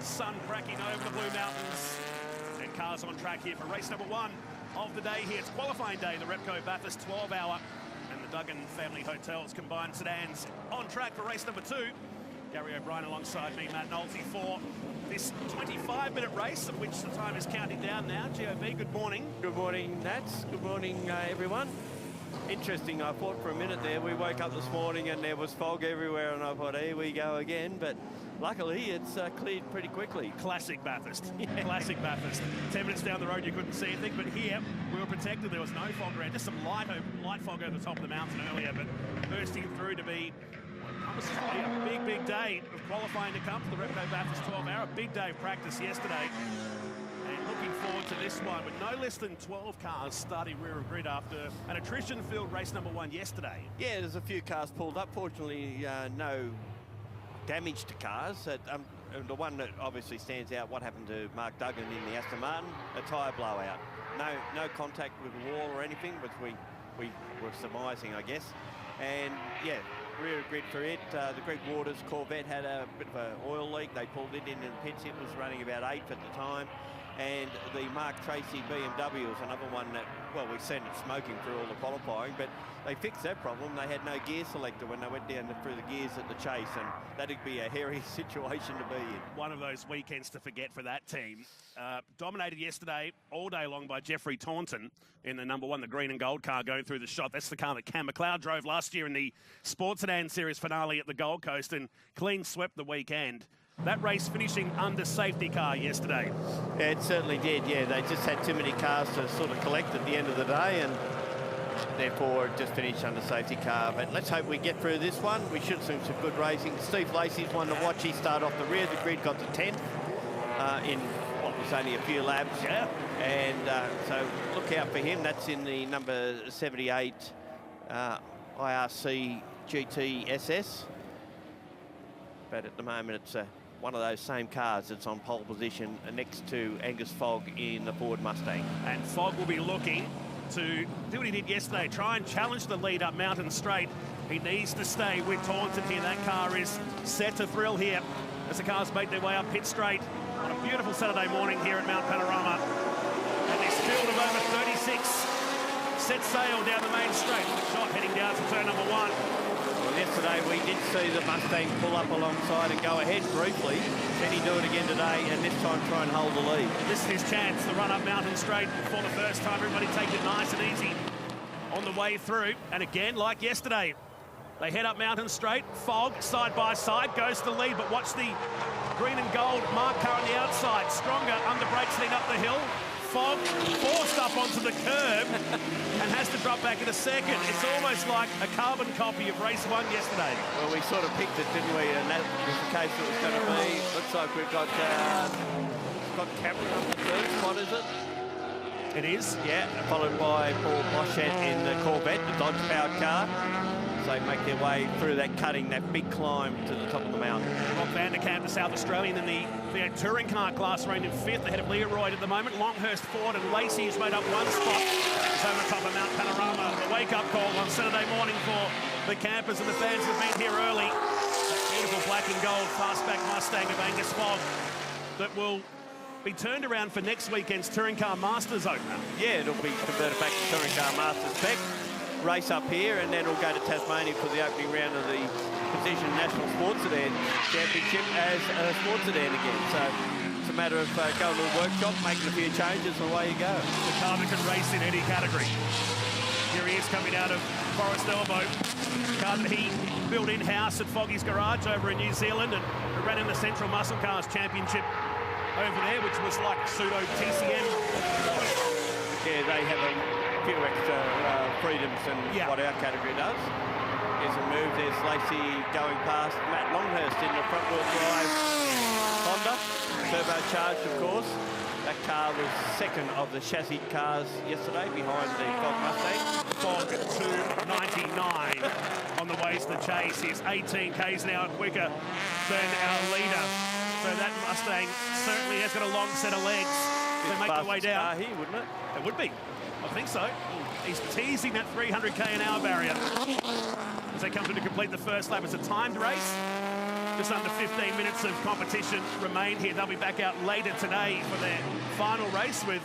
Sun cracking over the Blue Mountains. And cars on track here for race number 1 of the day here. It's qualifying day, the Repco Bathurst 12-hour. And the Duggan Family Hotels combined sedans on track for race number 2. Gary O'Brien alongside me, Matt Nolte, for this 25-minute race, of which the time is counting down now. GOB, good morning. Good morning, Nats. Good morning, everyone. Interesting, I thought for a minute there, we woke up this morning and there was fog everywhere, and I thought, here we go again. But luckily, it's cleared pretty quickly. Classic Bathurst. Yeah. Classic Bathurst. 10 minutes down the road, you couldn't see anything, but here we were protected. There was no fog around, just some light fog over the top of the mountain earlier, but bursting through to be what promises to be a big day of qualifying to come for the Repco Bathurst 12-hour. A big day of practice yesterday. And looking forward to this one with no less than 12 cars starting rear of grid after an attrition-filled race number 1 yesterday. Yeah, there's a few cars pulled up. Fortunately, no damage to cars. The one that obviously stands out, what happened to Mark Duggan in the Aston Martin, a tyre blowout. No contact with the wall or anything, which we were surmising, I guess. And yeah, rear grid for it. The Greg Waters Corvette had a bit of an oil leak. They pulled it in the pits. It was running about 8th at the time. And the Mark Tracy BMW was another one that, well, we sent it smoking through all the qualifying, but they fixed that problem. They had no gear selector when they went down through the gears at the chase, and that'd be a hairy situation to be in. One of those weekends to forget for that team. Dominated yesterday all day long by Jeffrey Taunton in the number 1, the green and gold car going through the shot. That's the car that Cam McLeod drove last year in the Sports Sedan Series finale at the Gold Coast and clean swept the weekend. That race finishing under safety car yesterday. Yeah, it certainly did, yeah. They just had too many cars to sort of collect at the end of the day, and therefore it just finished under safety car. But let's hope we get through this one. We should see some good racing. Steve Lacey's one to watch. He started off the rear of the grid, got to 10th in what was only a few laps. Yeah. And so look out for him. That's in the number 78 IRC GT SS. But at the moment, it's one of those same cars that's on pole position next to Angus Fogg in the Ford Mustang. And Fogg will be looking to do what he did yesterday, try and challenge the lead up Mountain Straight. He needs to stay with Taunton here. That car is set to thrill here as the cars make their way up pit straight on a beautiful Saturday morning here at Mount Panorama. And this field of over 36 set sail down the main straight with a shot heading down to turn number 1. Yesterday we did see the Mustang pull up alongside and go ahead briefly. Can he do it again today, and this time try and hold the lead? This is his chance to run up Mountain Straight for the first time. Everybody take it nice and easy on the way through. And again, like yesterday, they head up Mountain Straight. Fogg side by side goes to the lead, but watch the green and gold mark car on the outside. Stronger under brakes leading up the hill. Fogg forced up onto the curb and has to drop back in a second. It's almost like a carbon copy of race 1 yesterday. Well, we sort of picked it, didn't we? And that was the case it was going to be. Looks like we've got Cameron on the 3rd spot, is it? It is. Yeah, followed by Paul Boschet in the Corvette, the Dodge-powered car. So they make their way through that cutting, that big climb to the top of the mountain. Rob van der Kamp, the South Australian in the touring car class, reigned in 5th ahead of Leroy at the moment. Longhurst Ford and Lacey has made up 1 spot. It's over the top of Mount Panorama. A wake-up call on Saturday morning for the campers and the fans who've been here early. That beautiful black and gold fastback Mustang of Angus Fogg that will be turned around for next weekend's Touring Car Masters opener. Yeah, it'll be converted back to Touring Car Masters spec. Race up here, and then we'll go to Tasmania for the opening round of the Precision National Sports Sedan Championship as a sports sedan again. So it's a matter of going to the workshop, making a few changes, and away you go. The car that can race in any category. Here he is coming out of Forest Elbow. Car that he built in-house at Foggy's Garage over in New Zealand and ran in the Central Muscle Cars Championship over there, which was like pseudo TCM. Yeah, they have a few extra freedoms than what our category does. There's a move. There's Lacey going past Matt Longhurst in the front-wheel drive Honda, turbocharged, of course. That car was second of the chassis cars yesterday behind the Fog Mustang. Fog 2.99 on the way to the chase. He's 18 k's an hour quicker than our leader. So that Mustang certainly has got a long set of legs. They make their way down. Here, wouldn't it? It would be. I think so. He's teasing that 300k an hour barrier as they come through to complete the first lap. It's a timed race. Just under 15 minutes of competition remain here. They'll be back out later today for their final race with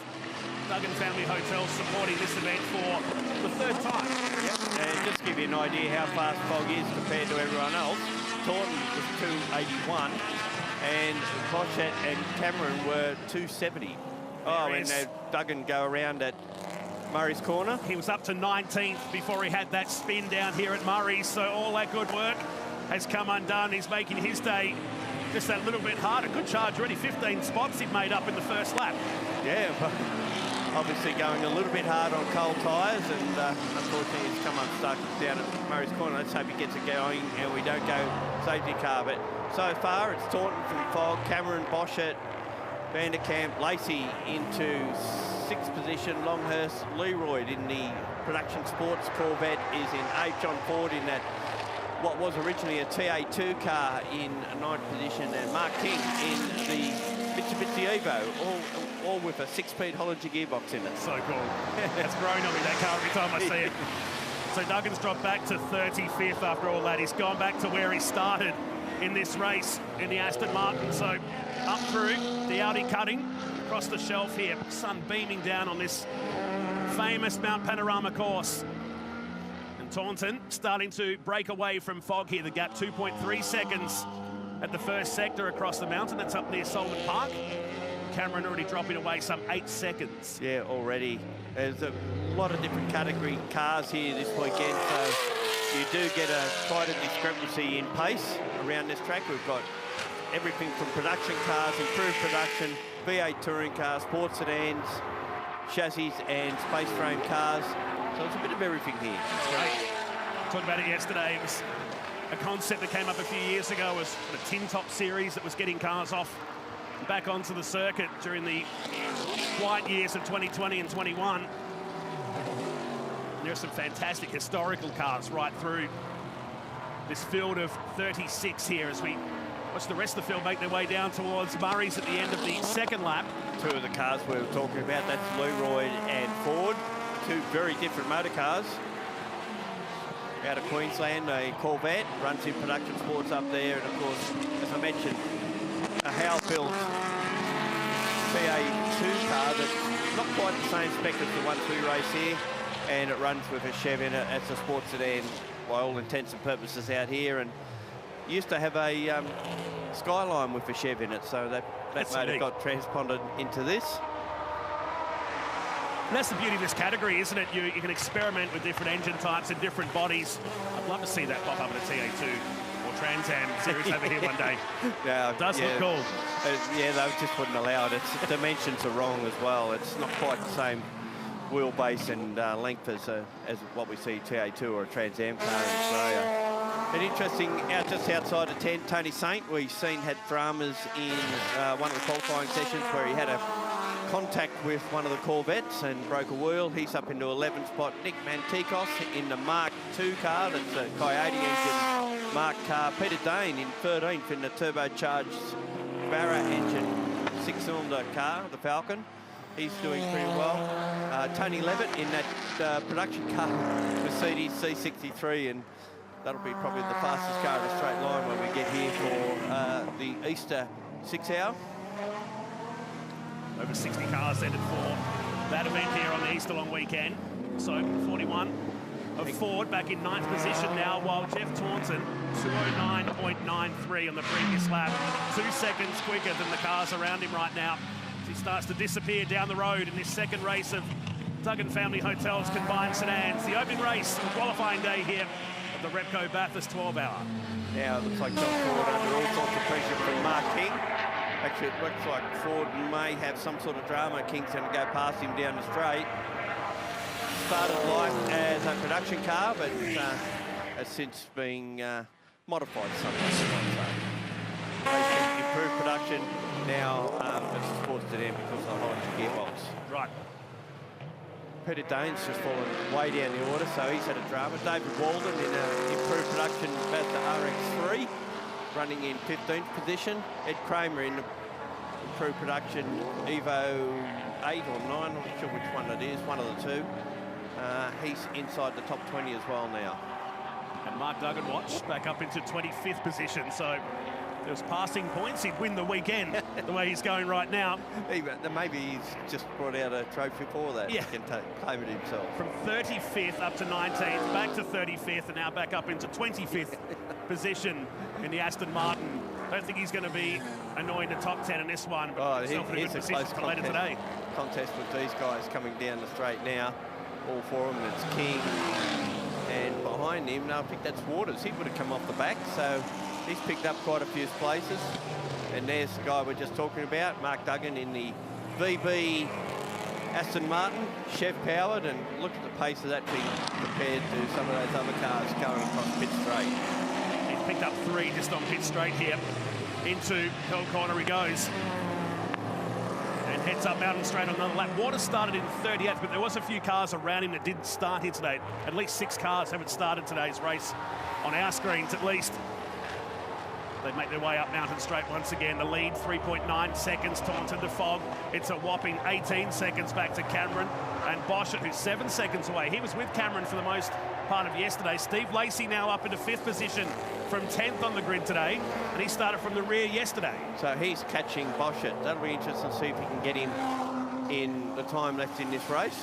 Duggan Family Hotels supporting this event for the third time. Yep. And just to give you an idea how fast Fog is compared to everyone else, Taunton was 281 and Boschett and Cameron were 270. And Duggan go around at Murray's Corner. He was up to 19th before he had that spin down here at Murray's, so all that good work has come undone. He's making his day just that little bit harder. Good charge already, 15 spots he'd made up in the first lap. Yeah, obviously going a little bit hard on cold tyres, and unfortunately he's come unstuck down at Murray's Corner. Let's hope he gets it going and we don't go safety car. But so far it's Taunton from Fog, Cameron, Boschett, Vanderkamp, Lacey into 6th position, Longhurst, Leroy in the production sports Corvette is in 8th, John Ford in that what was originally a TA2 car in 9th position, and Mark King in the Mitsubishi Evo, all with a 6-speed Hollinger gearbox in it. So cool. It's growing on me, that car, every time I see it. So Duggan's dropped back to 35th after all that. He's gone back to where he started in this race in the Aston Martin. So up through the Audi cutting, across the shelf here, sun beaming down on this famous Mount Panorama course. And Taunton starting to break away from Fog here. The gap 2.3 seconds at the first sector across the mountain. That's up near Sullivan Park. Cameron already dropping away some 8 seconds. Yeah, already. There's a lot of different category cars here this weekend, so you do get quite a discrepancy in pace around this track. We've got everything from production cars, improved production, V8 touring cars, sports sedans, chassis and space frame cars. So it's a bit of everything here. That's great. Talked about it yesterday. It was a concept that came up a few years ago. It was a tin top series that was getting cars off back onto the circuit during the quiet years of 2020 and 21. And there are some fantastic historical cars right through this field of 36 here as we watch the rest of the field make their way down towards Murray's at the end of the second lap. 2 of the cars we were talking about, that's Leroy and Ford. 2 very different motor cars. Out of Queensland, a Corvette, runs in production sports up there, and of course, as I mentioned, a Howell-built TA2 car that's not quite the same spec as the ones we race here, and it runs with a Chev in it. It's a sports sedan by all intents and purposes out here, and used to have a Skyline with a Chev in it, so that motor got transponded into this. And that's the beauty of this category, isn't it? You can experiment with different engine types and different bodies. I'd love to see that pop up in a TA2 or Trans Am series over here one day. Yeah, it does look cool. Yeah, they just wouldn't allow it. Its dimensions are wrong as well. It's not quite the same wheelbase and length as what we see TA2 or a Trans Am car in Australia. And interesting, just outside of tent, Tony Saint, we've seen had dramas in one of the qualifying sessions where he had a contact with one of the Corvettes and broke a wheel. He's up into 11th spot. Nick Mantikos in the Mark II car, that's a Coyote engine Mark car. Peter Dane in 13th in the turbocharged Barra engine 6-cylinder car, the Falcon. He's doing pretty well. Tony Levitt in that production car, Mercedes C63, and that'll be probably the fastest car in a straight line when we get here for the Easter 6 hour. Over 60 cars entered for that event here on the Easter long weekend. So 41 of Ford back in 9th position now, while Jeff Taunton 209.93 on the previous lap. 2 seconds quicker than the cars around him right now. As he starts to disappear down the road in this second race of Duggan Family Hotels combined sedans. The opening race, qualifying day here at the Repco Bathurst 12-hour. Now it looks like John Ford under all sorts of pressure from Mark King. Actually, it looks like Ford may have some sort of drama. King's going to go past him down the straight. Started life as a production car, but has since been modified somewhat, improved production. Now it's a sports sedan because of the hydrogen gearbox. Right. Peter Dane's just fallen way down the order, so he's had a drama. David Walden in an improved production Mazda RX-3, running in 15th position. Ed Kramer in improved production Evo 8 or 9, I'm not sure which one it is, one of the two. He's inside the top 20 as well now. And Mark Duggan watched back up into 25th position, so there was passing points. He'd win the weekend the way he's going right now. Maybe he's just brought out a trophy for that. Yeah. He can claim it himself. From 35th up to 19th, back to 35th, and now back up into 25th position in the Aston Martin. I don't think he's going to be annoying the top 10 in this one, but himself in a good position for later today. Contest with these guys coming down the straight now. All four of them, it's King. And behind him, no, I think that's Waters. He would have come off the back, so he's picked up quite a few places. And there's the guy we're just talking about, Mark Duggan in the VB Aston Martin, Chev powered, and look at the pace of that thing compared to some of those other cars going across pit straight. He's picked up 3 just on pit straight here. Into Pearl Corner he goes. And heads up Mountain Straight on another lap. Waters started in 30th, but there was a few cars around him that didn't start here today. At least 6 cars haven't started today's race on our screens, at least. They make their way up Mountain Straight once again. The lead, 3.9 seconds, Taunton to Fogg. It's a whopping 18 seconds back to Cameron. And Boschett, who's 7 seconds away. He was with Cameron for the most part of yesterday. Steve Lacey now up into 5th position from 10th on the grid today. And he started from the rear yesterday. So he's catching Boschett. That'll be interesting to see if he can get him in the time left in this race.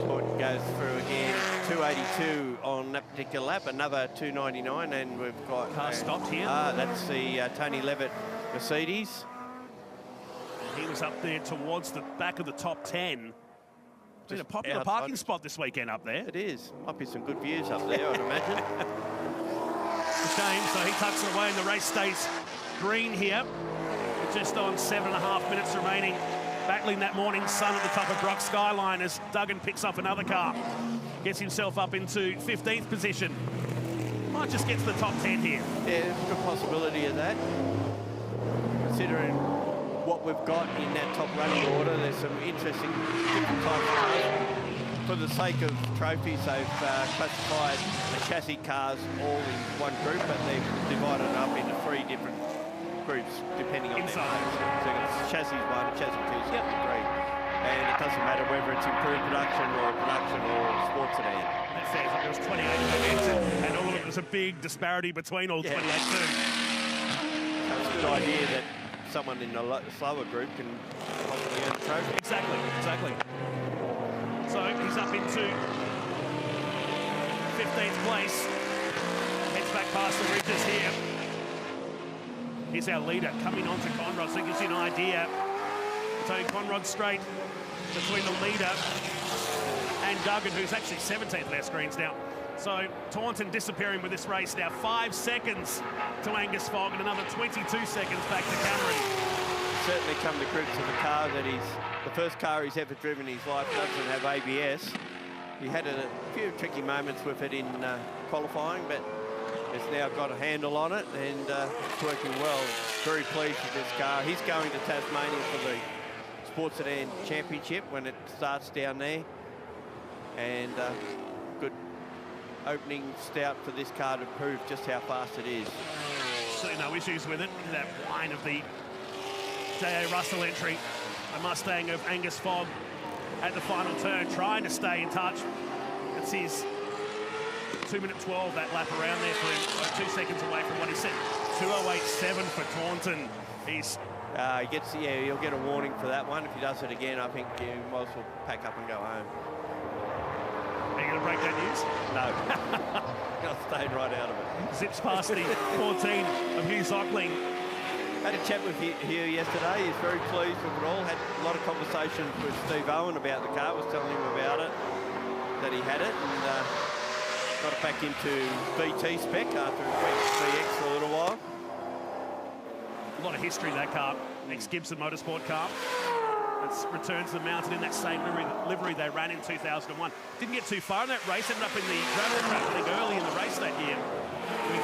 Taunton goes through again. 282 on that particular lap, another 299, and we've got car stopped here. That's the Tony Levitt Mercedes. He was up there towards the back of the top 10. Been a popular parking spot this weekend up there. It is. Might be some good views up there, I'd imagine. It's a shame, so he tucks it away and the race stays green here. With just on 7.5 minutes remaining. Battling that morning sun at the top of Brock Skyline as Duggan picks up another car. Gets himself up into 15th position. Might just get to the top 10 here. Yeah, there's a good possibility of that. Considering what we've got in that top running order, there's some interesting different types of cars. For the sake of trophies, they've classified the chassis cars all in one group, but they've divided it up into 3 different groups depending on their names. So it's chassis 1, chassis 2, chassis 3. And it doesn't matter whether it's improved production or sports sedan. That says there was 28 events, and all of it was a big disparity between all 28 too. So it's a good idea that someone in the slower group can possibly earn a trophy. Exactly, exactly. So he's up into 15th place. Heads back past the ridges here. Here's our leader coming on to Conrad, so it gives you an idea. So Conrad straight between the leader and Duggan, who's actually 17th on our screens now. So Taunton disappearing with this race now. 5 seconds to Angus Fogg and another 22 seconds back to Cameron. Certainly come to grips with the car that the first car he's ever driven in his life doesn't have ABS. He had a few tricky moments with it in qualifying, but has now got a handle on it and it's working well. Very pleased with this car. He's going to Tasmania for the Sports Sedan Championship when it starts down there. And good opening stout for this car to prove just how fast it is. Certainly no issues with it. That whine of the J.A. Russell entry. A Mustang of Angus Fogg at the final turn, trying to stay in touch. It's his 2:12 that lap around there for him, 2 seconds away from what he said. 2:08.7 for Taunton. He'll get a warning for that one. If he does it again, I think you might as well pack up and go home. Are you going to break that news? No. I'll stay right out of it. Zips past the 14 of Hughes Ockling. Had a chat with Hugh yesterday. He's very pleased with it all. Had a lot of conversations with Steve Owen about the car. Was telling him about it, that he had it, and got it back into VT spec after it went VX for a little while. A lot of history, that car. Ex-Gibson Motorsport car. It returns to the mountain in that same livery they ran in 2001. Didn't get too far in that race. Ended up in the gravel track, I think, early in the race that year. With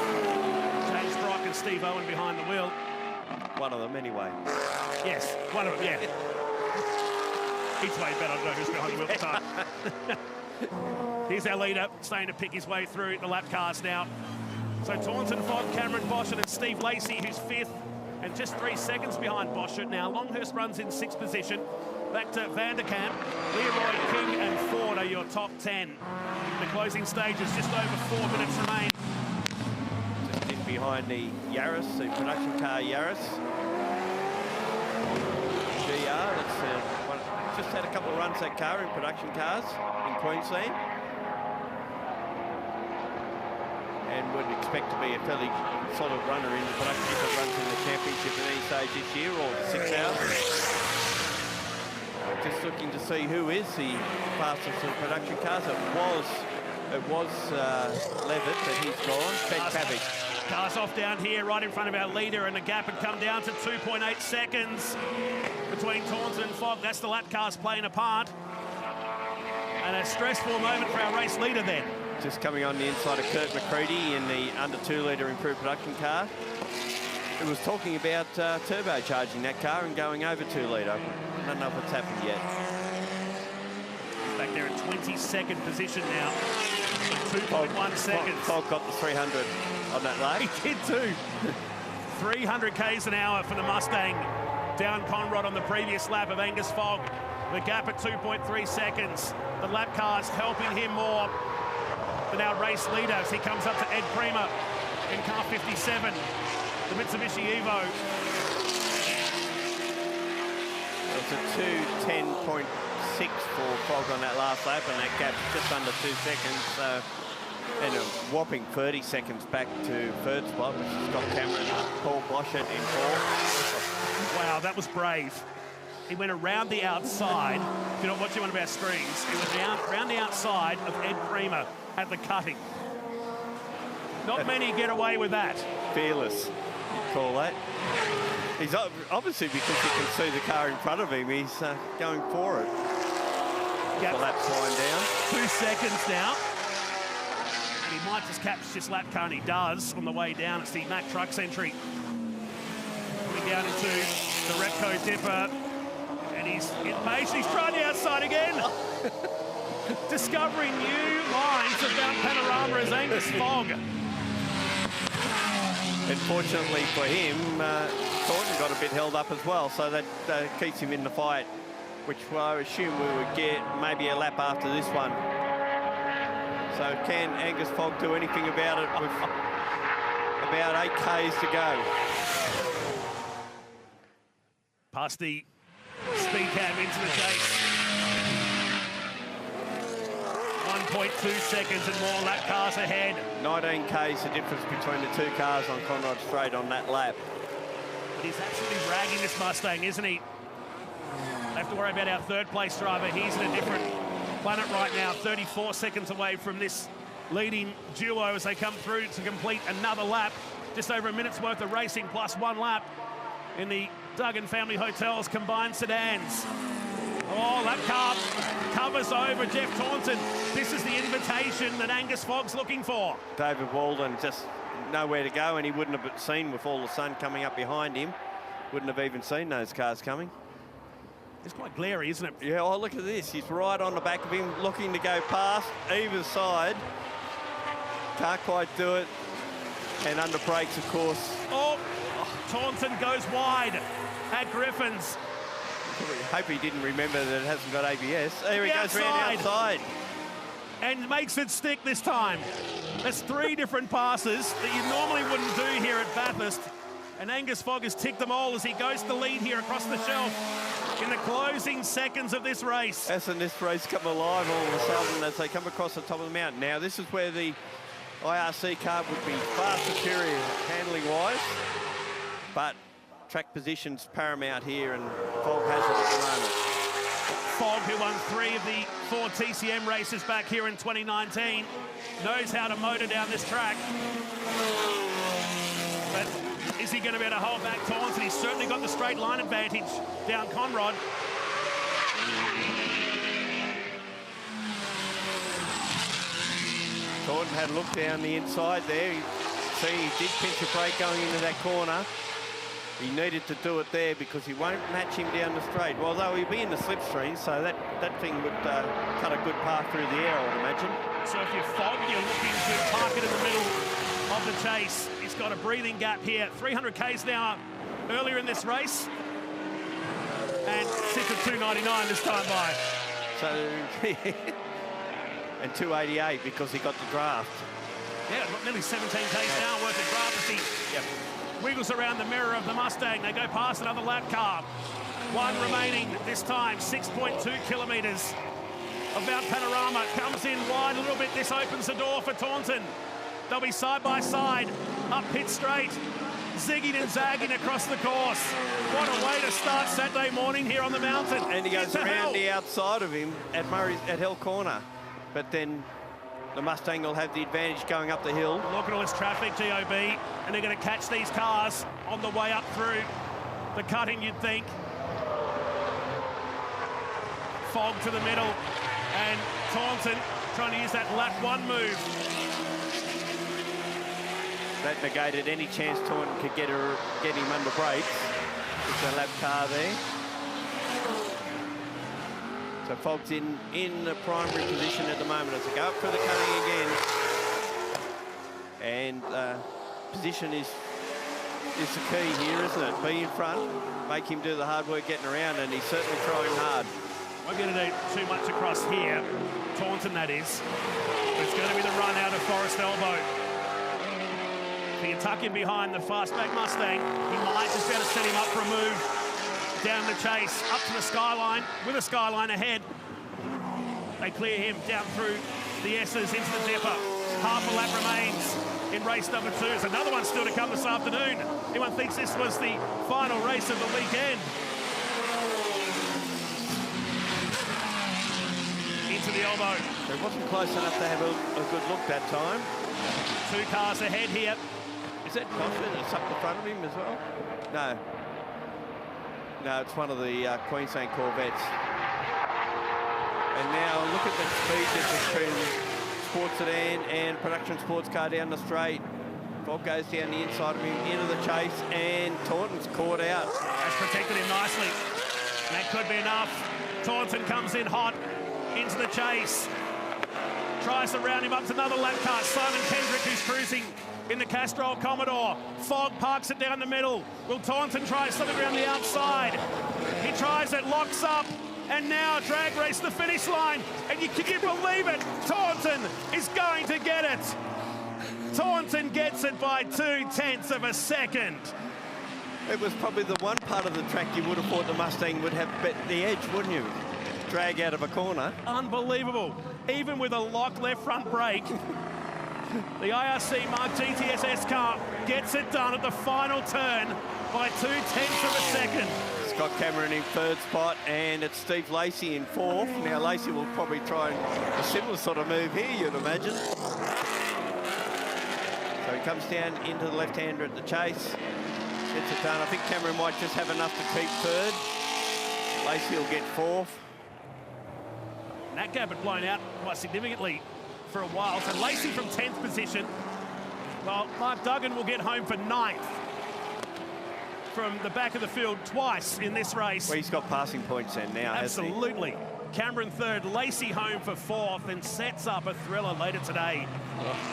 James Brock and Steve Owen behind the wheel. One of them, anyway. Yes, one of them, yeah. Each way better, I don't know who's behind the wheel at the time. Here's our leader, starting to pick his way through the lap cars now. So Taunton, Fogg, Cameron Boschert and Steve Lacey, who's 5th, and just 3 seconds behind Boschert now. Longhurst runs in 6th position. Back to Vanderkamp, Leroy, King and Ford are your top 10. The closing stages, just over 4 minutes remain. Just in behind the Yaris, the production car Yaris. GR, that's just had a couple of runs that car in production cars in Queensland. And would expect to be a fairly solid runner in the production if it runs in the championship at any stage this year, or 6 hours. Just looking to see who is the fastest of the production cars. It was Levitt, but he's gone. Ben Cabbage. Cars off down here, right in front of our leader, and the gap had come down to 2.8 seconds between Taunton and Fogg. That's the lap cars playing a part. And a stressful moment for our race leader then. Just coming on the inside of Kurt McCready in the under 2 litre improved production car. It was talking about turbocharging that car and going over 2 litre. I don't know if it's happened yet. He's back there in 22nd position now. 2.1 seconds. Fogg got the 300 on that lap. He did too. 300 k's an hour for the Mustang. Down Conrod on the previous lap of Angus Fogg. The gap at 2.3 seconds. The lap cars helping him more than our race leader as he comes up to Ed Prima in car 57, the Mitsubishi Evo. It's a 2:10.6 for Fogg on that last lap, and that gap's just under 2 seconds. So, and a whopping 30 seconds back to 3rd spot, which is Scott Cameron, Paul Boschert in 4th. Wow, that was brave. He went around the outside. If you're not watching one of our screens, he went around the outside of Ed Prima at the cutting. Not many get away with that. Fearless, you call that. He's obviously, because you can see the car in front of him, he's going for it. Yep. The lap's lying down. 2 seconds now. And he might just catch this lap car, and he does on the way down. It's the Mack Trucks entry. Coming down into the Repco Dipper. And he's impatient. He's trying the outside again. Discovering new lines of Mount Panorama as Angus Fogg. Unfortunately for him, Thornton got a bit held up as well, so that keeps him in the fight, which I assume we would get maybe a lap after this one. So can Angus Fogg do anything about it with about 8 Ks to go? Past the speed cam into the chase. 1.2 seconds and more lap cars ahead. 19 Ks the difference between the 2 cars on Conrod Straight on that lap. But he's absolutely ragging this Mustang, isn't he? Don't have to worry about our 3rd place driver. He's in a different planet right now, 34 seconds away from this leading duo as they come through to complete another lap. Just over a minute's worth of racing plus 1 lap in the Duggan Family Hotels combined sedans. Oh, that car covers over Jeff Taunton. This is the invitation that Angus Fogg's looking for. David Walden just nowhere to go, and he wouldn't have seen with all the sun coming up behind him. Wouldn't have even seen those cars coming. It's quite glary, isn't it? Yeah, oh, look at this. He's right on the back of him, looking to go past either side. Can't quite do it. And under brakes, of course. Oh, Taunton goes wide at Griffins. I hope he didn't remember that it hasn't got ABS. There he goes around the outside. And makes it stick this time. That's 3 different passes that you normally wouldn't do here at Bathurst. And Angus Fogg has ticked them all as he goes to the lead here across the shelf in the closing seconds of this race. Hasn't this race come alive all of a sudden as they come across the top of the mountain? Now, this is where the IRC car would be far superior handling-wise, but track position's paramount here, and Fogg has it at the moment. Fogg, who won 3 of the 4 TCM races back here in 2019, knows how to motor down this track. But is he going to be able to hold back Taunton? He's certainly got the straight line advantage down Conrod. Taunton had a look down the inside there. See, he did pinch a brake going into that corner. He needed to do it there because he won't match him down the straight. Well, though he'll be in the slipstream, so that thing would cut a good path through the air, I would imagine. So if you're Fogg, you're looking to park it in the middle of the chase. He's got a breathing gap here. 300 k's now earlier in this race. And sits at 299 this time by. So, and 288 because he got the draft. Yeah, nearly 17 k's now worth of draft as he wiggles around the mirror of the Mustang. They go past another lap car. One remaining, this time 6.2 kilometres of Mount Panorama. Comes in wide a little bit. This opens the door for Taunton. They'll be side by side, up pit straight, zigging and zagging across the course. What a way to start Saturday morning here on the mountain. And he goes around the outside of him at Hell Corner. But then the Mustang will have the advantage going up the hill. Look at all this traffic, GOB, and they're going to catch these cars on the way up through the cutting, you'd think. Fogg to the middle, and Taunton trying to use that lap 1 move. That negated any chance Taunton could get him under brakes. It's a lap car there. So Fogg's in the primary position at the moment as they go up for the cutting again. And position is the key here, isn't it? Be in front, make him do the hard work getting around, and he's certainly trying hard. Won't be able to do too much across here, Taunton that is. But it's going to be the run out of Forest Elbow. If he can tuck him behind the fastback Mustang, he might just be able to set him up for a move down the chase, up to the skyline, with a skyline ahead. They clear him down through the S's into the dipper. Half a lap remains in race number 2. There's another one still to come this afternoon. Anyone thinks this was the final race of the weekend? Into the elbow. It wasn't close enough to have a good look that time. 2 cars ahead here. Is that Cosman that's up the front of him as well? No. No, it's one of the Queensland Corvettes. And now look at the speed difference between Sports Sedan and Production Sports Car down the straight. Fogg goes down the inside of him into the chase, and Taunton's caught out. That's protected him nicely. That could be enough. Taunton comes in hot into the chase. Tries to round him up to another lap car. Simon Kendrick, who's cruising in the Castrol Commodore. Fogg parks it down the middle. Will Taunton try something around the outside? He tries it, locks up, and now drag race to the finish line. And can you believe it? Taunton is going to get it. Taunton gets it by 0.2 of a second. It was probably the one part of the track you would have thought the Mustang would have bet the edge, wouldn't you? Drag out of a corner. Unbelievable. Even with a lock left front brake, the IRC Mark GTSS car gets it done at the final turn by 0.2 of a second. Scott Cameron in 3rd spot, and it's Steve Lacey in 4th. Now Lacey will probably try a similar sort of move here, you'd imagine. So he comes down into the left-hander at the chase. Gets it done. I think Cameron might just have enough to keep 3rd. Lacey will get 4th. That gap had blown out quite significantly for a while. So Lacey from 10th position. Well, Mark Duggan will get home for 9th from the back of the field twice in this race. Well, he's got passing points then now, absolutely. Cameron 3rd, Lacey home for 4th, and sets up a thriller later today.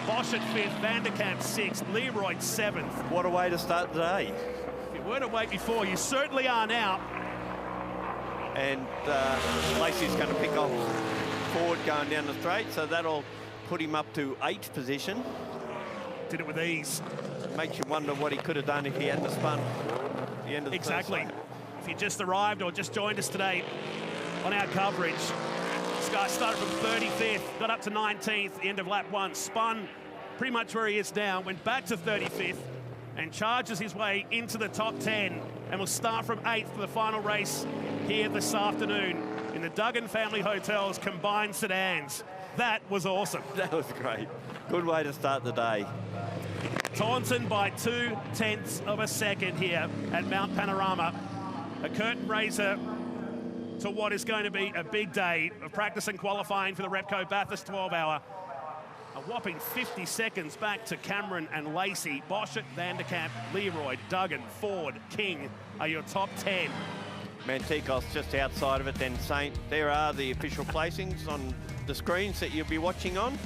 Bosch at 5th, Vanderkamp 6th, Leroy 7th. What a way to start the day. If you weren't awake before, you certainly are now. And Lacey's going to pick off Ford going down the straight, so that'll put him up to 8th position. Did it with ease. Makes you wonder what he could have done if he hadn't spun at the end of the exactly. first lap. If you just arrived or just joined us today on our coverage, this guy started from 35th, got up to 19th, the end of lap 1, spun pretty much where he is now, went back to 35th, and charges his way into the top 10 and will start from 8th for the final race here this afternoon in the Duggan Family Hotel's combined sedans. That was awesome. That was great. Good way to start the day. Taunton by 0.2 of a second here at Mount Panorama. A curtain raiser to what is going to be a big day of practice and qualifying for the Repco Bathurst 12-hour. A whopping 50 seconds back to Cameron and Lacey. Boschert, Vanderkamp, Leroy, Duggan, Ford, King are your top 10. Mantikos just outside of it, then Saint. There are the official placings on the screens that you'll be watching on.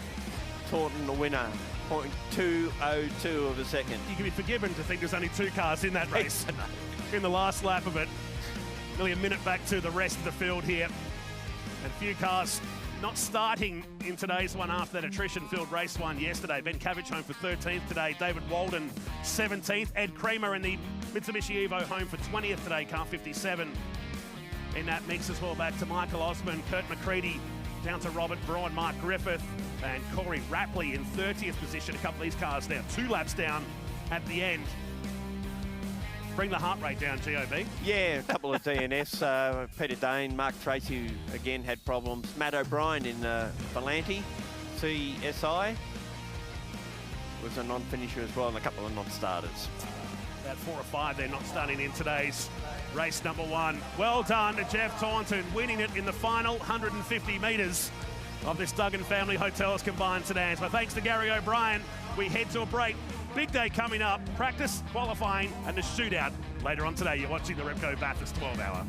Taunton the winner, 0.202 of a second. You can be forgiven to think there's only 2 cars in that race. In the last lap of it, nearly a minute back to the rest of the field here. And a few cars not starting in today's one after that attrition-filled race one yesterday. Ben Cavage home for 13th today. David Walden 17th. Ed Creamer in the Mitsubishi Evo home for 20th today, car 57. In that mix as well, back to Michael Osman, Kurt McCready, down to Robert Braun, Mark Griffith, and Corey Rapley in 30th position. A couple of these cars now 2 laps down at the end. Bring the heart rate down, GOB. Yeah, a couple of DNS. Peter Dane, Mark Tracy, again, had problems. Matt O'Brien in Volanti, CSI, was a non-finisher as well, and a couple of non-starters. About 4 or 5 they're not starting in today's race number 1. Well done to Jeff Taunton, winning it in the final 150 metres of this Duggan Family Hotels combined sedans. But thanks to Gary O'Brien, we head to a break. Big day coming up, practice, qualifying, and the shootout later on today. You're watching the Repco Bathurst 12-hour.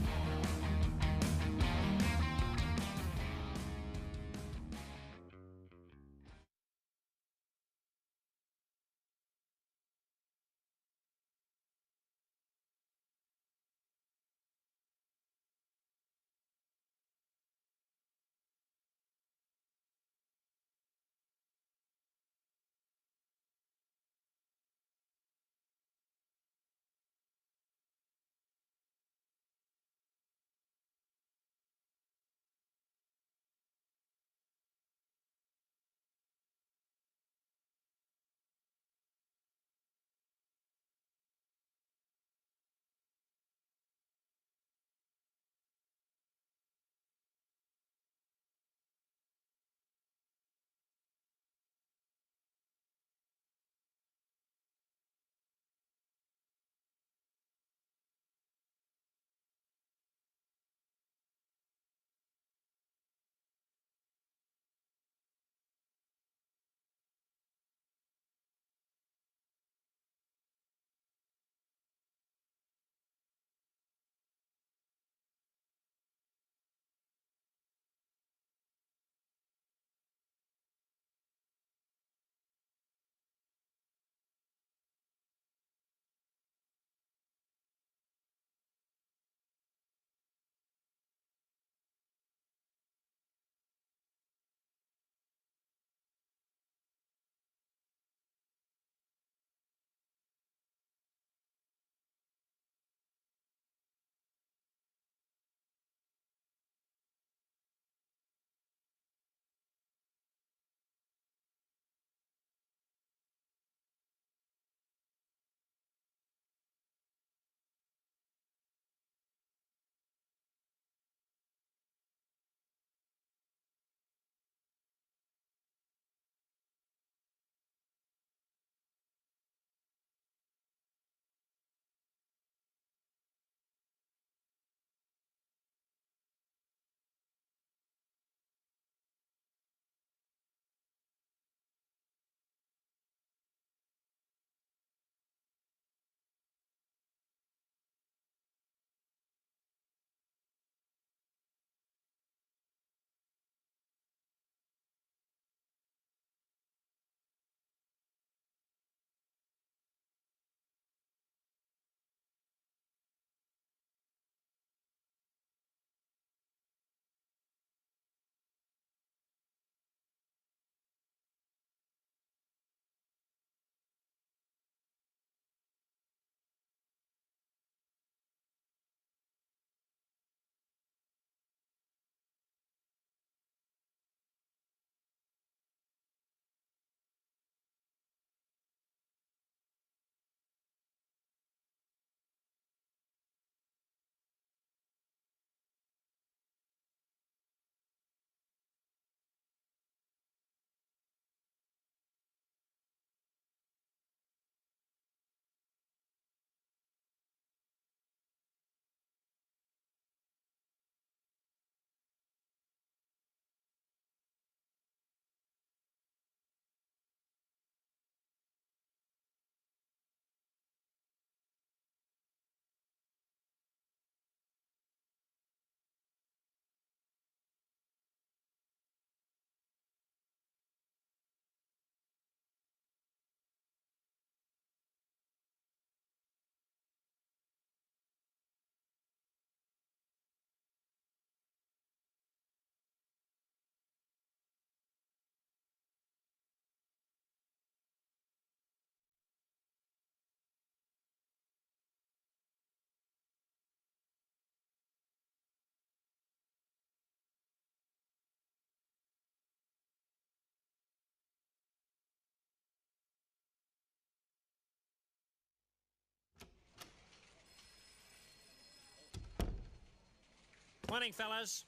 Morning, fellas.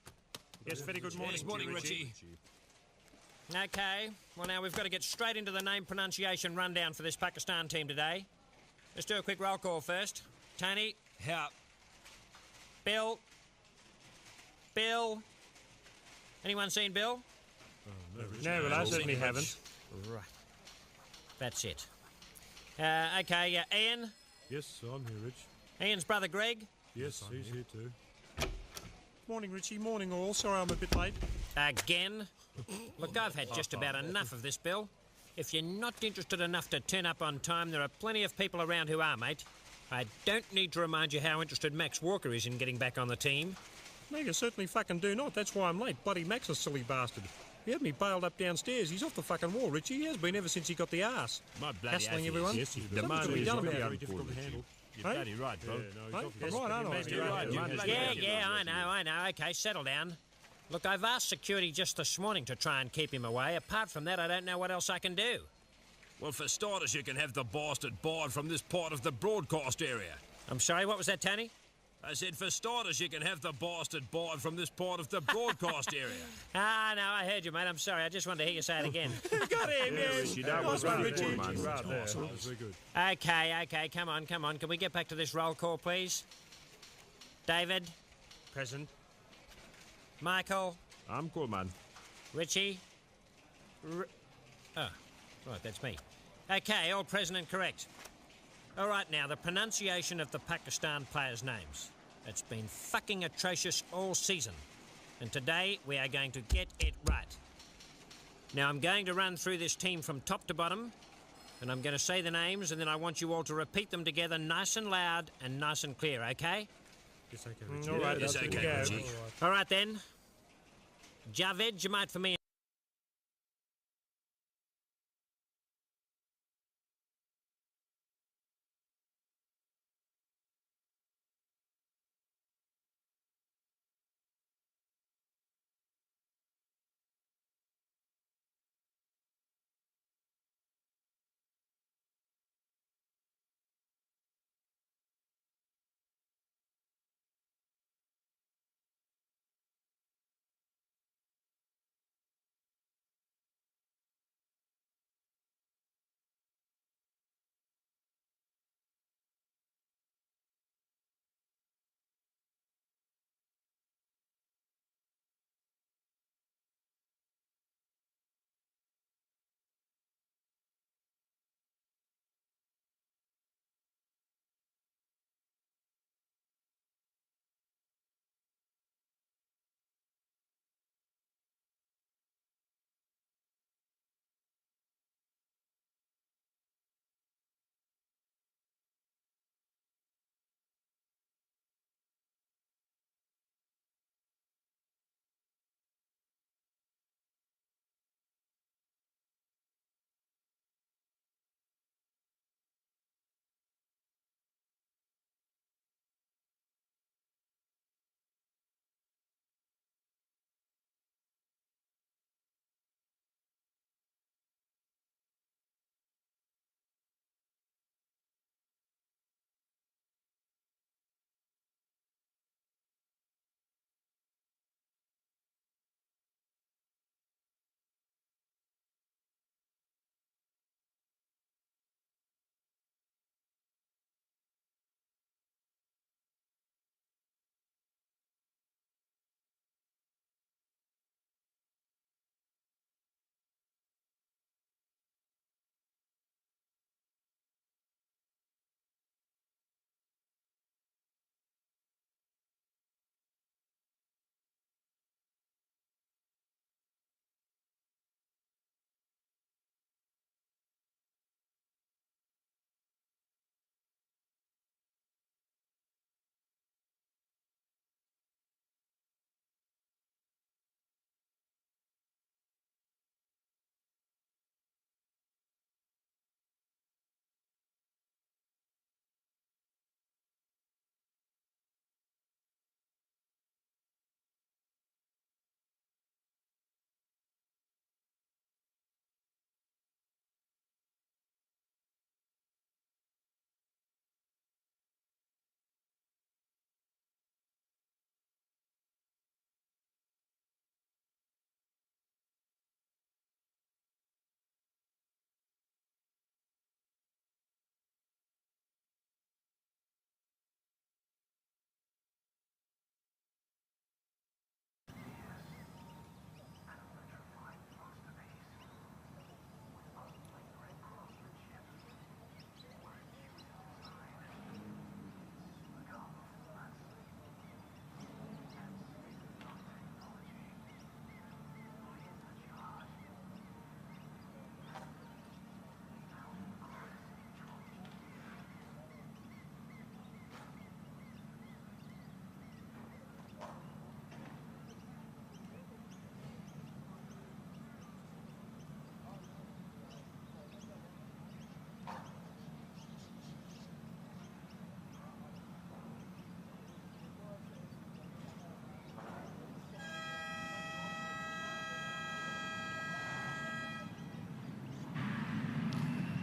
Yes, very good morning. Yes, morning, Richie. Okay, well now we've got to get straight into the name pronunciation rundown for this Pakistan team today. Let's do a quick roll call first. Tony. How? Bill. Bill. Anyone seen Bill? No, well, I certainly haven't. Right. That's it. Okay, Ian. Yes, I'm here, Rich. Ian's brother Greg. Yes, he's here too. Morning, Richie. Morning, all. Sorry I'm a bit late. Again? Look, I've had just about enough of this, Bill. If you're not interested enough to turn up on time, there are plenty of people around who are, mate. I don't need to remind you how interested Max Walker is in getting back on the team. No, you certainly fucking do not. That's why I'm late. Bloody Max, a silly bastard. He had me bailed up downstairs. He's off the fucking wall, Richie. He has been ever since he got the arse. My bloody Hassling everyone. Yes, he's The man very is very difficult difficult to handle. You're bloody right, bro. Right? I'm right, aren't I? You're right. I know. Okay, settle down. Look, I've asked security just this morning to try and keep him away. Apart from that, I don't know what else I can do. Well, for starters, you can have the bastard barred from this part of the broadcast area. I'm sorry, what was that, Tony? I said, for starters, you can have the bastard barred from this part of the broadcast area. Ah, no, I heard you, mate. I'm sorry. I just wanted to hear you say it again. Got him, yes. Richie, that was Nice one, right, Richie. man. That was very good. Okay, come on. Can we get back to this roll call, please? David? Present. Michael? I'm cool, man. Richie? Oh, right, that's me. Okay, all present and correct. All right, now, the pronunciation of the Pakistan players' names. It's been fucking atrocious all season. And today, we are going to get it right. Now, I'm going to run through this team from top to bottom, and I'm going to say the names, and then I want you all to repeat them together nice and loud and nice and clear, okay? Yes, okay, Richie. All right, It's okay, Richie. All right, then. Javed, Jamaat for me.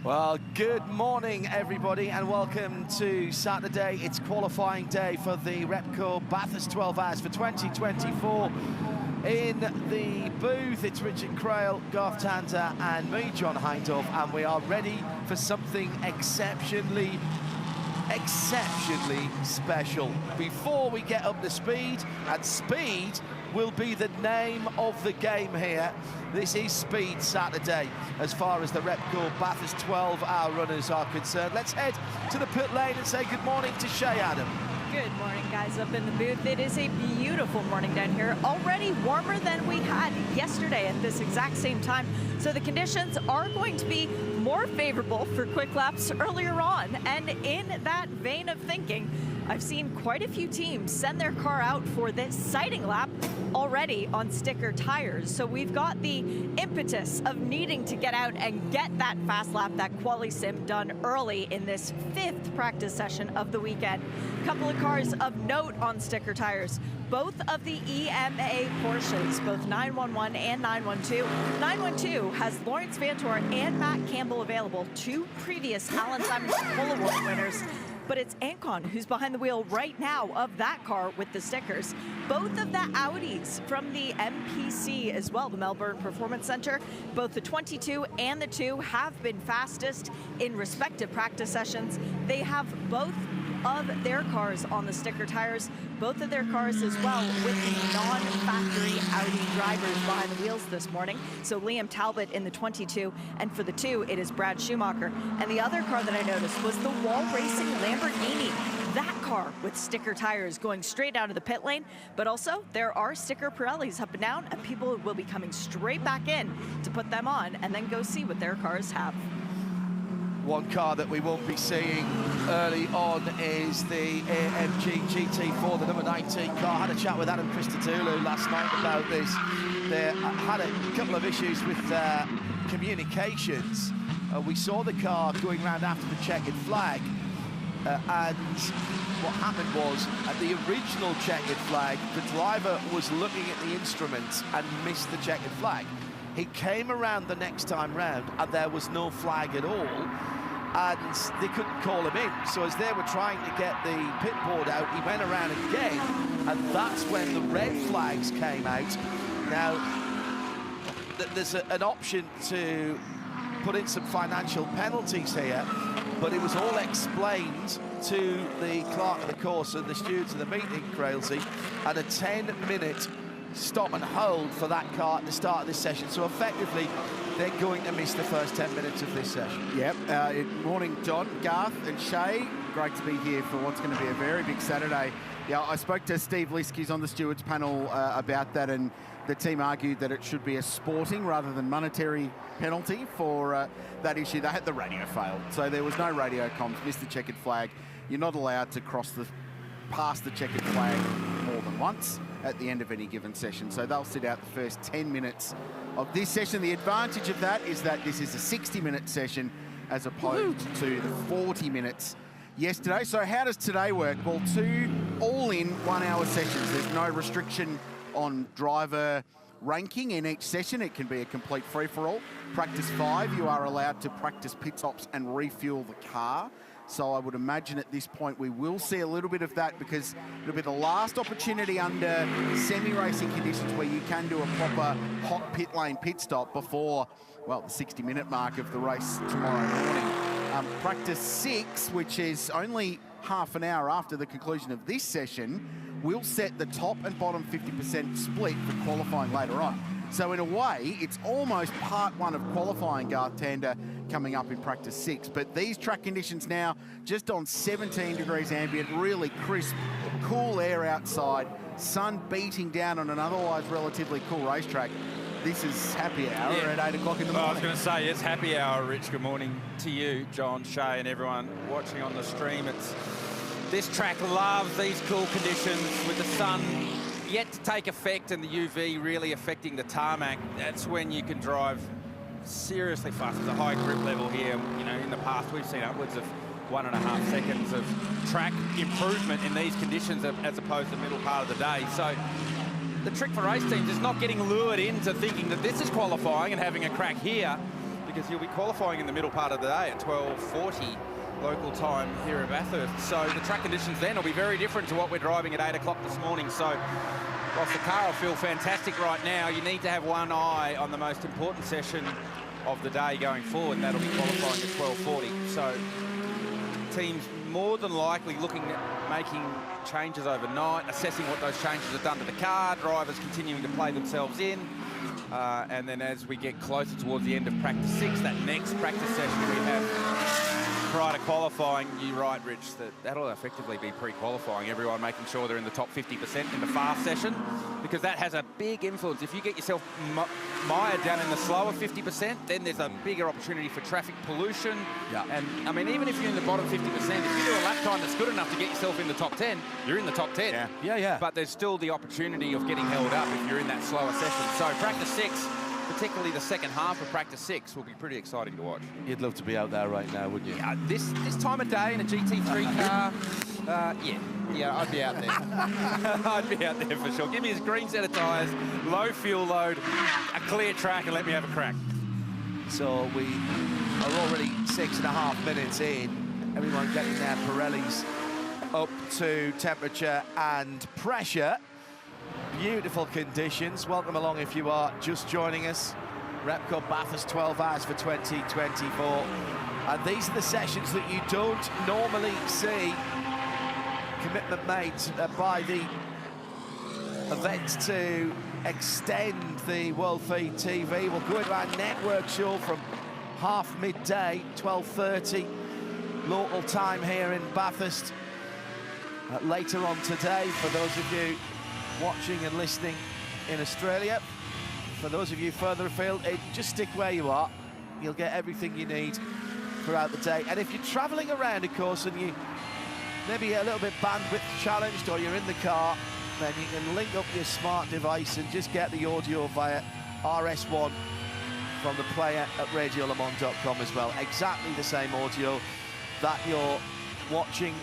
Well, good morning, everybody, and welcome to Saturday. It's qualifying day for the Repco Bathurst 12 Hours for 2024. In the booth, it's Richard Crail, Garth Tanter, and me, John Hindhoff, and we are ready for something exceptionally special. Before we get up to speed, and speed will be the name of the game here. This is Speed Saturday as far as the Repco Bathurst 12-hour runners are concerned. Let's head to the pit lane and say good morning to Shay Adam. Good morning, guys, up in the booth. It is a beautiful morning down here, already warmer than we had yesterday at this exact same time. So the conditions are going to be more favorable for quick laps earlier on. And in that vein of thinking, I've seen quite a few teams send their car out for this sighting lap already on sticker tires. So we've got the impetus of needing to get out and get that fast lap, that quali sim done early in this 5th practice session of the weekend. A couple of cars of note on sticker tires. Both of the EMA Porsches, both 911 and 912. 912 has Lawrence Vantor and Matt Campbell available, 2 previous Alan Simons Pole Award winners. But it's Ancon who's behind the wheel right now of that car with the stickers. Both of the Audis from the MPC as well, the Melbourne Performance Center, both the 22 and the 2 have been fastest in respective practice sessions. They have both of their cars on the sticker tires, both of their cars as well with the non-factory Audi drivers behind the wheels this morning. So Liam Talbot in the 22, and for the 2, it is Brad Schumacher. And the other car that I noticed was the Wall Racing Lamborghini. That car with sticker tires going straight out of the pit lane, but also there are sticker Pirellis up and down, and people will be coming straight back in to put them on and then go see what their cars have. One car that we won't be seeing early on is the AMG GT4, the number 19 car. I had a chat with Adam Christodoulou last night about this. They had a couple of issues with communications. We saw the car going around after the checkered flag, and what happened was, at the original checkered flag, the driver was looking at the instruments and missed the checkered flag. He came around the next time round and there was no flag at all, and they couldn't call him in. So as they were trying to get the pit board out, he went around again, and that's when the red flags came out. Now, there's an option to put in some financial penalties here, but it was all explained to the clerk of the course and the stewards of the meeting, Crailsey, and a 10-minute stop and hold for that car at the start of this session. So effectively, they're going to miss the first 10 minutes of this session. Yep. Morning, John, Garth and Shay. Great to be here for what's going to be a very big Saturday. Yeah, I spoke to Steve Liskis on the stewards panel about that, and the team argued that it should be a sporting rather than monetary penalty for that issue. They had the radio failed, so there was no radio comms, missed the checkered flag. You're not allowed to cross past the checkered flag more than once at the end of any given session. So they'll sit out the first 10 minutes of this session. The advantage of that is that this is a 60-minute session as opposed to the 40 minutes yesterday. So how does today work? Well, 2 all-in 1-hour sessions. There's no restriction on driver ranking in each session. It can be a complete free-for-all. Practice 5, you are allowed to practice pit stops and refuel the car. So I would imagine at this point we will see a little bit of that, because it'll be the last opportunity under semi-racing conditions where you can do a proper hot pit lane pit stop before, well, the 60-minute mark of the race tomorrow morning. Practice 6, which is only half an hour after the conclusion of this session, will set the top and bottom 50% split for qualifying later on. So in a way, it's almost part 1 of qualifying, Garth Tander, coming up in practice 6. But these track conditions now, just on 17 degrees ambient, really crisp, cool air outside, sun beating down on an otherwise relatively cool racetrack. This is happy hour at 8 o'clock in the morning. I was going to say, it's happy hour, Rich. Good morning to you, John, Shay, and everyone watching on the stream. This track loves these cool conditions with the sun yet to take effect and the UV really affecting the tarmac. That's when you can drive seriously fast. There's a high grip level here. You know, in the past we've seen upwards of 1.5 seconds of track improvement in these conditions as opposed to the middle part of the day. So the trick for race teams is not getting lured into thinking that this is qualifying and having a crack here, because you'll be qualifying in the middle part of the day at 12:40 local time here at Bathurst. So the track conditions then will be very different to what we're driving at 8 o'clock this morning. So whilst the car will feel fantastic right now, you need to have one eye on the most important session of the day going forward, and that'll be qualifying at 12:40. So teams more than likely looking at making changes overnight, assessing what those changes have done to the car, drivers continuing to play themselves in, and then as we get closer towards the end of practice 6, that next practice session we have prior to qualifying, you're right, Rich, that'll effectively be pre-qualifying, everyone making sure they're in the top 50% in the fast session, because that has a big influence. If you get yourself mired down in the slower 50%, then there's a bigger opportunity for traffic pollution. Yeah. And, I mean, even if you're in the bottom 50%, if you do a lap time that's good enough to get yourself in the top 10, you're in the top 10. Yeah. But there's still the opportunity of getting held up if you're in that slower session. So practice 6, particularly the second half of practice 6, will be pretty exciting to watch. You'd love to be out there right now, wouldn't you? Yeah, this time of day in a GT3 car, yeah, I'd be out there. I'd be out there for sure. Give me a green set of tyres, low fuel load, a clear track, and let me have a crack. So we are already 6.5 minutes in. Everyone getting their Pirellis up to temperature and pressure. Beautiful conditions. Welcome along if you are just joining us. Repco Bathurst 12 hours for 2024. And these are the sessions that you don't normally see. Commitment made by the event to extend the World Feed TV. We'll go into our network show from half midday, 12:30 local time here in Bathurst. Later on today, for those of you watching and listening in Australia. For those of you further afield, just stick where you are. You'll get everything you need throughout the day. And if you're travelling around, of course, and you maybe a little bit bandwidth challenged, or you're in the car, then you can link up your smart device and just get the audio via RS1 from the player at radiolemans.com as well. Exactly the same audio that you're watching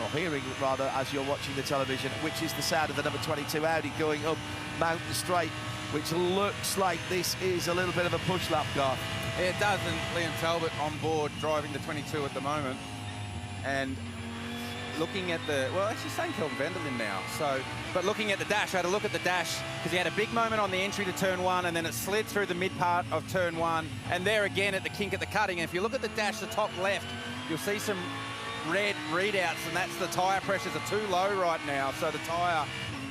or hearing rather as you're watching the television, which is the sound of the number 22 Audi going up Mountain Straight, which looks like this is a little bit of a push lap car. Yeah, it does, and Liam Talbot on board driving the 22 at the moment, and looking at the, well, actually saying Kelvin Vanderlyn now, so, but looking at the dash, I had a look at the dash, because he had a big moment on the entry to turn 1, and then it slid through the mid part of turn 1, and there again at the kink at the cutting, and if you look at the dash, the top left, you'll see some red readouts, and that's the tyre pressures are too low right now, so the tyre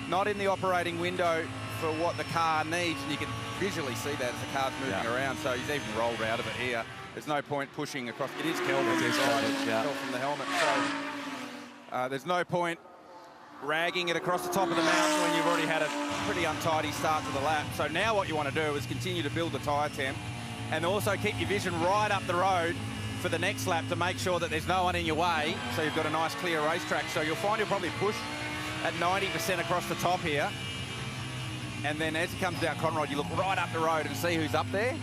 not in the operating window for what the car needs, and you can visually see that as the car's moving around, so he's even rolled out of it here. There's no point pushing across. It is Kelvin, from the helmet, so there's no point ragging it across the top of the mountain when you've already had a pretty untidy start to the lap. So now what you want to do is continue to build the tyre temp, and also keep your vision right up the road for the next lap to make sure that there's no one in your way, so you've got a nice clear racetrack. So you'll find you'll probably push at 90% across the top here, and then as he comes down Conrod, you look right up the road and see who's up there.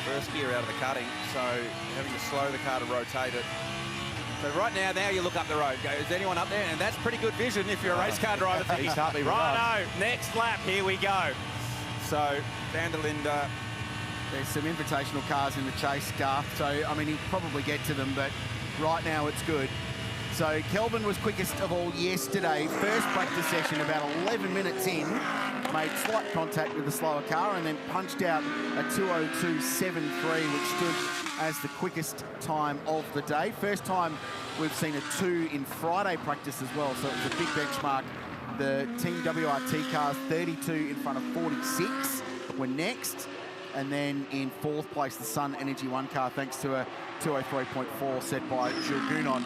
First gear out of the cutting, so having to slow the car to rotate it. So right now you look up the road, go, is anyone up there? And that's pretty good vision if you're a race car driver. He's happy with Righto, next lap, here we go. So Vanderlyn, there's some invitational cars in the chase, Garth, so, I mean, he'll probably get to them, but right now it's good. So Kelvin was quickest of all yesterday. First practice session, about 11 minutes in, made slight contact with the slower car and then punched out a 2:02.73, which stood as the quickest time of the day. First time we've seen a 2 in Friday practice as well, so it was a big benchmark. The Team WRT cars, 32 in front of 46, were next. And then in fourth place, the Sun Energy 1 car, thanks to a 2:03.4 set by Jules Gounon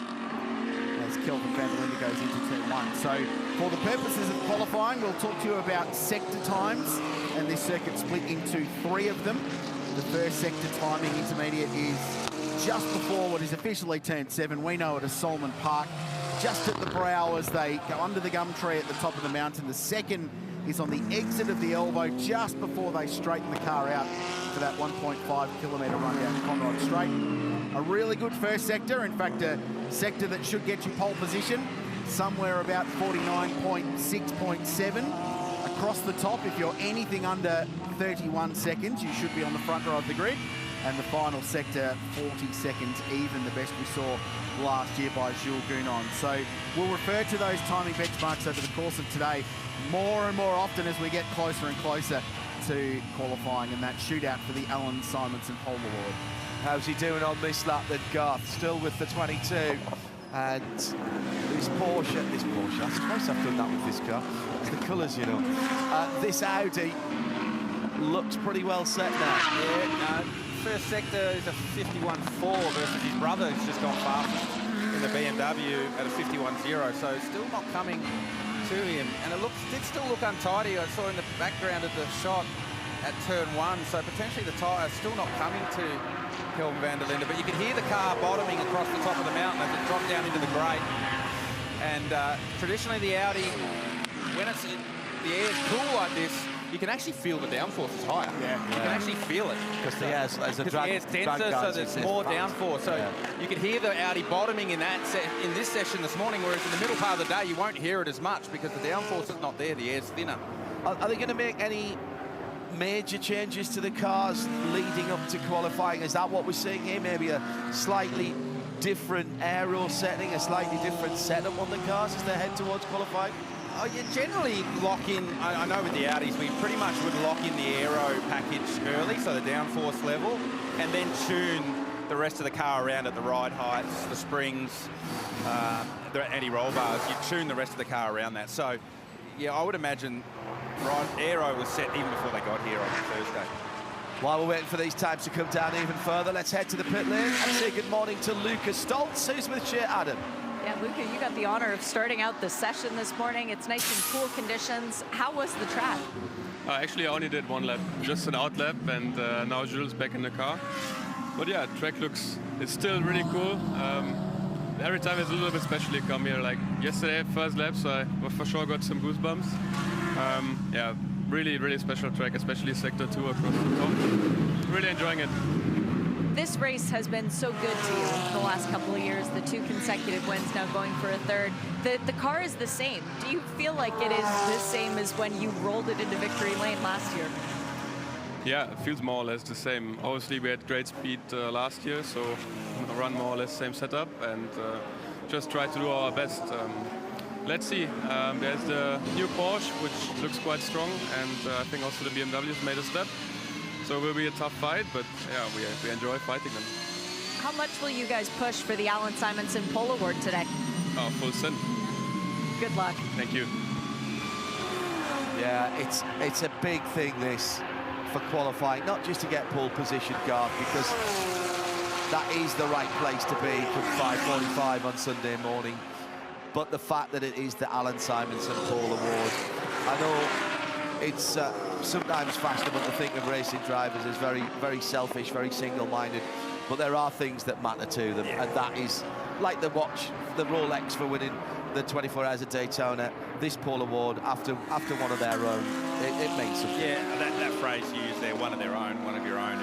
as Kelvin Vanderlyn goes into turn 1. So for the purposes of qualifying, we'll talk to you about sector times, and this circuit split into 3 of them. The first sector timing intermediate is just before what is officially turn 7. We know it as Solomon Park, just at the brow as they go under the gum tree at the top of the mountain. The second is on the exit of the elbow just before they straighten the car out for that 1.5 kilometre run down Conrod Straight. A really good first sector, in fact a sector that should get you pole position, somewhere about 49.6.7. Across the top, if you're anything under 31 seconds, you should be on the front row of the grid. and the final sector 40 seconds even, the best we saw last year by Jules Gounon. So we'll refer to those timing benchmarks over the course of today more and more often as we get closer and closer to qualifying and that shootout for the Alan Simonson Pole Award. How's he doing on this lap then, Garth? Still with the 22. And this Porsche, I suppose I've done that with this car. It's the colours, you know. This Audi looks pretty well set now. Yeah, first sector is a 51.4 versus his brother who's just gone fastest in the BMW at a 51.0, so still not coming to him. And it did still look untidy. I saw in the background of the shot at turn 1, so potentially the tyre still not coming to Kelvin van der Linde, but you can hear the car bottoming across the top of the mountain as it dropped down into the grate. And traditionally the Audi, when the air's cool like this, you can actually feel the downforce is higher. Yeah, you can actually feel it. Because the air's denser, so there's more downforce. So you can hear the Audi bottoming in this session this morning, whereas in the middle part of the day, you won't hear it as much because the downforce is not there, the air's thinner. Are they going to make any major changes to the cars leading up to qualifying? Is that what we're seeing here? Maybe a slightly different aero setting, a slightly different setup on the cars as they head towards qualifying? Oh, you generally lock in, I know with the Audis, we pretty much would lock in the aero package early, so the downforce level, and then tune the rest of the car around at the ride heights, the springs, the anti-roll bars. You tune the rest of the car around that. So, yeah, I would imagine aero was set even before they got here on Thursday. While we're waiting for these times to come down even further, let's head to the pit lane and say good morning to Lucas Stoltz, who's with Shea Adam. Yeah, Luca, you got the honor of starting out the session this morning. It's nice and cool conditions. How was the track? Actually, I only did one lap, just an out lap, and now Jules back in the car. But yeah, track it's still really cool. Every time it's a little bit special you come here. Like yesterday, first lap, so I for sure got some goosebumps. Yeah, really, really special track, especially sector 2 across the top. Really enjoying it. This race has been so good to you in the last couple of years, the 2 consecutive wins, now going for a third. The car is the same. Do you feel like it is the same as when you rolled it into victory lane last year? Yeah, it feels more or less the same. Obviously, we had great speed last year, so run more or less same setup and just try to do our best. Let's see. There's the new Porsche, which looks quite strong, and I think also the BMW's made a step. So it will be a tough fight, but yeah, we enjoy fighting them. How much will you guys push for the Alan Simonson Pole Award today? Oh, full send. Good luck. Thank you. Yeah, it's a big thing, this, for qualifying, not just to get pole position, Garth, because that is the right place to be from 5:45 on Sunday morning, but the fact that it is the Alan Simonson Pole Award. I know it's sometimes fashionable to think of racing drivers as very, very selfish, very single-minded, but there are things that matter to them, and that is like the watch, the Rolex for winning the 24 Hours of Daytona. This Pole Award after one of their own, it means something. Yeah, that phrase you use there, one of their own, one of your own,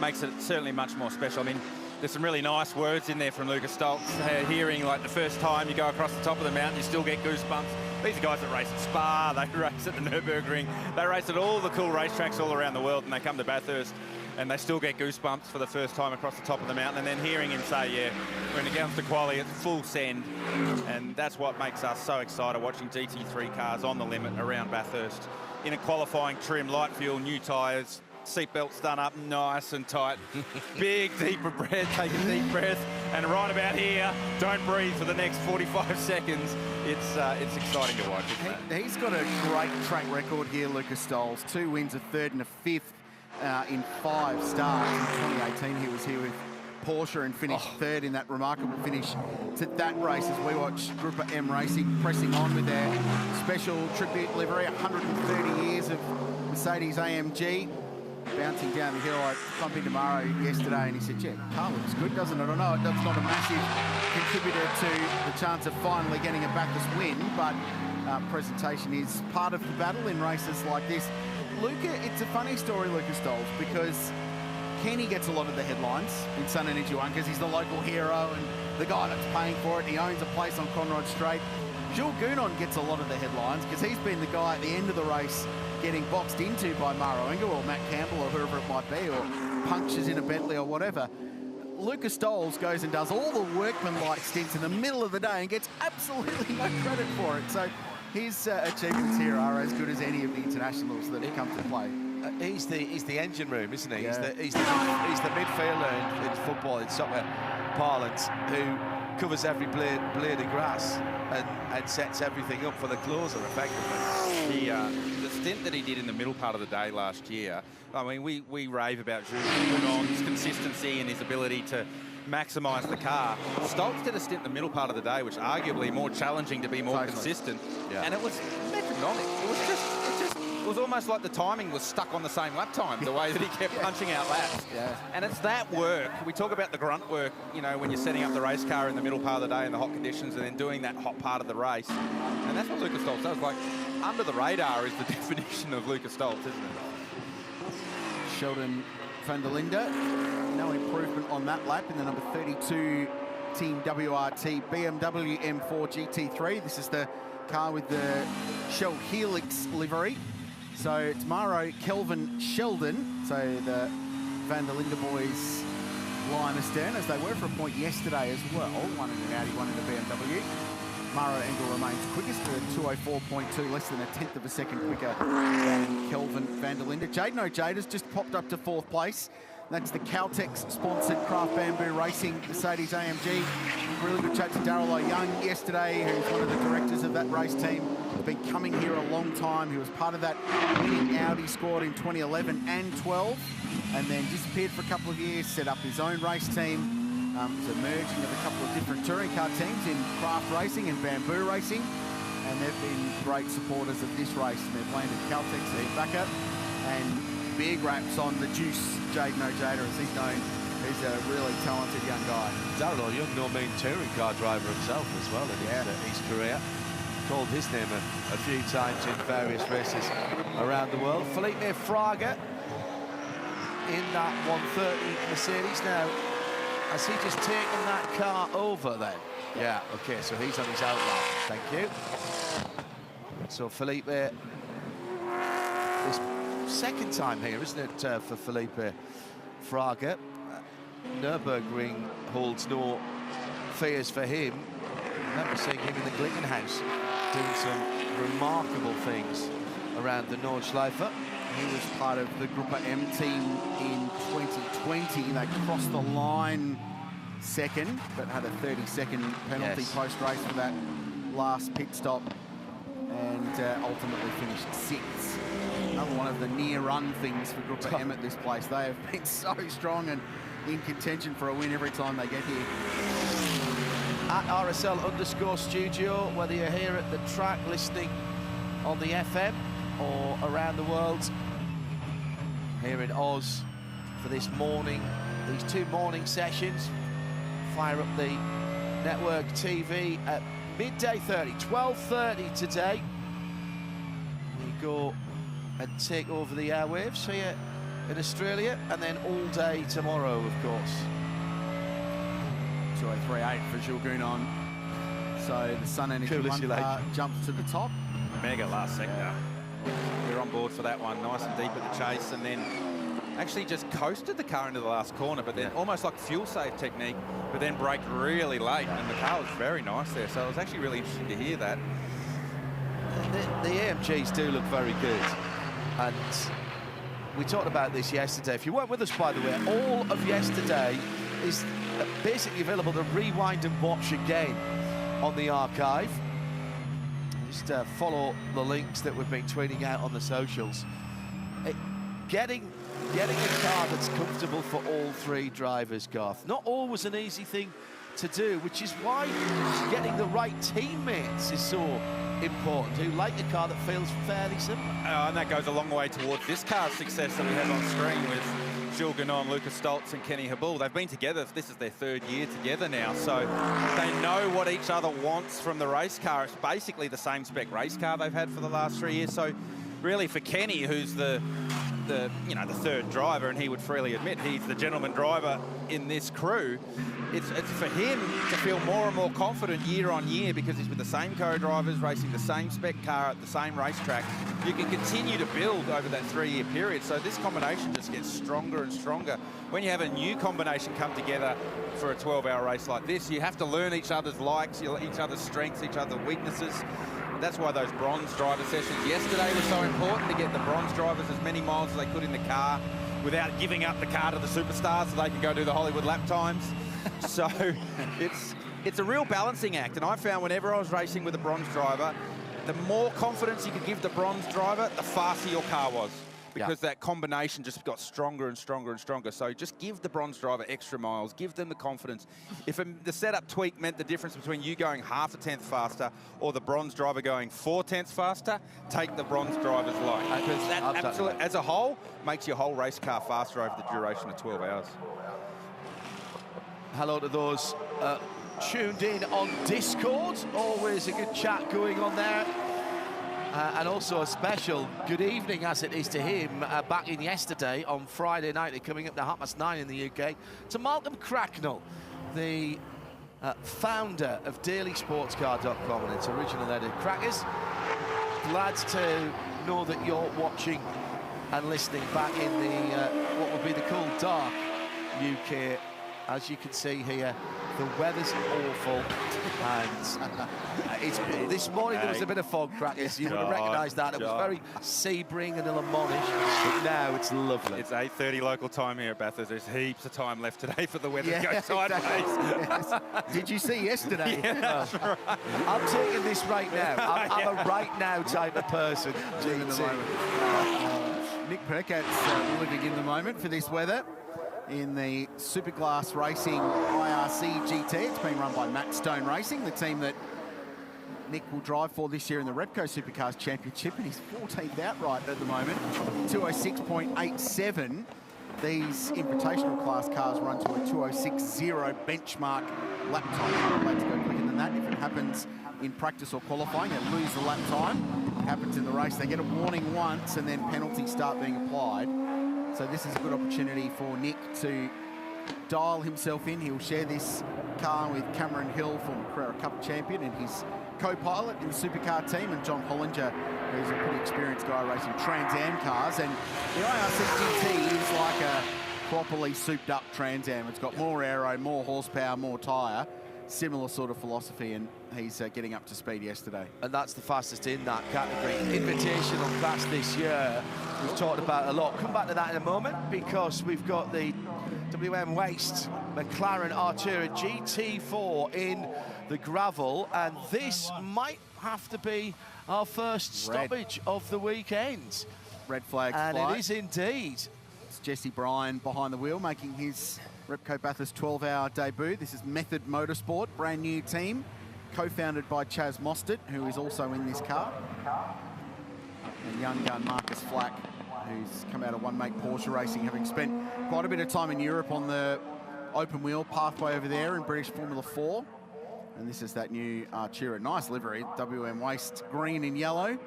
makes it certainly much more special. I mean, there's some really nice words in there from Lucas Stoltz. Hearing like the first time you go across the top of the mountain, you still get goosebumps. These are guys that race at Spa, they race at the Nürburgring, they race at all the cool racetracks all around the world, and they come to Bathurst and they still get goosebumps for the first time across the top of the mountain. And then hearing him say, yeah, when it comes to quali, it's full send. And that's what makes us so excited, watching GT3 cars on the limit around Bathurst in a qualifying trim, light fuel, new tyres, seatbelts done up nice and tight. Big, deep breath, take a deep breath, and right about here, don't breathe for the next 45 seconds. It's exciting to watch. He's got a great track record here, Lucas Stoltz. 2 wins, a third and a fifth in 5 starts. In 2018, he was here with Porsche and finished third in that remarkable finish to that race as we watch Group M Racing pressing on with their special tribute livery, 130 years of Mercedes AMG. Bouncing down the hill. I bumped into Maro yesterday and he said, yeah, car looks good, doesn't it? I know that's not a massive contributor to the chance of finally getting a Bathurst win, but presentation is part of the battle in races like this. Luca, it's a funny story, Lucas Stoltz, because Kenny gets a lot of the headlines in Sun Energy One because he's the local hero and the guy that's paying for it. He owns a place on Conrod Strait. Jules Gounon gets a lot of the headlines because he's been the guy at the end of the race getting boxed into by Maro Engel or Matt Campbell or whoever it might be, or punctures in a Bentley or whatever. Lucas Stoles goes and does all the workman-like stints in the middle of the day and gets absolutely no credit for it. So his achievements here are as good as any of the internationals that have come to play. He's the engine room, isn't he? Yeah. He's the midfielder in football, in soccer parlance, who covers every blade of grass and sets everything up for the closer effectively. The stint that he did in the middle part of the day last year, I mean, we rave about Jules' consistency and his ability to maximise the car. Stoltz did a stint in the middle part of the day, which arguably more challenging to be more consistent. Yeah. And it was metronomic. It was almost like the timing was stuck on the same lap time, the way that he kept punching out laps. Yeah. And it's that work. We talk about the grunt work, you know, when you're setting up the race car in the middle part of the day in the hot conditions and then doing that hot part of the race. And that's what Lucas Stoltz does. Like, under the radar is the definition of Lucas Stoltz, isn't it? Sheldon van der Linde, no improvement on that lap in the number 32 Team WRT BMW M4 GT3. This is the car with the Shell Helix livery. So it's Maro, Kelvin, Sheldon. So the van der Linde boys line astern, as they were for a point yesterday as well. One in an Audi, one in a BMW. Maro Engel remains quickest with a 204.2, less than a tenth of a second quicker than Kelvin van der Linde. Jaden O'Jade has just popped up to 4th place. That's the Caltex-sponsored Craft Bamboo Racing Mercedes AMG. Really good chat to Darryl O'Young yesterday, who's one of the directors of that race team. He's been coming here a long time. He was part of that winning Audi squad in 2011 and 12, and then disappeared for a couple of years, set up his own race team. It's a merging of a couple of different touring car teams in craft racing and bamboo racing, and they've been great supporters of this race, and they've landed Caltex as backup, and big raps on the juice, Jaden O'Jade, as he's known. He's a really talented young guy. Darryl O'Young, no mean touring car driver himself as well in his career. Called his name a few times in various races around the world. Felipe Fraga in that 130 Mercedes now. Has he just taken that car over then? Yeah, okay, so he's on his outline. Thank you. So Felipe, this second time here, isn't it, for Felipe Fraga? Nürburgring holds no fears for him. I remember seeing him in the Glickenhaus doing some remarkable things around the Nordschleife. He was part of the Gruppe M team in 2020. They crossed the line second, but had a 30-second penalty post-race for that last pit stop, and ultimately finished 6th. Another one of the near-run things for Gruppe M at this place. They have been so strong and in contention for a win every time they get here. At RSL_studio, whether you're here at the track listening on the FM or around the world, here in Oz for this morning, these 2 morning sessions. Fire up the network TV at midday 30, 12:30 today. We go and take over the airwaves here in Australia, and then all day tomorrow, of course. 2:38 for Jules Gounon. So the Sun Energy one car jumps to the top. Mega last sector. We're on board for that one, nice and deep at the chase, and then actually just coasted the car into the last corner, but then almost like fuel save technique, but then braked really late, and the car was very nice there, so it was actually really interesting to hear that. The AMGs do look very good, and we talked about this yesterday. If you weren't with us, by the way, all of yesterday is basically available to rewind and watch again on the archive. Just follow the links that we've been tweeting out on the socials. Getting a car that's comfortable for all 3 drivers, Garth, not always an easy thing to do, which is why getting the right teammates is so important, who like a car that feels fairly similar. And that goes a long way towards this car's success that we have on screen with Jules Gounon, Lucas Stoltz and Kenny Habul. They've been together, this is their 3rd year together now, so they know what each other wants from the race car. It's basically the same spec race car they've had for the last 3 years, so really for Kenny, who's the third driver, and he would freely admit he's the gentleman driver in this crew. It's for him to feel more and more confident year on year because he's with the same co-drivers, racing the same spec car at the same racetrack. You can continue to build over that 3-year period. So this combination just gets stronger and stronger. When you have a new combination come together for a 12-hour race like this, you have to learn each other's likes, each other's strengths, each other's weaknesses. That's why those bronze driver sessions yesterday were so important, to get the bronze drivers as many miles as they could in the car without giving up the car to the superstars so they can go do the Hollywood lap times. So it's a real balancing act. And I found whenever I was racing with a bronze driver, the more confidence you could give the bronze driver, the faster your car was. Because that combination just got stronger and stronger and stronger. So just give the bronze driver extra miles, give them the confidence. If the setup tweak meant the difference between you going half a tenth faster or the bronze driver going 4 tenths faster, take the bronze driver's line. Because that absolutely, as a whole, makes your whole race car faster over the duration of 12 hours. Hello to those tuned in on Discord. Always a good chat going on there. And also a special good evening, as it is to him, back in yesterday on Friday night, coming up to 9:30 in the UK, to Malcolm Cracknell, the founder of dailysportscar.com and its original editor. Crackers, glad to know that you're watching and listening back in the what would be the cool, dark UK. As you can see here, the weather's awful, and this morning there was a bit of fog, Crackers. You would have recognised that. It was very Sebring and Illamonish, but now it's lovely. It's 8:30 local time here at Bathurst. There's heaps of time left today for the weather to go sideways. Yes. Did you see yesterday? Yeah, that's right. I'm taking this right now. I'm a right now type of person. Nick Perkat's living in the moment for this weather in the Superclass Racing IRC GT. It's being run by Matt Stone Racing, the team that Nick will drive for this year in the Repco Supercars Championship, and he's 14th outright at the moment, 206.87. These Invitational class cars run to a 206.0 benchmark lap time. Let's go quicker than that. If it happens in practice or qualifying, they lose the lap time. It happens in the race, they get a warning once, and then penalties start being applied. So this is a good opportunity for Nick to dial himself in. He'll share this car with Cameron Hill, former Carrera Cup champion, and his co-pilot in the supercar team, and John Hollinger, who's a pretty experienced guy racing Trans Am cars. And the IRC GT is like a properly souped up Trans Am. It's got more aero, more horsepower, more tyre. Similar sort of philosophy, and he's getting up to speed yesterday. And that's the fastest in that category. Invitational class this year, we've talked about a lot. Come back to that in a moment, because we've got the WM Waste McLaren Artura GT4 in the gravel, and this might have to be our first stoppage of the weekend. Red flags and fly. It is indeed. It's Jesse Bryan behind the wheel, making his Repco Bathurst 12-hour debut. This is Method Motorsport, brand new team, co-founded by Chaz Mostert, who is also in this car. And young gun Marcus Flack, who's come out of One Make Porsche Racing, having spent quite a bit of time in Europe on the open wheel pathway over there in British Formula 4. And this is that new Artura. Nice livery, WM Waste, green and yellow.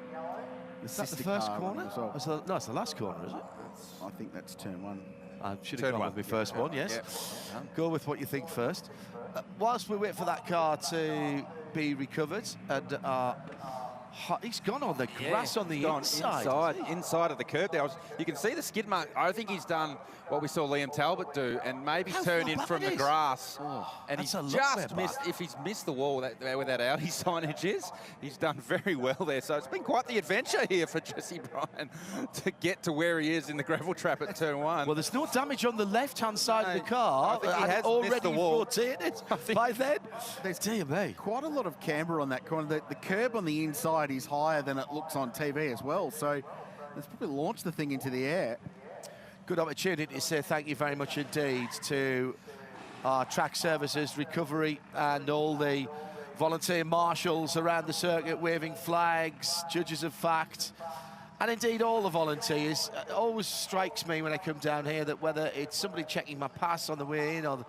Is that the first corner? Well. No, it's the last corner, is it? I think that's turn one. I should have gone with my first one, yes. Yeah. Go with what you think first. Whilst we wait for that car to be recovered, and he's gone on the grass on the inside of the curb there. You can see the skid mark. I think he's done what we saw Liam Talbot do, and maybe turn in from the grass. And he's just missed. If he's missed the wall where that Audi signage is, he's done very well there. So it's been quite the adventure here for Jesse Bryan to get to where he is in the gravel trap at turn one. Well, there's no damage on the left-hand side of the car. I think he has already missed the wall. rotated by then. There's quite a lot of camber on that corner. The curb on the inside is higher than it looks on TV as well. So let's probably launch the thing into the air. Good opportunity to say thank you very much indeed to our track services, recovery, and all the volunteer marshals around the circuit waving flags, judges of fact, and indeed all the volunteers. It always strikes me when I come down here that whether it's somebody checking my pass on the way in or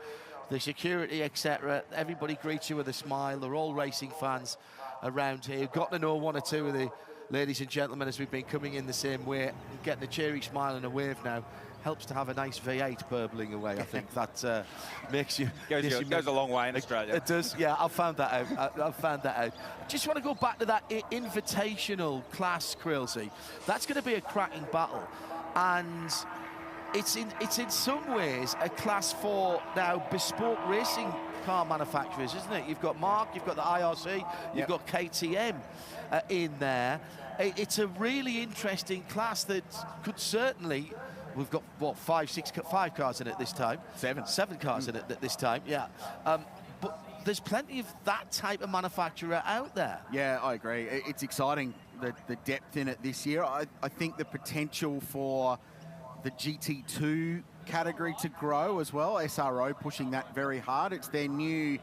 the security, etc., everybody greets you with a smile. They're all racing fans around here. Got to know one or two of ladies and gentlemen, as we've been coming in the same way, getting a cheery smile and a wave now. Helps to have a nice V8 burbling away. I think that makes you... Goes a long way in Australia. It does, yeah, I've found that out. I've found that out. Just want to go back to that invitational class, Quilsey. That's going to be a cracking battle. And it's in some ways a class for now bespoke racing car manufacturers, isn't it? You've got Mark, you've got the IRC, you've got KTM in there. It's a really interesting class that could certainly... We've got, what, five cars in it this time? Seven cars in it this time, yeah. But there's plenty of that type of manufacturer out there. Yeah, I agree. It's exciting, the depth in it this year. I think the potential for the GT2 category to grow as well. SRO pushing that very hard. It's their new,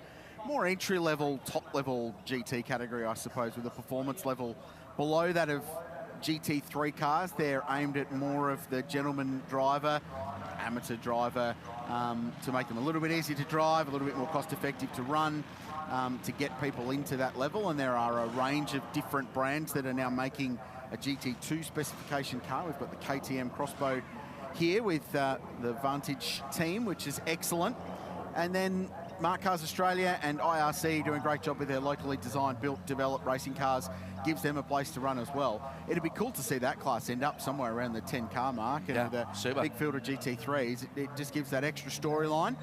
more entry-level, top-level GT category, I suppose, with a performance level below that of GT3 cars. They're aimed at more of the gentleman driver, amateur driver, to make them a little bit easier to drive, a little bit more cost-effective to run, to get people into that level. And there are a range of different brands that are now making a GT2 specification car. We've got the KTM Crossbow here with the Vantage team, which is excellent. And then Mark Cars Australia and IRC doing a great job with their locally designed, built, developed racing cars. Gives them a place to run as well. It'd be cool to see that class end up somewhere around the 10-car mark, and with a big field of GT3s, it just gives that extra storyline.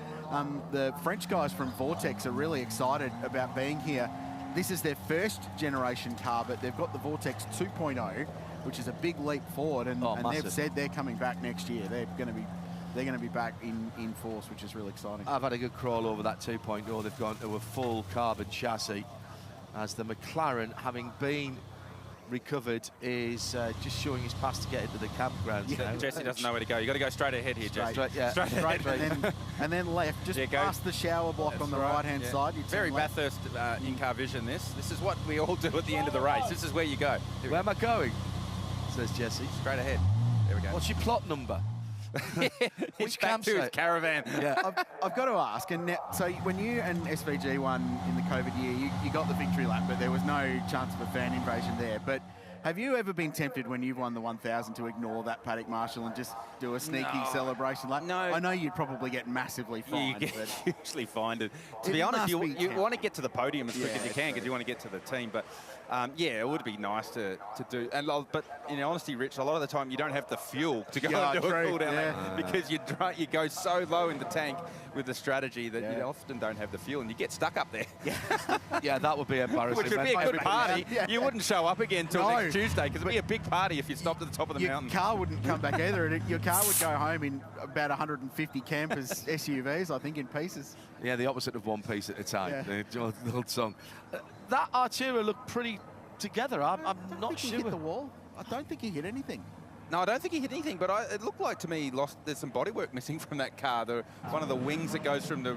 The French guys from Vortex are really excited about being here. This is their first generation car, but they've got the Vortex 2.0, which is a big leap forward, and they've said they're coming back next year. They're going to be back in force, which is really exciting. I've had a good crawl over that 2.0. They've gone to a full carbon chassis, as the McLaren, having been recovered, is just showing his path to get into the campgrounds now. Jesse doesn't know where to go. You've got to go straight ahead here, Jesse. Straight ahead. and then left, just past the shower block on the right-hand side. Very Bathurst in-car vision, this. This is what we all do at the end of the race. This is where you go. Where am I going? Says Jesse. Straight ahead. There we go. What's your plot number? Which back to his caravan. Yeah, I've got to ask, and now, so when you and SVG won in the COVID year, you got the victory lap, but there was no chance of a fan invasion there. But have you ever been tempted when you've won the 1,000 to ignore that paddock marshal and just do a sneaky celebration lap? No. I know you'd probably get massively fined. You get hugely fined. To be honest, you want to get to the podium as quick as you can because you want to get to the team. But yeah, it would be nice to do. But in honesty, Rich, a lot of the time you don't have the fuel to go and do a cool down there because you go so low in the tank with the strategy that you often don't have the fuel and you get stuck up there. Yeah, that would be embarrassing. Which would be a good party. You wouldn't show up again until next Tuesday because it'd be a big party if you stopped at the top of the mountain. Your car wouldn't come back either. Your car would go home in about 150 campers SUVs, I think, in pieces. Yeah, the opposite of one piece at a time. The old song. That Artura looked pretty together. I'm not sure. He hit the wall. I don't think he hit anything. No, I don't think he hit anything, but it looked like to me there's some bodywork missing from that car. One of the wings that goes from the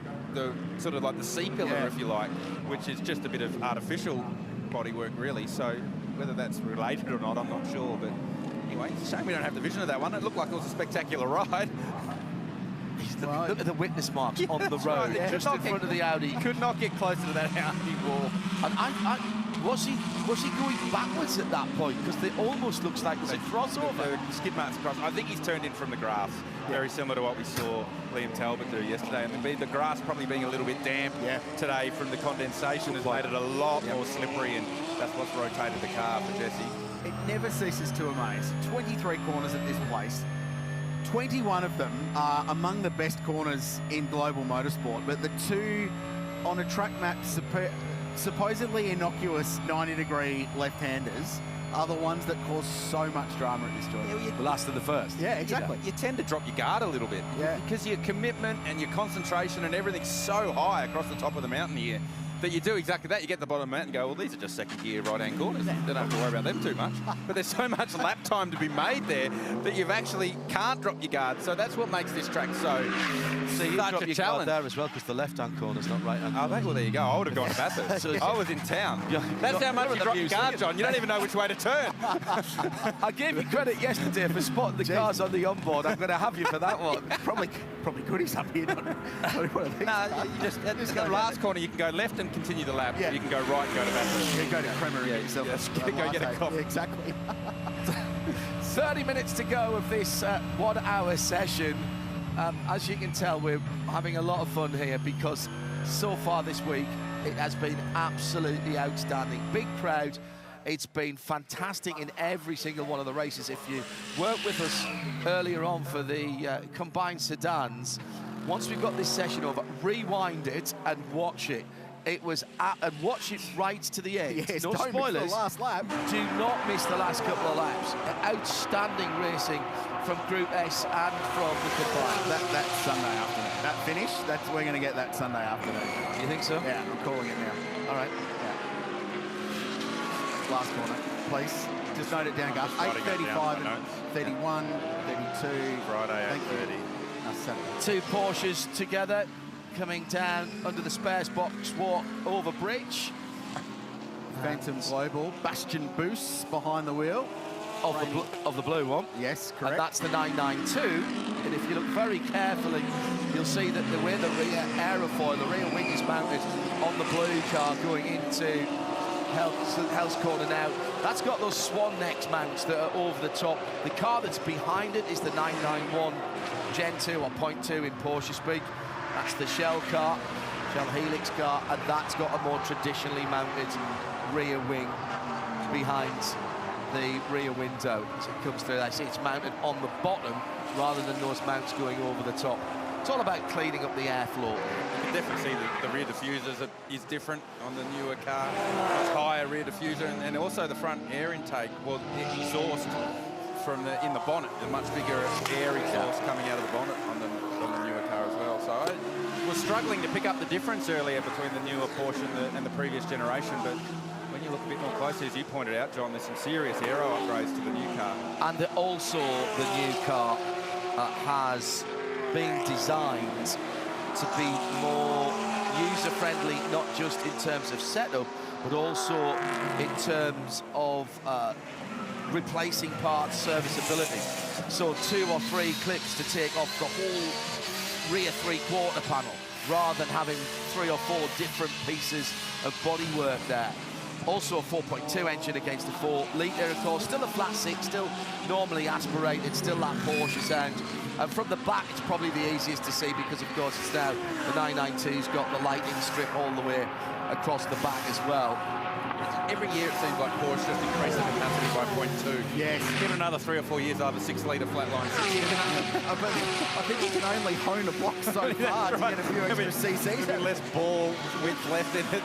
sort of like the C-pillar, if you like, which is just a bit of artificial bodywork, really. So whether that's related or not, I'm not sure. But anyway, it's a shame we don't have the vision of that one. It looked like it was a spectacular ride. Look at the witness marks on the road, just in front of the Audi. Could not get closer to that Audi wall. And was he going backwards at that point? Because it almost looks like there's a crossover. Skid marks across. I think he's turned in from the grass, very similar to what we saw Liam Talbot do yesterday. I mean, the grass probably being a little bit damp today from the condensation has made it a lot more slippery, and that's what's rotated the car for Jesse. It never ceases to amaze. 23 corners at this place. 21 of them are among the best corners in global motorsport, but the two on a track map supposedly innocuous 90-degree left-handers are the ones that cause so much drama at this joint. The last and the first. Yeah, exactly. You tend to drop your guard a little bit because your commitment and your concentration and everything's so high across the top of the mountain here that you do exactly that. You get to the bottom of the mountain and go, well, these are just second-gear right-hand corners. Don't have to worry about them too much. But there's so much lap time to be made there that you've actually can't drop your guard. So that's what makes this track so such a challenge. There as well, because the left-hand corner's not right-hand corner. Well, there you go. I would have gone to Bathurst. I was in town. That's how much you drop your guard, John. You don't even know which way to turn. I gave you credit yesterday for spotting the cars on the onboard. I'm going to have you for that one. Probably probably good he's up here. Not one of these cars. You just at the last corner, you can go left and continue the lap. Yeah. You can go right and go to Bathurst. You go to Kremer and get yourself go get a coffee. Yeah, exactly. 30 minutes to go of this 1 hour session. As you can tell, we're having a lot of fun here because so far this week it has been absolutely outstanding. Big crowd. It's been fantastic in every single one of the races. If you weren't with us earlier on for the combined sedans, once we've got this session over, rewind it and watch it. It was and watch it right to the end. Yes, no don't spoilers. miss the last lap. Do not miss the last couple of laps. Outstanding racing from Group S and from the combined. That's Sunday afternoon. That finish, we're going to get that Sunday afternoon. You think so? Yeah, I'm calling it now. All right. Yeah. Last corner, please. Just note it down, Gus. Writing it down 8:35, in my notes. 31, 32. Friday, 8:30. Saturday. Two Porsches together coming down under the spares box walk over bridge. Phantom Global, Bastion Boosts behind the wheel. Of the blue one. Yes, correct. And that's the 992. And if you look very carefully, you'll see that the way the rear aerofoil, the rear wing is mounted on the blue car going into Hell's Corner now. That's got those swan necks mounts that are over the top. The car that's behind it is the 991 Gen 2 or Point 2 in Porsche speak. That's the Shell car, Shell Helix car, and that's got a more traditionally mounted rear wing behind the rear window as it comes through. I see it's mounted on the bottom rather than those mounts going over the top. It's all about cleaning up the airflow. You can definitely see the rear diffusers is different on the newer car. Much higher rear diffuser, and also the front air intake. Well, the exhaust from in the bonnet, a much bigger air exhaust coming out of the bonnet on the newer car as well. So I was struggling to pick up the difference earlier between the newer Porsche and the previous generation, but when you look a bit more closely, as you pointed out, John, there's some serious aero upgrades to the new car. And also the new car has been designed to be more user-friendly, not just in terms of setup, but also in terms of replacing parts, serviceability. So 2 or 3 clicks to take off the whole rear 3/4 panel, rather than having 3 or 4 different pieces of bodywork there. Also a 4.2 engine against a 4-litre, of course. Still a flat 6, still normally aspirated, still that Porsche sound. And from the back, it's probably the easiest to see because, of course, it's now the 992's got the lighting strip all the way across the back as well. Every year it seems like Porsche just increase the capacity by 0.2. Yes. Give it another 3 or 4 years, I'll have a 6-litre flatline. I think you can only hone a block so far to get a few extra cc's. There's less ball width left in it.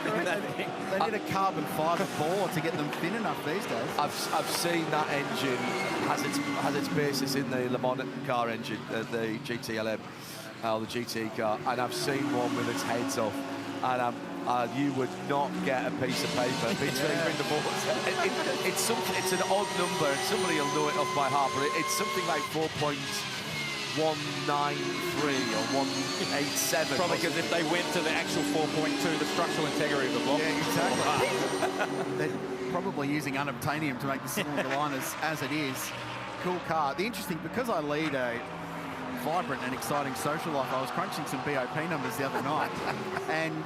They need a carbon fibre bore to get them thin enough these days. I've seen that engine has its basis in the Le Mans car engine, the GTLM, or the GT car, and I've seen one with its heads off, and you would not get a piece of paper between the boards. It's an odd number, and somebody will know it off by heart, but it's something like 4.193 or 187. Probably because if they went to the actual 4.2, the structural integrity of the block. Yeah, exactly. They're probably using unobtainium to make the cylinder line as it is. Cool car. The interesting, because I lead a vibrant and exciting social life, I was crunching some BOP numbers the other night, and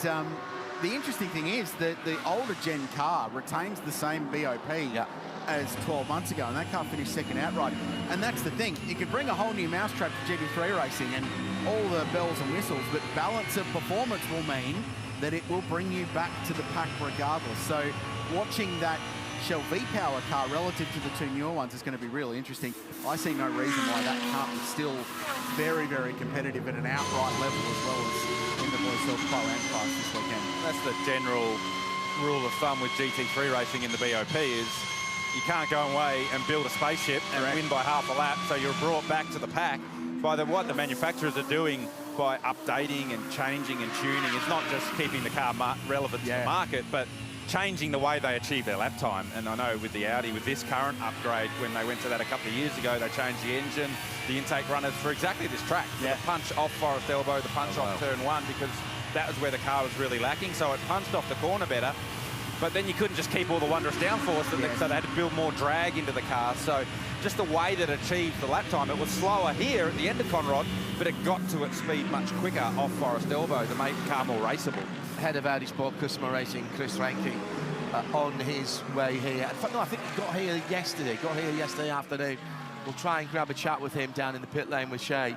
the interesting thing is that the older gen car retains the same BOP as 12 months ago, and that car finished second outright. And that's the thing, you can bring a whole new mousetrap to GT3 racing and all the bells and whistles, but balance of performance will mean that it will bring you back to the pack regardless. So watching that Shell V-Power car relative to the 2 newer ones is going to be really interesting. I see no reason why that can't be still very, very competitive at an outright level, as well as in the Blue Silk Pro and class this weekend. That's the general rule of thumb with GT3 racing in the BOP is you can't go away and build a spaceship and win by half a lap, so you're brought back to the pack by what the manufacturers are doing by updating and changing and tuning. It's not just keeping the car relevant to the market, but changing the way they achieve their lap time. And I know with the Audi, with this current upgrade, when they went to that a couple of years ago, they changed the engine, the intake runners for exactly this track. The punch off Forest Elbow, the punch off turn 1, because that was where the car was really lacking. So it punched off the corner better. but then you couldn't just keep all the wondrous downforce, so they had to build more drag into the car. So just the way that it achieved the lap time, it was slower here at the end of Conrod, but it got to its speed much quicker off Forest Elbow to make the car more raceable. Head of Audi Sport Customer Racing, Chris Rankin, on his way here. In fact, no, I think he got here yesterday afternoon. We'll try and grab a chat with him down in the pit lane with Shay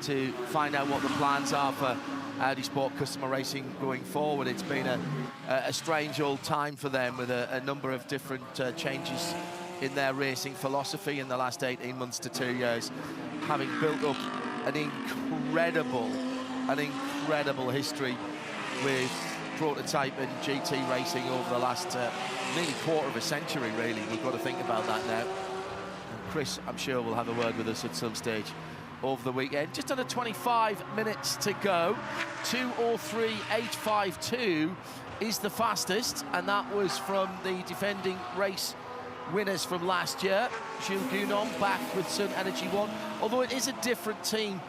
to find out what the plans are for Audi Sport Customer Racing going forward. It's been a strange old time for them with a number of different changes in their racing philosophy in the last 18 months to 2 years, having built up an incredible history with prototype and GT racing over the last nearly quarter of a century, really. We've got to think about that now. And Chris, I'm sure, will have a word with us at some stage over the weekend. Just under 25 minutes to go. 2:03.852 is the fastest, and that was from the defending race winners from last year. Jules Gounon back with Sun Energy 1. Although it is a different team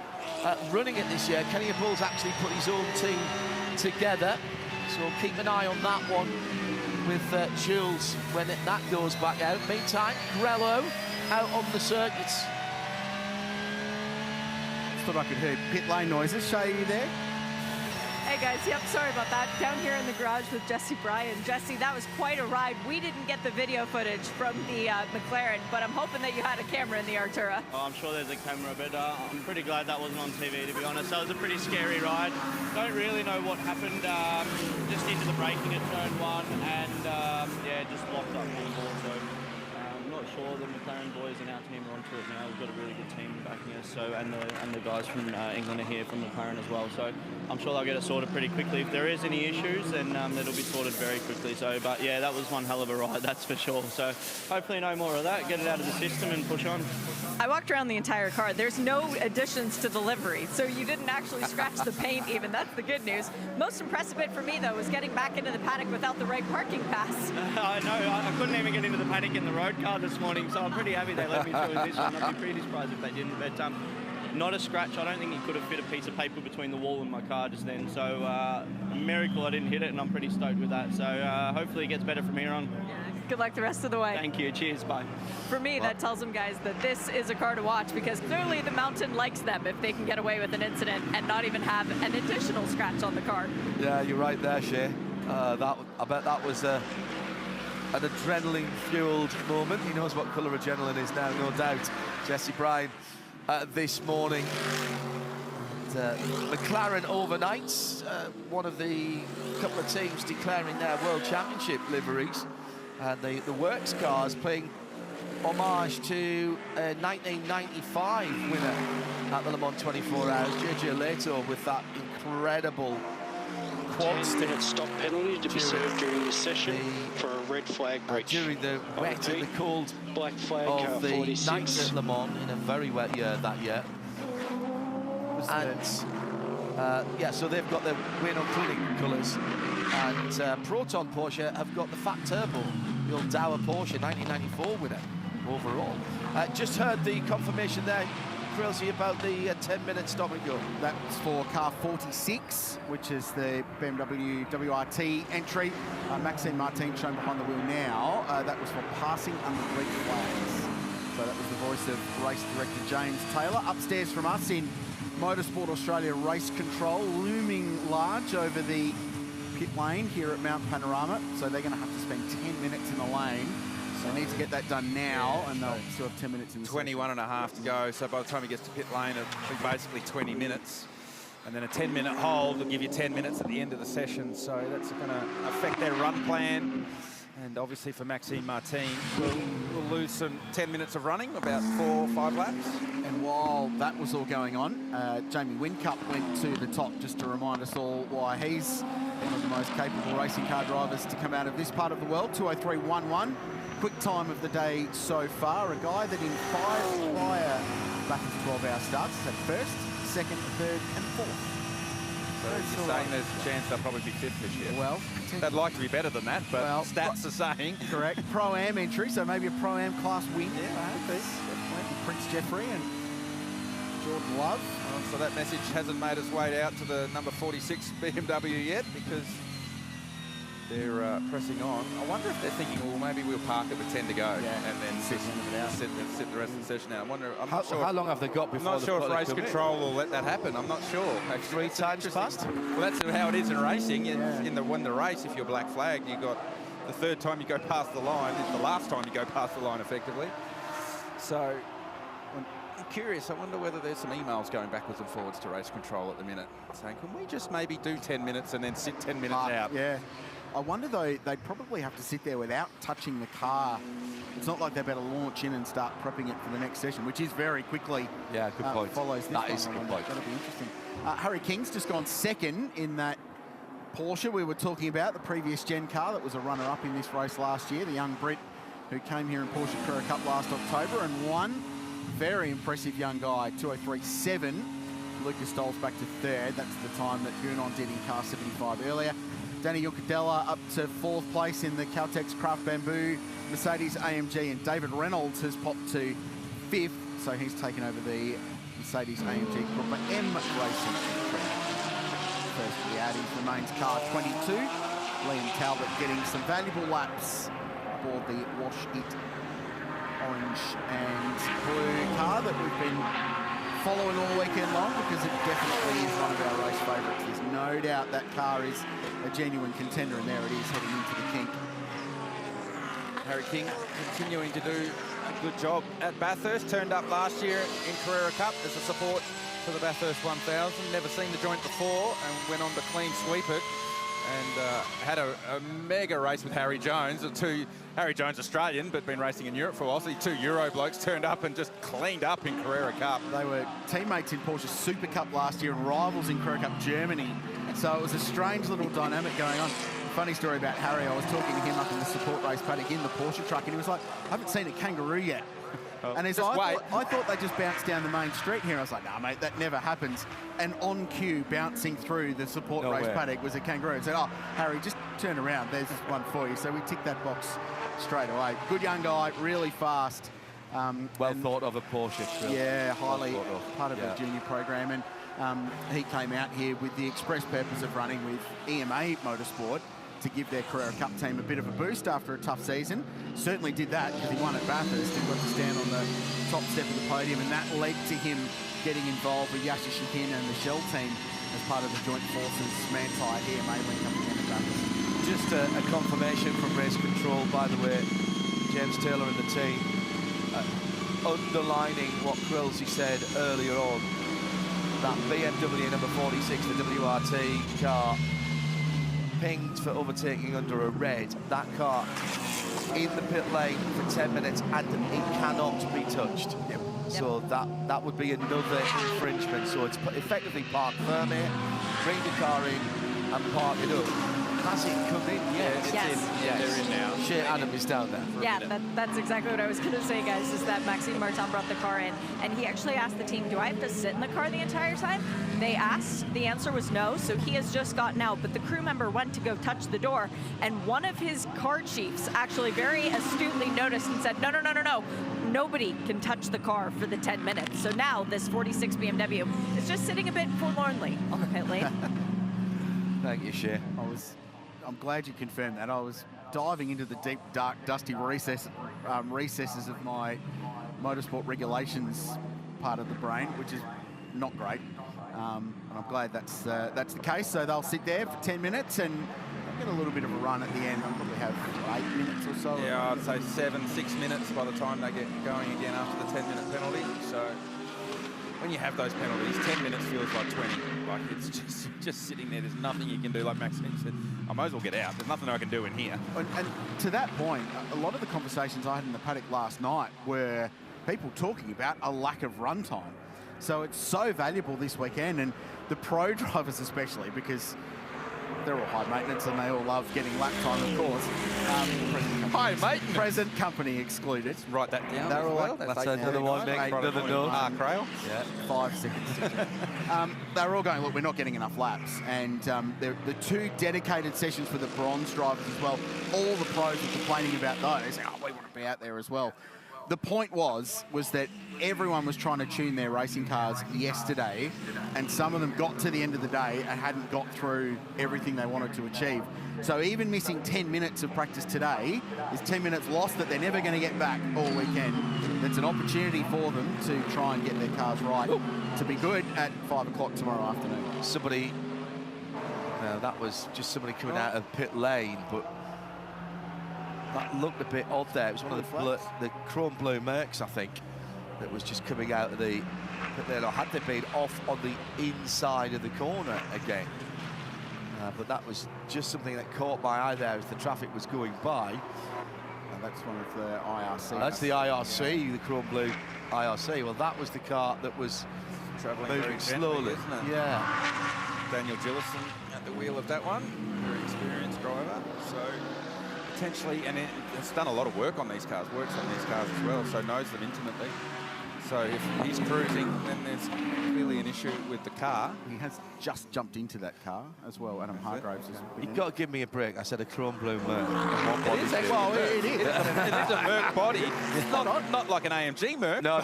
running it this year, Kenny Bull's actually put his own team together. So keep an eye on that one with Jules when that goes back out. Meantime, Grello out on the circuits. Thought I could hear pit lane noises. Shay, are you there? Hey guys, yep, sorry about that. Down here in the garage with Jesse Bryan. Jesse, that was quite a ride. We didn't get the video footage from the McLaren, but I'm hoping that you had a camera in the Artura. Oh, I'm sure there's a camera, but I'm pretty glad that wasn't on TV, to be honest. That was a pretty scary ride. Don't really know what happened. Just into the braking at turn 1, and yeah, just locked up on the ball. So I'm not sure the McLaren boys and our team are onto it now. We've got a really good team backing us, so and the guys from England are here from McLaren as well. So I'm sure they'll get it sorted pretty quickly. If there is any issues, then it'll be sorted very quickly. So, but yeah, that was one hell of a ride, that's for sure. So hopefully no more of that. Get it out of the system and push on. I walked around the entire car. There's no additions to the livery, so you didn't actually scratch the paint even. That's the good news. Most impressive bit for me, though, was getting back into the paddock without the right parking pass. I know. I couldn't even get into the paddock in the road car this morning, so I'm pretty happy they let me through this one. I'd be pretty surprised if they didn't. But not a scratch. I don't think you could have fit a piece of paper between the wall and my car just then. So a miracle I didn't hit it, and I'm pretty stoked with that. So hopefully it gets better from here on. Good luck the rest of the way. Thank you. Cheers. Bye. For me, that tells them, guys, that this is a car to watch, because clearly the mountain likes them if they can get away with an incident and not even have an additional scratch on the car. Yeah, you're right there, Shay. I bet that was an adrenaline-fueled moment. He knows what colour adrenaline is now, no doubt. Jesse Bryan this morning. And, McLaren overnight, one of the couple of teams declaring their World Championship liveries. And the works cars paying homage to a 1995 winner at the Le Mans 24 Hours, JJ Leto, with that incredible quad 10-minute stop penalty to be served during this session for a red flag breach. During the wet and the cold black flag of the 46. nights at Le Mans in a very wet year that year. And yeah, so they've got their Renault Clinic colours. And Proton Porsche have got the Fat Turbo, the old Dower Porsche 1994 winner overall. Just heard the confirmation there, Krilsey, about the 10-minute stop and go. That's for car 46, which is the BMW WRT entry. Maxime Martin shown behind the wheel now. That was for passing under red flags. So that was the voice of race director James Taylor. Upstairs from us in Motorsport Australia Race Control, looming large over the pit lane here at Mount Panorama. So they're going to have to spend 10 minutes in the lane. So they need to get that done now, and they'll still have 10 minutes in the 21 and a half to go. So by the time he gets to pit lane, it'll be basically 20 minutes. And then a 10-minute hold will give you 10 minutes at the end of the session. So that's going to affect their run plan. And obviously for Maxime Martin, we'll lose some 10 minutes of running, about 4 or 5 laps. And while that was all going on, Jamie Whincup went to the top just to remind us all why he's one of the most capable racing car drivers to come out of this part of the world. 2:03.11, quick time of the day so far. A guy that in 5 prior back into 12-hour starts has had first, second, third, and fourth. So you're saying there's a chance they'll probably be 5th this year? Well, they'd like to be better than that, but well, stats are saying. Correct. Pro-Am entry, so maybe a Pro-Am class win. Yeah, could be. Prince Jeffrey and Jordan Love. So that message hasn't made its way out to the number 46 BMW yet, because They're pressing on. I wonder if they're thinking, well, maybe we'll park it with 10 to go and then sit the rest of the session out. I wonder. I'm not sure. How long have they got before? I'm not sure if race control will let that happen. I'm not sure. Actually, 3 times past. Well, that's how it is in racing. When the race, if you're black flagged, you got the third time you go past the line. It's the last time you go past the line, effectively. So I'm curious. I wonder whether there's some emails going backwards and forwards to race control at the minute, saying, can we just maybe do 10 minutes and then sit 10 minutes out? Yeah. I wonder, though, they'd probably have to sit there without touching the car. It's not like they better launch in and start prepping it for the next session, which is very quickly good point. Follows this That is a good point. That'll be interesting. Harry King's just gone second in that Porsche we were talking about, the previous gen car that was a runner-up in this race last year, the young Brit who came here in Porsche Carrera Cup last October and won. Very impressive young guy, 2:03.7. Lucas Stoll's back to third. That's the time that Gurnon did in car 75 earlier. Danny Yucadella up to fourth place in the Caltex Craft Bamboo Mercedes AMG, and David Reynolds has popped to fifth, so he's taken over the Mercedes AMG Group M Racing. First for the Addies remains car 22. Liam Talbot getting some valuable laps aboard the Wash It orange and blue car that we've been following all weekend long, because it definitely is one of our race favourites. There's no doubt that car is a genuine contender, and there it is heading into the kink. Harry King continuing to do a good job at Bathurst. Turned up last year in Carrera Cup as a support for the Bathurst 1000. Never seen the joint before and went on to clean sweep it. And had a mega race with Harry Jones, Harry Jones Australian, but been racing in Europe for a while. So the 2 Euro blokes turned up and just cleaned up in Carrera Cup. They were teammates in Porsche Super Cup last year and rivals in Carrera Cup Germany. So it was a strange little dynamic going on. Funny story about Harry, I was talking to him up in the support race paddock in the Porsche truck, and he was like, I haven't seen a kangaroo yet. And he's like, I thought they just bounced down the main street here. I was like, nah, mate, that never happens. And on cue, bouncing through the support race paddock was a kangaroo. I said, oh, Harry, just turn around. There's one for you. So we ticked that box straight away. Good young guy, really fast. Well thought of a Porsche. Yeah, highly part of the junior program. And he came out here with the express purpose of running with EMA Motorsport to give their Carrera Cup team a bit of a boost after a tough season. Certainly did that, because he won at Bathurst and got to stand on the top step of the podium, and that led to him getting involved with Yasha Shikin and the Shell team as part of the Joint Forces Manti EMA link up again at Bathurst. Just a confirmation from race control, by the way, James Taylor and the team, underlining what Quilsey said earlier on, that BMW number 46, the WRT car, pinged for overtaking under a red. That car in the pit lane for 10 minutes and it cannot be touched. So that would be another infringement. So it's effectively parked firm here, bring the car in and park it up. Has it come in? Yeah, it's in. Yes. They're in now. Shea Adam is down there. Yeah, that's exactly what I was going to say, guys, is that Maxime Martin brought the car in, and he actually asked the team, do I have to sit in the car the entire time? They asked, the answer was no, so he has just gotten out, but the crew member went to go touch the door, and one of his car chiefs actually very astutely noticed and said, no, nobody can touch the car for the 10 minutes. So now this 46 BMW is just sitting a bit forlornly on the pit lane. Thank you, Shea. I'm glad you confirmed that. I was diving into the deep, dark, dusty recesses of my motorsport regulations part of the brain, which is not great. And I'm glad that's the case. So they'll sit there for 10 minutes and get a little bit of a run at the end. They'll probably have 8 minutes or so. Yeah, I'd say 6 minutes by the time they get going again after the 10-minute penalty. So when you have those penalties, 10 minutes feels like 20. Like, it's just sitting there. There's nothing you can do. Like Maxime said, I might as well get out. There's nothing I can do in here. And to that point, a lot of the conversations I had in the paddock last night were people talking about a lack of run time. So it's so valuable this weekend, and the pro drivers especially, because they're all high maintenance and they all love getting lap time, of course. Hi, mate. Present company excluded. Let's write that down. They're all well. like, That's another one, Nick. Another note. Crail. Yeah, 5 seconds. They're all going, look, we're not getting enough laps. And the 2 dedicated sessions for the bronze drivers as well. All the pros are complaining about those. Oh, we want to be out there as well. the point was that everyone was trying to tune their racing cars yesterday, and some of them got to the end of the day and hadn't got through everything they wanted to achieve. So even missing 10 minutes of practice today is 10 minutes lost that they're never going to get back all weekend. It's an opportunity for them to try and get their cars right to be good at 5 o'clock tomorrow afternoon. Somebody, that was just somebody coming out of pit lane, but that looked a bit odd there. It was one of the chrome blue Mercs, I think, that was just coming out of the pit lane. Or had they been off on the inside of the corner again? But that was just something that caught my eye there as the traffic was going by. And that's one of the IRC. That's the IRC, the chrome blue IRC. Well, that was the car that was travelling moving slowly. Isn't it? Yeah. Daniel Gillison at the wheel of that one. Very experienced driver. So potentially, and it's done a lot of work on these cars, works on these cars as well, so knows them intimately. So if he's cruising, then there's clearly an issue with the car. He has just jumped into that car as well. Adam Hargraves has been You've got to give me a break. I said a chrome blue Merc. It is actually, well, it is. It is a Merc body. It's not like an AMG Merc. No,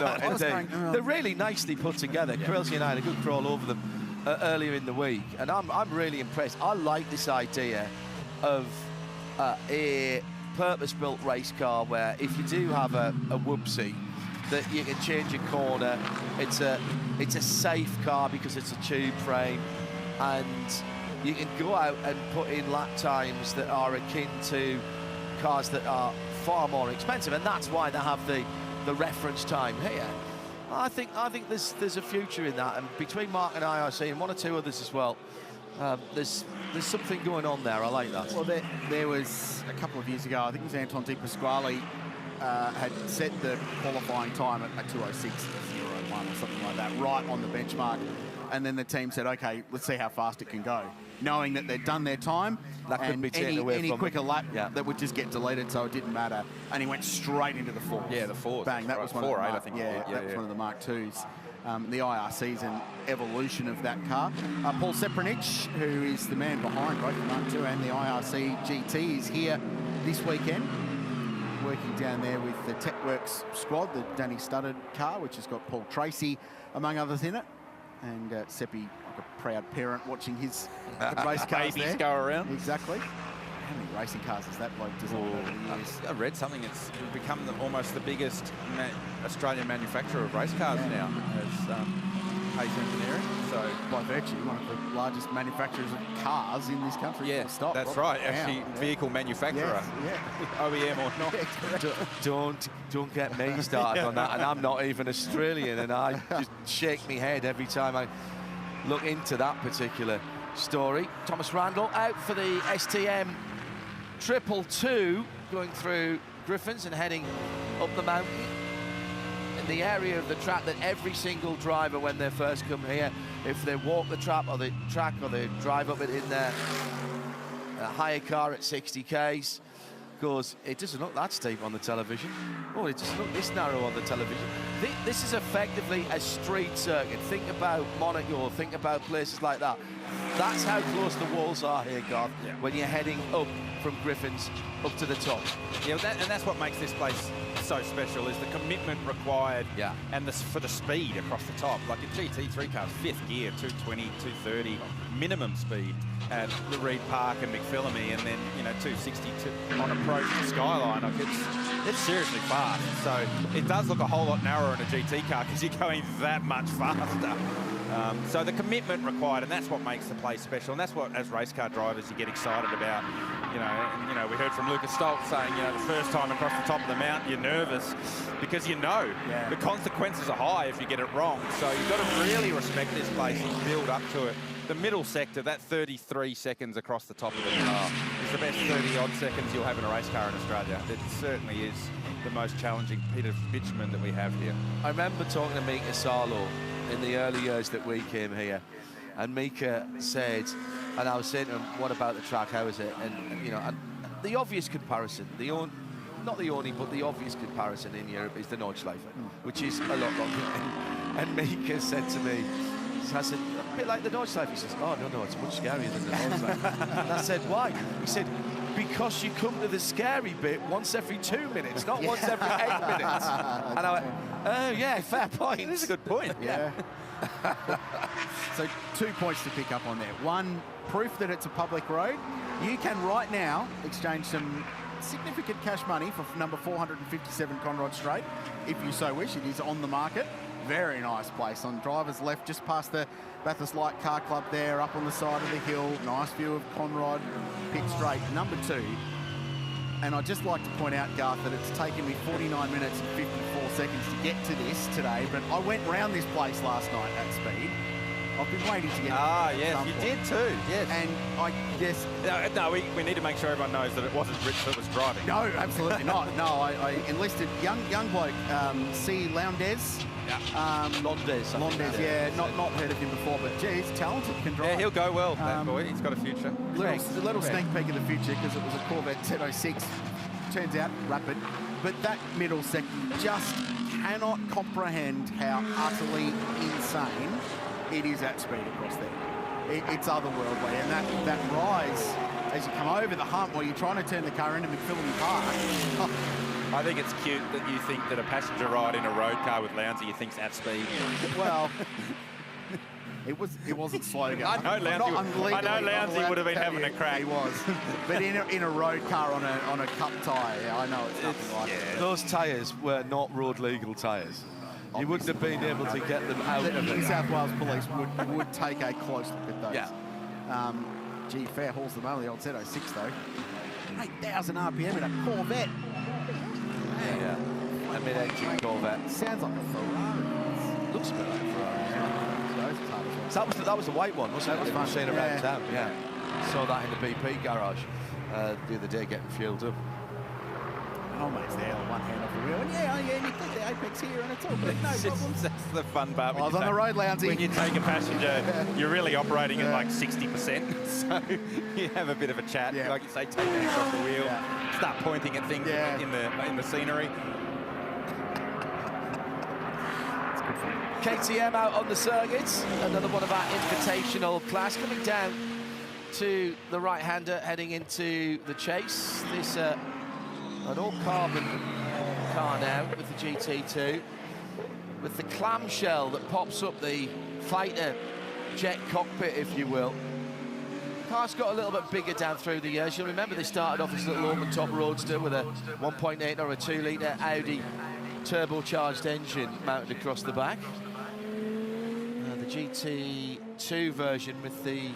they're really nicely put together. Krilsey and I had a good crawl over them earlier in the week, and I'm really impressed. I like this idea of a purpose-built race car where if you do have a whoopsie, that you can change your corner. It's a safe car because it's a tube frame, and you can go out and put in lap times that are akin to cars that are far more expensive, and that's why they have the reference time here. I think there's a future in that, and between Mark and IRC and one or two others as well, there's something going on there. I like that. Well, there was a couple of years ago, I think it was Anton Di Pasquale, had set the qualifying time at 2:06.01 or something like that, right on the benchmark. And then the team said, okay, let's see how fast it can go. Knowing that they'd done their time, that could be taken away any from quicker lap that would just get deleted, so it didn't matter. And he went straight into the fourth. Yeah, the fourth. Bang, that was one 4.8, of the I think. that was one of the Mark IIs. The IRC's an evolution of that car. Paul Sepranich, who is the man behind both the Mark II and the IRC GT, is here this weekend, working down there with the TechWorks squad, the Danny Studdard car, which has got Paul Tracy, among others, in it. And Seppi, like a proud parent, watching his race cars babies there. go around. Exactly. How many racing cars has that bloke designed over the years? I read something. It's become almost the biggest Australian manufacturer of race cars now, as Hayes Engineering. So by virtue, one of the largest manufacturers of cars in this country. Yeah, that's right. Actually, vehicle manufacturer, OEM or not. Don't get me started on that. And I'm not even Australian, and I just shake my head every time I look into that particular story. Thomas Randall out for the STM 222, going through Griffins and heading up the mountain in the area of the track that every single driver, when they first come here, if they walk the track or they drive up it in their hire car at 60 k's, goes, it doesn't look that steep on the television. Oh, it doesn't look this narrow on the television. This is effectively a street circuit. Think about Monaco, think about places like that. That's how close the walls are here, Garth, when you're heading up from Griffins up to the top. Yeah, and that's what makes this place so special, is the commitment required and for the speed across the top. Like a GT3 car, fifth gear, 220, 230 minimum speed at the Reed Park and McPhillamy, and then 260 on approach to Skyline. Like it's seriously fast. So it does look a whole lot narrower in a GT car because you're going that much faster. So the commitment required, and that's what makes the place special, and that's what, as race car drivers, you get excited about. We heard from Lucas Stoltz saying, the first time across the top of the mountain, you're nervous because the consequences are high if you get it wrong. So you've got to really respect this place and build up to it. The middle sector, that 33 seconds across the top of the car, is the best 30-odd seconds you'll have in a race car in Australia. It certainly is the most challenging bit of bitumen that we have here. I remember talking to Mika Salo in the early years that we came here, and Mika said, and I was saying to him, what about the track, how is it? And the obvious comparison, not the only, but the obvious comparison in Europe is the Nordschleife, which is a lot longer. And Mika said to me, I said, a bit like the Nordschleife. He says, oh, no, it's much scarier than the Nordschleife. And I said, why? He said, because you come to the scary bit once every 2 minutes, not once every 8 minutes. And I went, oh, yeah, fair point. It is a good point. Yeah. So 2 points to pick up on there. One, proof that it's a public road. You can right now exchange some significant cash money for number 457 Conrod Straight, if you so wish. It is on the market. Very nice place on driver's left, just past the Bathurst Light Car Club there, up on the side of the hill. Nice view of Conrod, pit straight, number 2. And I'd just like to point out, Garth, that it's taken me 49 minutes and 54 seconds to get to this today, but I went round this place last night at speed. I've been waiting to get yes, you did too, yes. And I guess... No, we need to make sure everyone knows that it wasn't Rich that was driving. No, absolutely not. No, I enlisted young bloke, C. Lowndes. Lowndes, yeah, not heard of him before, but gee, he's talented, can drive. Yeah, he'll go well, that boy. He's got a future. Little sneak peek of the future, because it was a Corvette 1006. Turns out rapid, but that middle section just cannot comprehend how utterly insane it is at speed across there. It's otherworldly, and that rise as you come over the hump while you're trying to turn the car into McPhillamy Park. I think it's cute that you think that a passenger ride in a road car with Lowndesy you think's at speed. Well, it wasn't slow going. I know Lowndesy would have been having a crack. He was, but in a road car on a cup tyre, yeah, I know it's nothing like it. Those tyres were not road legal tyres. You wouldn't have been able to get them out of the it. New South Wales Police would take a close look at those. Yeah. Gee, fair hauls them only, old 06 though. 8,000 RPM in a Corvette. Yeah. A mid-engine Corvette. Sounds like a Ferrari. Looks a bit like a Ferrari. So that was the white one, wasn't it? That was fun. Around town. Yeah. Saw that in the BP garage the other day getting fueled up. Oh, mate's there, one hand off the wheel. And yeah, you take the apex here and it's all good. No problems. That's the fun part. I was on the road, Lowndesy. When you take a passenger, you're really operating at like 60%. So you have a bit of a chat. Yeah. Like you say, take the hands off the wheel, start pointing at things in the scenery. KTM out on the circuit. Another one of our invitational class coming down to the right-hander heading into the chase. This an all-carbon car now with the GT2, with the clamshell that pops up the fighter jet cockpit, if you will. The car's got a little bit bigger down through the years. You'll remember they started off as a little open-top roadster with a 1.8 or a 2-litre Audi turbocharged engine mounted across the back. The GT2 version with the...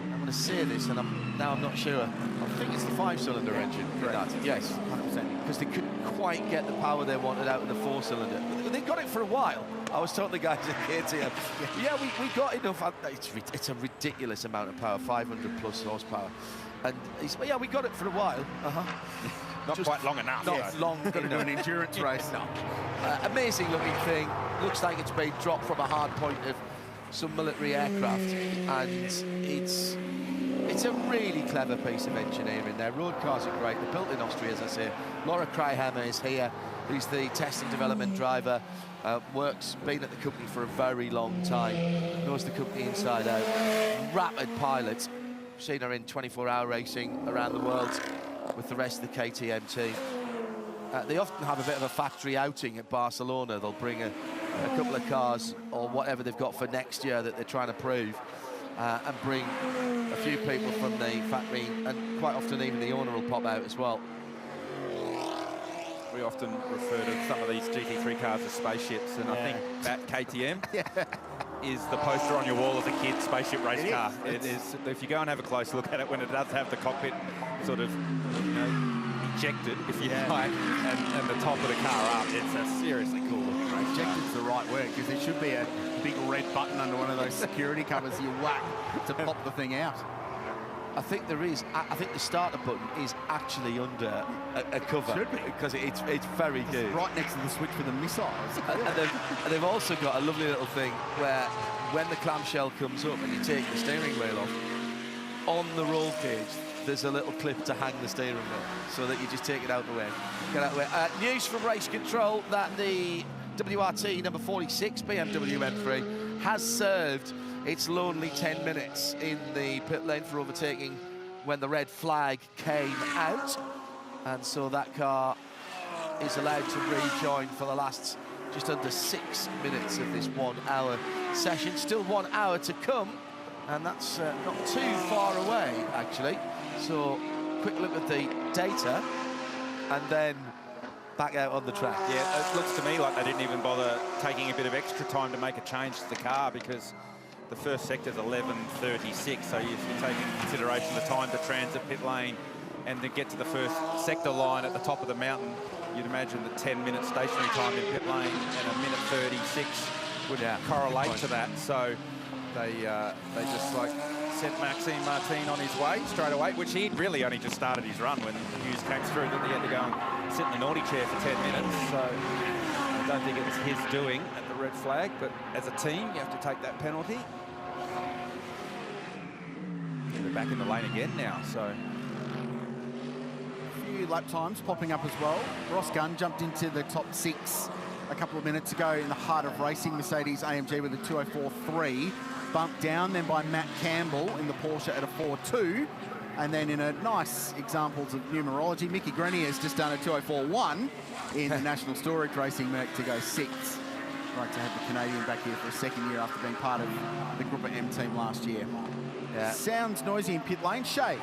I'm going to say this, and I'm not sure. I think it's the 5-cylinder engine. Correct. Yes, 100%. Because they couldn't quite get the power they wanted out of the 4-cylinder. They got it for a while. I was talking to the guys at KTM. Yeah, we got enough. It's a ridiculous amount of power, 500 plus horsepower. And he said, well, yeah, we got it for a while. Not just quite long enough. Not long enough. Got to do an endurance race. No. Amazing looking thing. Looks like it's been dropped from a hard point of some military aircraft, and it's a really clever piece of engineering. Their road cars are great. They're built in Austria, as I say. Laura Kreihammer is here, who's the test and development driver. Been at the company for a very long time, knows the company inside out. Rapid pilot. Seen her in 24-hour racing around the world with the rest of the KTM team. They often have a bit of a factory outing at Barcelona. They'll bring a couple of cars or whatever they've got for next year that they're trying to prove, and bring a few people from the factory, and quite often even the owner will pop out as well. We often refer to some of these GT3 cars as spaceships, and I think that KTM is the poster on your wall as a kid spaceship race car. It is. If you go and have a close look at it, when it does have the cockpit sort of, ejected, if you like, and the top of the car up, it's a seriously cool looking race. Ejected's the right word, because there should be a big red button under one of those security covers you whack to pop the thing out. I think there is. I think the starter button is actually under a cover. Should be. Because it's very good. It's right next to the switch for the missiles. and they've also got a lovely little thing where when the clamshell comes up and you take the steering wheel off, on the roll cage there's a little clip to hang the steering wheel so that you just take it out the way. Get out the way. News from Race Control that the WRT number 46 BMW M3 has served its lonely 10 minutes in the pit lane for overtaking when the red flag came out. And so that car is allowed to rejoin for the last just under 6 minutes of this 1 hour session. Still 1 hour to come, and that's not too far away, actually. So, quick look at the data, and then back out on the track. Yeah, it looks to me like they didn't even bother taking a bit of extra time to make a change to the car, because the first sector's 11:36, so if you take into consideration the time to transit pit lane and to get to the first sector line at the top of the mountain, you'd imagine that 10-minute stationary time in pit lane and a minute 36 would correlate to that. So they just like sent Maxime Martin on his way straight away, which he'd really only just started his run when the news came through that he had to go and sit in the naughty chair for 10 minutes. So I don't think it was his doing at the red flag, but as a team, you have to take that penalty. They're back in the lane again now, so. Few lap times popping up as well. Ross Gunn jumped into the top 6 a couple of minutes ago in the heart of racing, Mercedes AMG with a 2:04.3, bumped down then by Matt Campbell in the Porsche at a 4:2, and then in a nice examples of numerology, Mickey Grenier's just done a 2:04.1 in the National Storage Racing Merc to go 6th. Great to have the Canadian back here for a second year after being part of the Group M team last year. Sounds noisy in pit lane. Shay.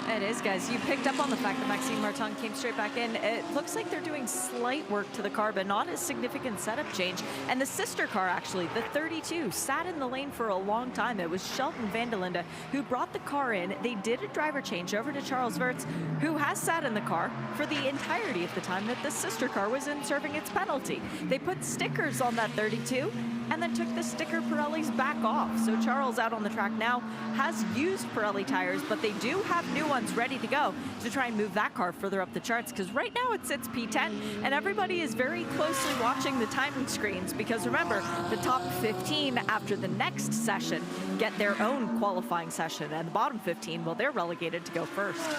It is, guys. You picked up on the fact that Maxime Martin came straight back in. It looks like they're doing slight work to the car, but not a significant setup change. And the sister car, actually, the 32, sat in the lane for a long time. It was Shelton van der Linde who brought the car in. They did a driver change over to Charles Wirtz, who has sat in the car for the entirety of the time that the sister car was in serving its penalty. They put stickers on that 32 and then took the sticker Pirelli's back off. So Charles out on the track now has used Pirelli tires, but they do have new ones ready to go to try and move that car further up the charts, because right now it sits P10 and everybody is very closely watching the timing screens, because remember, the top 15 after the next session get their own qualifying session, and the bottom 15, well, they're relegated to go first.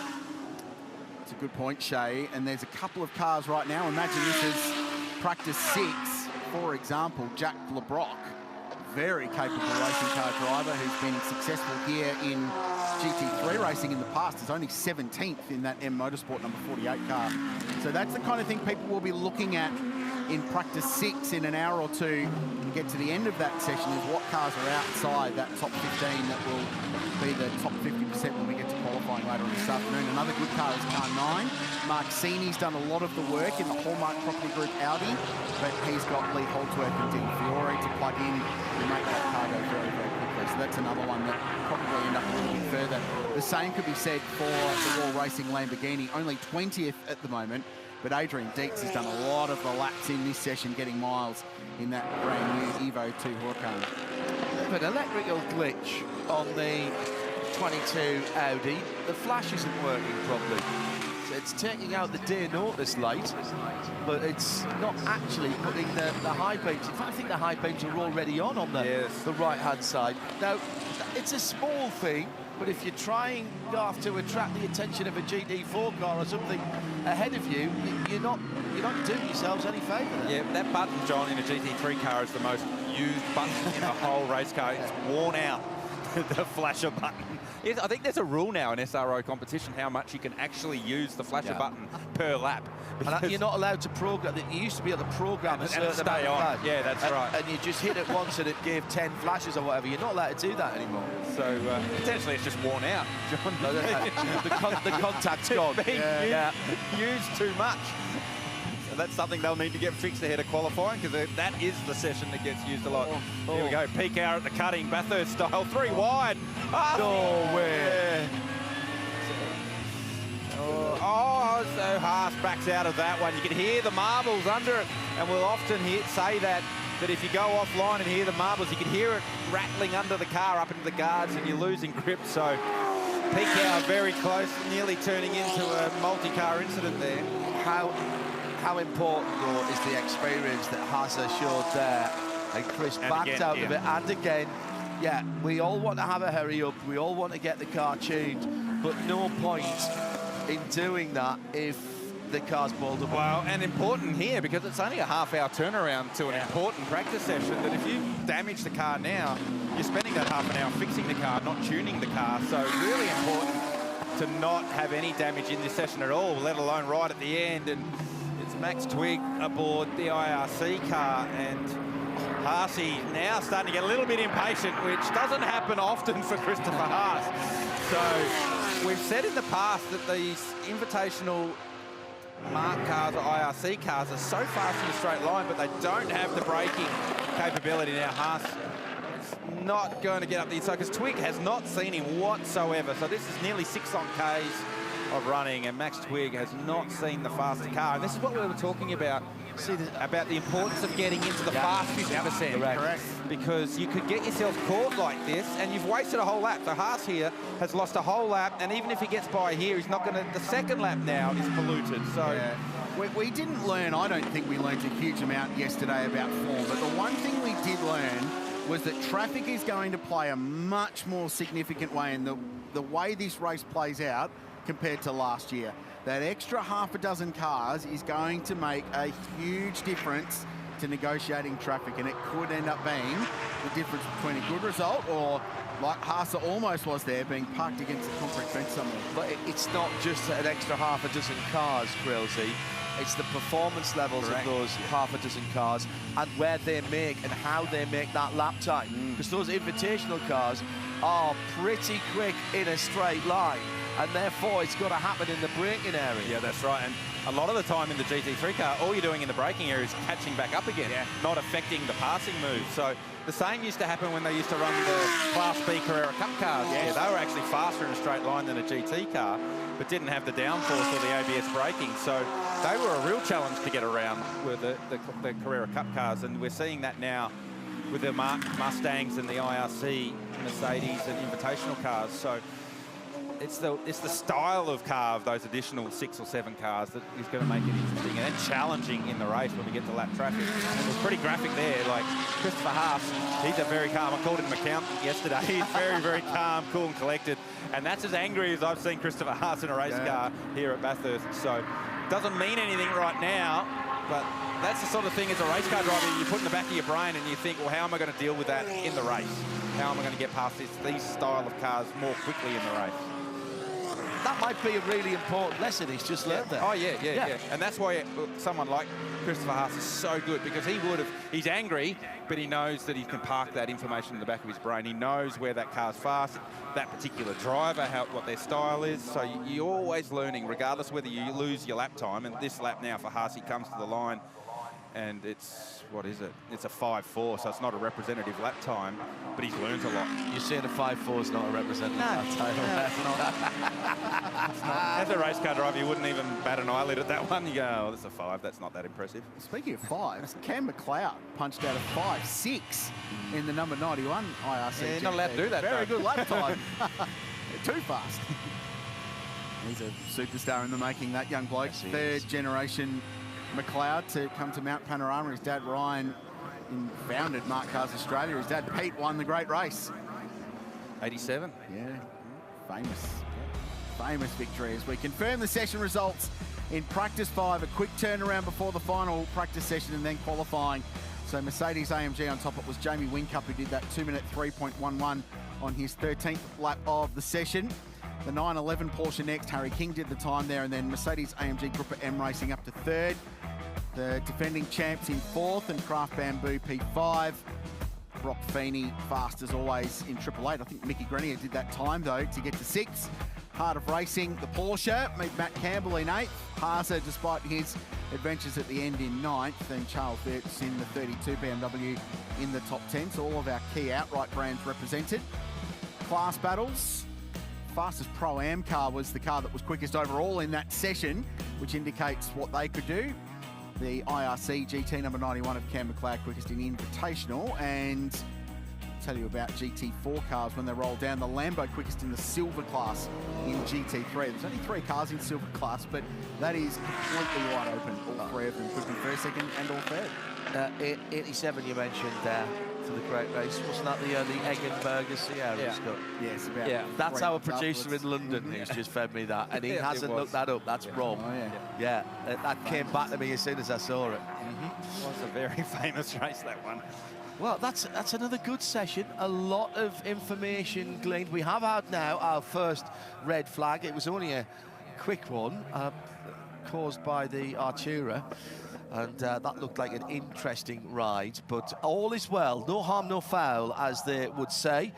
That's a good point, Shay. And there's a couple of cars right now. Imagine this is practice 6. For example, Jack LeBrock, very capable racing car driver who's been successful here in GT3 racing in the past, is only 17th in that M Motorsport number 48 car. So that's the kind of thing people will be looking at in practice 6 in an hour or two and get to the end of that session, is what cars are outside that top 15 that will be the top 50% when we get to qualifying later on this afternoon. Another good car is car 9. Mark Sini's done a lot of the work in the Hallmark Property Group Audi, but he's got Lee Holdsworth and Dean Fiore to plug in and make that car go very, very quickly. So that's another one that probably end up a little bit further. The same could be said for the Wall Racing Lamborghini, only 20th at the moment, but Adrian Dietz has done a lot of the laps in this session, getting miles in that brand new Evo 2 Huracan. An electrical glitch on the 22 Audi. The flash isn't working properly. So it's taking out the day notice light, but it's not actually putting the high beams. In fact, I think the high beams are already on the right-hand side. Now, it's a small thing, but if you're trying, Garth, to attract the attention of a GT4 car or something ahead of you, you're not doing yourselves any favour there. Yeah, that button, John, in a GT3 car is the most used button in the whole race car. It's worn out, the flasher button. I think there's a rule now in SRO competition how much you can actually use the flasher button per lap. And you're not allowed to program. You used to be able to program a certain amount of flash. Yeah, that's right. And you just hit it once and it gave 10 flashes or whatever. You're not allowed to do that anymore. So potentially it's just worn out, John. No, the contact's gone. Used too much. So that's something they'll need to get fixed ahead of qualifying, because that is the session that gets used a lot. Here we go, peak hour at the cutting, Bathurst style, 3 wide. No way. So Haas backs out of that one. You can hear the marbles under it, and we'll often say that if you go offline and hear the marbles, you can hear it rattling under the car up into the guards, and you're losing grip. So peak hour very close, nearly turning into a multi-car incident there. How important, though, is the experience that Haas showed there? And Chris backed out of it. And again, we all want to have a hurry up. We all want to get the car tuned. But no point in doing that if the car's balled up. Well, and important here because it's only a half-hour turnaround to an important practice session, that if you damage the car now, you're spending that half an hour fixing the car, not tuning the car. So really important to not have any damage in this session at all, let alone right at the end. And it's Max Twigg aboard the IRC car, and Haase now starting to get a little bit impatient, which doesn't happen often for Christopher Haase. So we've said in the past that these invitational mark cars or IRC cars are so fast in a straight line, but they don't have the braking capability. Now Haase is not going to get up the inside because Twigg has not seen him whatsoever. So this is nearly 6 on Ks of running, and Max Twigg has not seen the faster car. And this is what we were talking about, about the importance of getting into the fast 50%. Correct. Because you could get yourself caught like this, and you've wasted a whole lap. So Haase here has lost a whole lap, and even if he gets by here, he's not going to... The second lap now is polluted, so... Yeah. We didn't learn, I don't think we learned a huge amount yesterday about form, but the one thing we did learn was that traffic is going to play a much more significant way in the way this race plays out compared to last year. That extra half a dozen cars is going to make a huge difference to negotiating traffic, and it could end up being the difference between a good result or, like Haase almost was there, being parked against a concrete fence somewhere. But it's not just an extra half a dozen cars, Grillsy. It's the performance levels of those half a dozen cars and where they make and how they make that lap time. Because those invitational cars are pretty quick in a straight line, and therefore it's got to happen in the braking area. Yeah, that's right. And a lot of the time in the GT3 car, all you're doing in the braking area is catching back up again, not affecting the passing move. So the same used to happen when they used to run the Class B Carrera Cup cars. Yeah, they were actually faster in a straight line than a GT car, but didn't have the downforce or the ABS braking. So they were a real challenge to get around with the Carrera Cup cars, and we're seeing that now with the Mustangs and the IRC, Mercedes and Invitational cars. So it's the style of car of those additional 6 or 7 cars that is going to make it interesting and then challenging in the race when we get to lap traffic. It was pretty graphic there. Like Christopher Haase, he's a very calm. I called him an accountant yesterday. He's very, very calm, cool and collected. And that's as angry as I've seen Christopher Haase in a race car here at Bathurst. So doesn't mean anything right now, but that's the sort of thing as a race car driver you put in the back of your brain and you think, well, how am I going to deal with that in the race? How am I going to get past these style of cars more quickly in the race? That might be a really important lesson he's just learned there. Oh, yeah. And that's why someone like Christopher Haase is so good, because he's angry, but he knows that he can park that information in the back of his brain. He knows where that car's fast, that particular driver, what their style is. So you're always learning, regardless whether you lose your lap time. And this lap now for Haase comes to the line, and it's, what is it? It's a 5.4, so it's not a representative lap time, but he's learned a lot. You're saying a 5.4 is not a representative lap time? No, it's not. As a race car driver, you wouldn't even bat an eyelid at that one. You go, oh, that's a 5. That's not that impressive. Speaking of 5s, Cam McLeod punched out a 5.6 in the number 91 IRC. Yeah, not allowed to do that. Very good lap time. Too fast. He's a superstar in the making, that young bloke. Yes, third generation McLeod to come to Mount Panorama. His dad Ryan founded Mark Cars Australia. His dad Pete won the great race. 87. Yeah, famous victory as we confirm the session results in practice 5. A quick turnaround before the final practice session and then qualifying. So Mercedes AMG on top. It was Jamie Whincup who did that 2-minute 3.11 on his 13th lap of the session. The 911 Porsche next. Harry King did the time there, and then Mercedes AMG Group M Racing up to 3rd. The defending champs in 4th, and Craft Bamboo P5. Brock Feeney fast as always in 888. I think Mickey Grenier did that time though to get to 6th. Heart of Racing, the Porsche, meet Matt Campbell in 8th. Haase, despite his adventures at the end, in 9th, and Charles Wirtz in the 32 BMW in the top 10. So all of our key outright brands represented. Class battles. Fastest Pro-Am car was the car that was quickest overall in that session, which indicates what they could do. The IRC GT number 91 of Cam McLeod quickest in Invitational, and I'll tell you about GT4 cars when they roll down. The Lambo quickest in the silver class in GT3. There's only 3 cars in silver class, but that is completely wide open. All 3 of them quick in first, second, and all third. 87 you mentioned there. after the great race. Wasn't that the Eggenberger Sierra Scott? Yes, about That's three our months producer afterwards. in London who's just fed me that, and he It hasn't was. looked that up. That's Rob. Oh, yeah. Yeah, that came back to me as soon as I saw it. It was a very famous race, that one. Well, that's another good session. A lot of information gleaned. We have had now our first red flag. It was only a quick one caused by the Artura, and that looked like an interesting ride. But all is well. No harm, no foul, as they would say.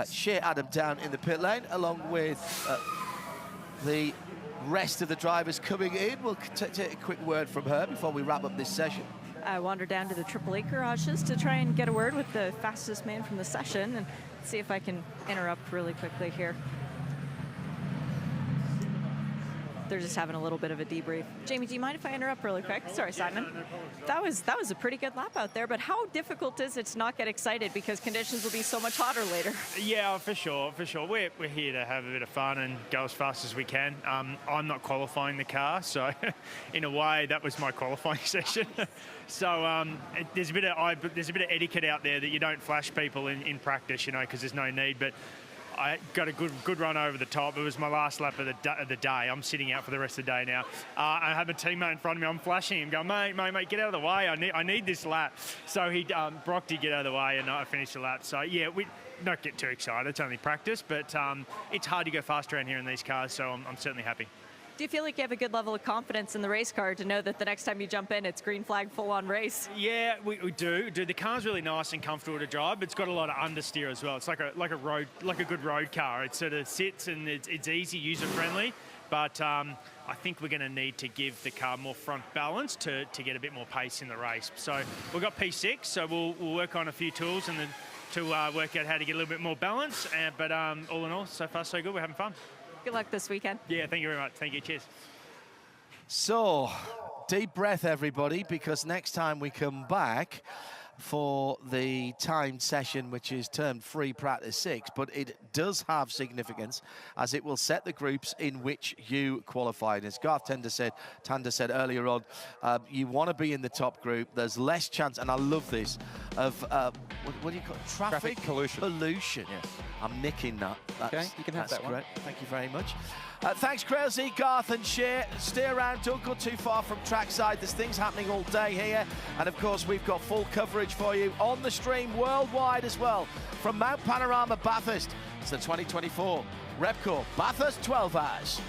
Shea Adam down in the pit lane, along with the rest of the drivers coming in. We'll take a quick word from her before we wrap up this session. I wandered down to the AAA garages to try and get a word with the fastest man from the session and see if I can interrupt really quickly here. They're just having a little bit of a debrief. Jamie, do you mind if I interrupt really quick? Sorry, Simon. That was a pretty good lap out there, but how difficult is it to not get excited because conditions will be so much hotter later? Yeah, for sure. We're here to have a bit of fun and go as fast as we can. I'm not qualifying the car, so in a way, that was my qualifying session. So there's a bit of etiquette out there that you don't flash people in practice, you know, because there's no need. But I got a good run over the top. It was my last lap of the day. I'm sitting out for the rest of the day now. I have a teammate in front of me. I'm flashing him, going, mate, get out of the way. I need this lap. So Brock did get out of the way, and I finished the lap. So yeah, we don't get too excited. It's only practice, but it's hard to go fast around here in these cars. So I'm certainly happy. Do you feel like you have a good level of confidence in the race car to know that the next time you jump in, it's green flag full-on race? Yeah, we do. The car's really nice and comfortable to drive. It's got a lot of understeer as well. It's like a good road car. It sort of sits and it's easy, user-friendly. But I think we're going to need to give the car more front balance to get a bit more pace in the race. So we've got P6, so we'll work on a few tools and then to work out how to get a little bit more balance. But all in all, so far so good. We're having fun. Good luck this weekend. Yeah, thank you very much. Thank you. Cheers. So, deep breath, everybody, because next time we come back for the timed session, which is termed Free Practice 6, but it does have significance as it will set the groups in which you qualify. And as Garth Tander said earlier on, you want to be in the top group. There's less chance, and I love this, of what do you call it? Traffic pollution. Yes. I'm nicking that. Okay, you can have that one. Great. Thank you very much. Thanks, Crazy, Garth and Shea. Stay around, don't go too far from trackside. There's things happening all day here. And of course, we've got full coverage for you on the stream worldwide as well. From Mount Panorama Bathurst, it's the 2024 Repco Bathurst 12 Hours.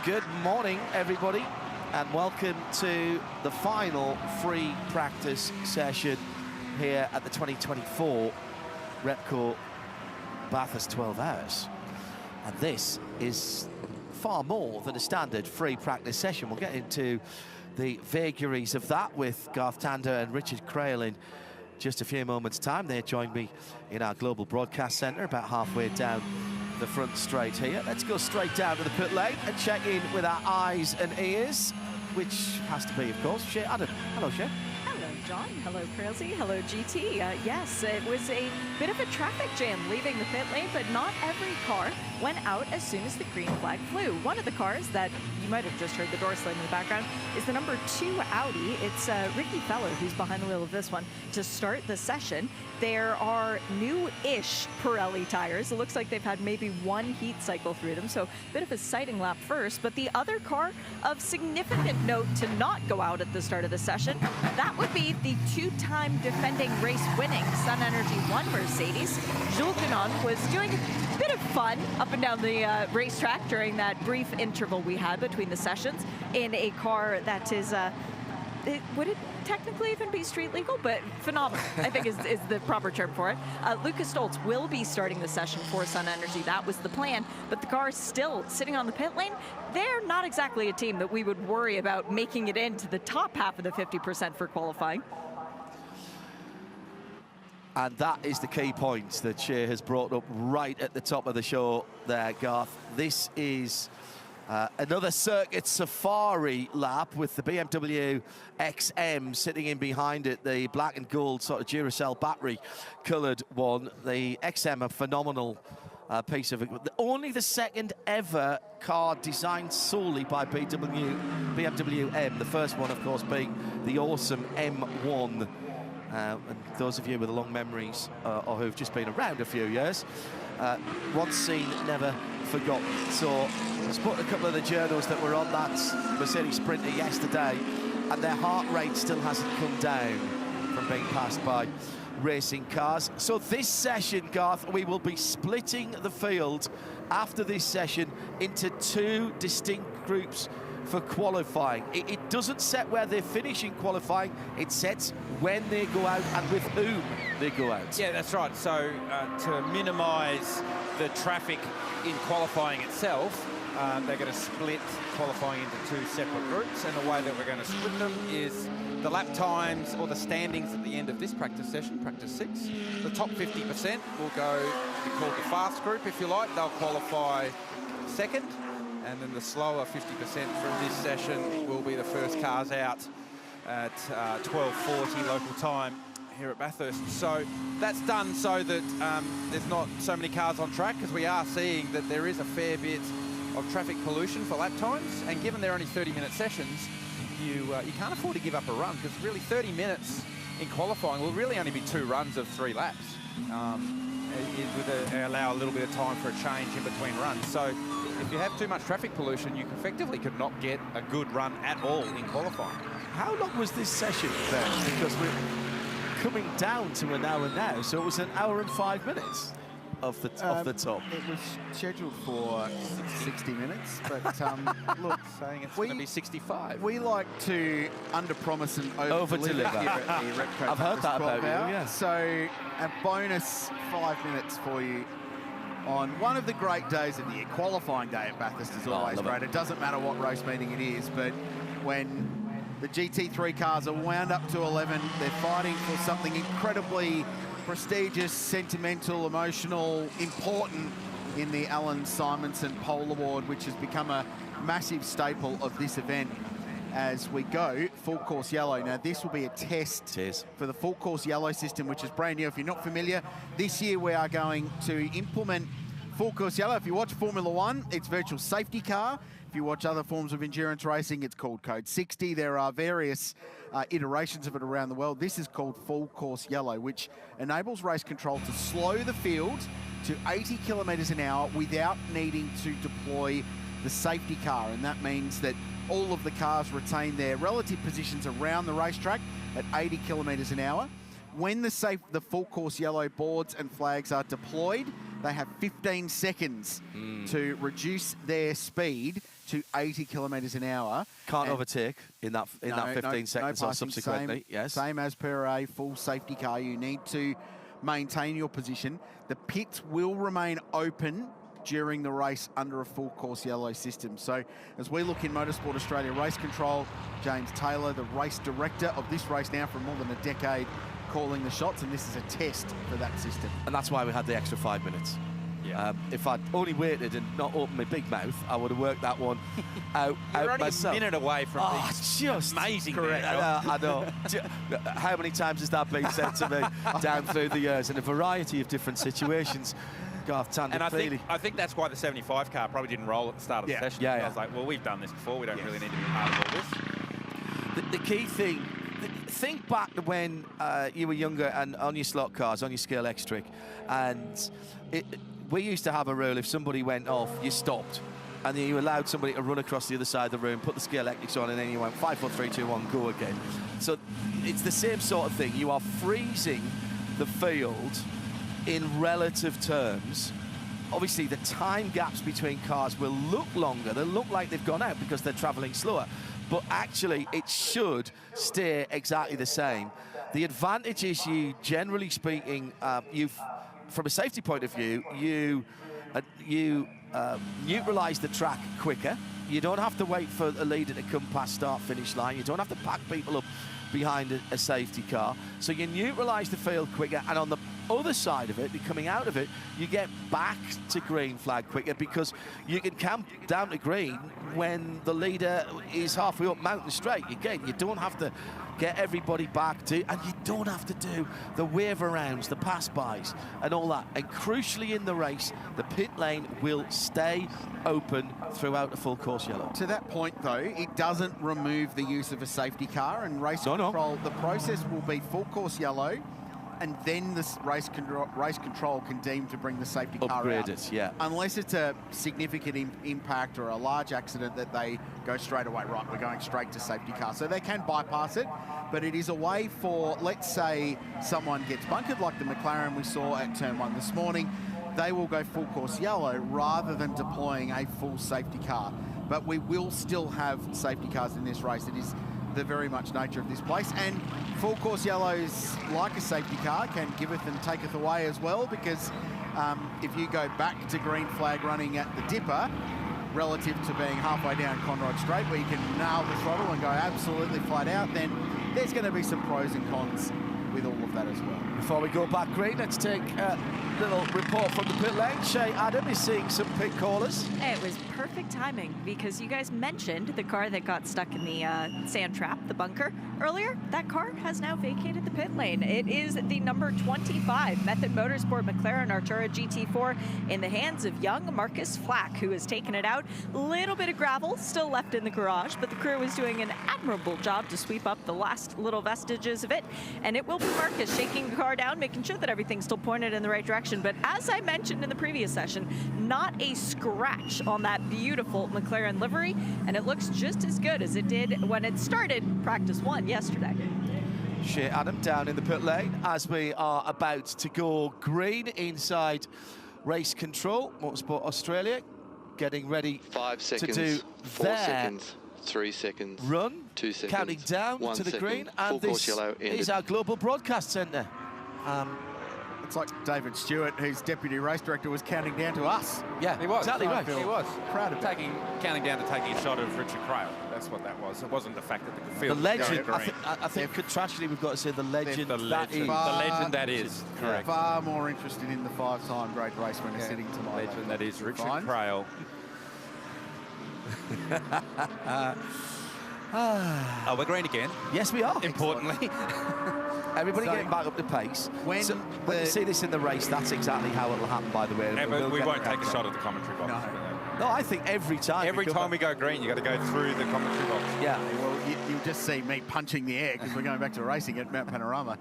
Good morning, everybody, and welcome to the final free practice session here at the 2024 Repco Bathurst 12 Hours. And this is far more than a standard free practice session. We'll get into the vagaries of that with Garth Tander and Richard Crail in just a few moments' time. They join me in our global broadcast centre about halfway down the front straight here. Let's go straight down to the pit lane and check in with our eyes and ears, which has to be, of course, Shea Adam. Hello, Shea. Hello, John. Hello, Crailsy. Hello, GT. Yes, it was a bit of a traffic jam leaving the pit lane, but not every car went out as soon as the green flag flew. One of the cars that you might have just heard the door slam in the background is the number 2 Audi. It's Ricky Feller who's behind the wheel of this one to start the session. There are new-ish Pirelli tires. It looks like they've had maybe one heat cycle through them, so a bit of a sighting lap first. But the other car of significant note to not go out at the start of the session, that would be the 2-time defending race-winning Sun Energy 1 Mercedes. Jules Guénon was doing a bit of fun up and down the racetrack during that brief interval we had between the sessions in a car that is, would it technically even be street legal? But phenomenal, I think is the proper term for it. Lucas Stoltz will be starting the session for Sun Energy. That was the plan, but the car is still sitting on the pit lane. They're not exactly a team that we would worry about making it into the top half of the 50% for qualifying. And that is the key point that Shea has brought up right at the top of the show there, Garth. This is another circuit safari lap with the BMW XM sitting in behind it, the black and gold sort of Duracell battery coloured one. The XM, a phenomenal piece of equipment. Only the second ever car designed solely by BMW M. The first one, of course, being the awesome M1. And those of you with long memories or who've just been around a few years, once seen, never forgotten. So I spoke to a couple of the journos that were on that Mercedes Sprinter yesterday, and their heart rate still hasn't come down from being passed by racing cars. So this session, Garth, we will be splitting the field after this session into 2 distinct groups for qualifying. It doesn't set where they're finishing qualifying, it sets when they go out and with whom they go out. Yeah, that's right. So to minimise the traffic in qualifying itself, they're going to split qualifying into 2 separate groups, and the way that we're going to split them is the lap times or the standings at the end of this practice session, practice 6. The top 50% will go, be called the fast group if you like. They'll qualify second. And then the slower 50% from this session will be the first cars out at 12:40 local time here at Bathurst. So that's done so that there's not so many cars on track, because we are seeing that there is a fair bit of traffic pollution for lap times. And given they're only 30-minute sessions, you can't afford to give up a run, because really 30 minutes in qualifying will really only be 2 runs of 3 laps. It would allow a little bit of time for a change in between runs. So if you have too much traffic pollution, you effectively could not get a good run at all in qualifying. How long was this session then? Because we're coming down to an hour now, so it was an hour and 5 minutes of the top. It was scheduled for 60 minutes, but look, saying it's going to be 65. We like to under-promise and over-deliver here at the Repco. I've heard that about you, yeah. So a bonus 5 minutes for you on one of the great days of the year. Qualifying day at Bathurst is always great. It doesn't matter what race meeting it is, but when the GT3 cars are wound up to 11, they're fighting for something incredibly prestigious, sentimental, emotional, important in the Alan Simonson Pole Award, which has become a massive staple of this event as we go full course yellow. Now this will be a test for the full course yellow system, which is brand new. If you're not familiar, this year we are going to implement full course yellow. If you watch Formula One, it's virtual safety car. If you watch other forms of endurance racing, it's called Code 60. There are various iterations of it around the world. This is called full course yellow, which enables race control to slow the field to 80 kilometers an hour without needing to deploy the safety car. And that means that all of the cars retain their relative positions around the racetrack at 80 kilometers an hour. When the full course yellow boards and flags are deployed, they have 15 seconds to reduce their speed to 80 kilometres an hour. Can't overtake in that 15 seconds or passing, subsequently. Yes. Same as per a full safety car. You need to maintain your position. The pits will remain open during the race under a full course yellow system. So as we look in Motorsport Australia Race Control, James Taylor, the race director of this race now for more than a decade, calling the shots, and this is a test for that system. And that's why we had the extra 5 minutes. Yeah. If I'd only waited and not opened my big mouth, I would have worked that one out myself. A minute away from being just amazing. correct. I know. How many times has that been said to me down through the years in a variety of different situations? Garth, and I think that's why the 75 car probably didn't roll at the start of the session. I was like, well, we've done this before. We don't really need to be part of all this. The key thing, think back to when you were younger and on your slot cars, on your Scale X-Trick, and we used to have a rule: if somebody went off, you stopped, and then you allowed somebody to run across the other side of the room, put the Scale X on, and then you went 5, 4, 3, 2, 1, go again. So it's the same sort of thing. You are freezing the field in relative terms. Obviously, the time gaps between cars will look longer. They'll look like they've gone out because they're travelling slower. But actually, it should stay exactly the same. The advantage is you, generally speaking, from a safety point of view, you neutralise the track quicker. You don't have to wait for a leader to come past start-finish line. You don't have to pack people up behind a safety car. So you neutralise the field quicker, and on the other side of it, coming out of it, you get back to green flag quicker because you can camp down to green when the leader is halfway up Mountain Straight. Again, you don't have to get everybody back to, and you don't have to do the wave arounds, the pass-bys and all that. And crucially in the race, the pit lane will stay open throughout the full course yellow. To that point though, it doesn't remove the use of a safety car, and race control, the process will be full course yellow, and then this race control can deem to bring the safety car Upgrade out. it, yeah. Unless it's a significant impact or a large accident that they go straight away, right, we're going straight to safety car. So they can bypass it, but it is a way for, let's say someone gets bunkered like the McLaren we saw at turn 1 this morning, they will go full course yellow rather than deploying a full safety car. But we will still have safety cars in this race. It is the very much nature of this place, and full course yellows, like a safety car, can giveth and taketh away as well, because if you go back to green flag running at the dipper relative to being halfway down Conrod Straight where you can nail the throttle and go absolutely flat out, then there's going to be some pros and cons with all of that as well. Before we go back green, let's take a little report from the pit lane. Shay Adam is seeing some pit callers. It was perfect timing because you guys mentioned the car that got stuck in the sand trap, the bunker, earlier. That car has now vacated the pit lane. It is the number 25 Method Motorsport McLaren Artura GT4 in the hands of young Marcus Flack, who has taken it out. A little bit of gravel still left in the garage, but the crew is doing an admirable job to sweep up the last little vestiges of it. And it will be Marcus shaking the car down, making sure that everything's still pointed in the right direction. But as I mentioned in the previous session, not a scratch on that beautiful McLaren livery, and it looks just as good as it did when it started practice 1 yesterday. Shay Adam down in the pit lane as we are about to go green inside race control. Motorsport Australia getting ready 5 seconds, to do 4 seconds, 3 seconds, run, 2 seconds, counting down 1 to the second, green, full and course this yellow ended. is our global broadcast centre. It's like David Stewart, whose deputy race director, was counting down to us. Yeah, He was. exactly right. He was. Proud of it. Counting down to taking a shot of Richard Crail. That's what that was. It wasn't the fact that the The field was legend, going green. I think contractually we've got to say the legend The that is. legend that is. Correct. Far more interested in the 5-time great race winner sitting to my Legend left. that is Richard Fine. Crail. Oh, we're green again. Yes, we are. Importantly. Everybody So, getting back up to pace. when when you the- see this in the race, that's exactly how it will happen, by the way. Yeah, but we won't take a shot at the commentary box. No, I think every time. Every time we go green, you got to go through the commentary box. Yeah. Well, you'll just see me punching the air because we're going back to racing at Mount Panorama.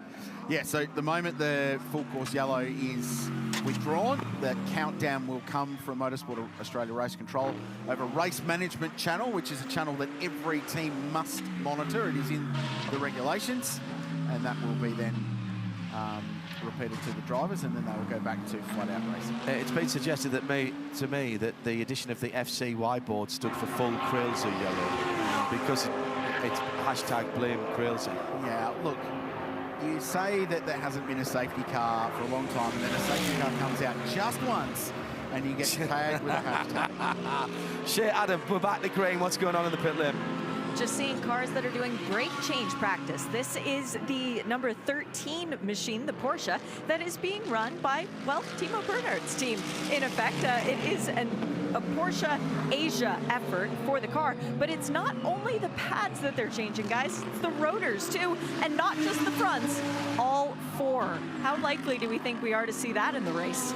Yeah, so the moment the full course yellow is withdrawn, the countdown will come from Motorsport Australia Race Control over Race Management Channel, which is a channel that every team must monitor. It is in the regulations, and that will be then repeated to the drivers, and then they will go back to flat-out racing. It's been suggested to me that the addition of the FCY board stood for full Krilsey yellow, because it's hashtag blame Krilsey. Yeah, look, you say that there hasn't been a safety car for a long time, and then a safety car comes out just once, and you get tagged with a hashtag. Shit, Adam, we're back to green. What's going on in the pit lane? Just seeing cars that are doing brake change practice. This is the number 13 machine, the Porsche, that is being run by, well, Timo Bernhardt's team. In effect, it is a Porsche Asia effort for the car, but it's not only the pads that they're changing, guys, it's the rotors too, and not just the fronts, all four. How likely do we think we are to see that in the race?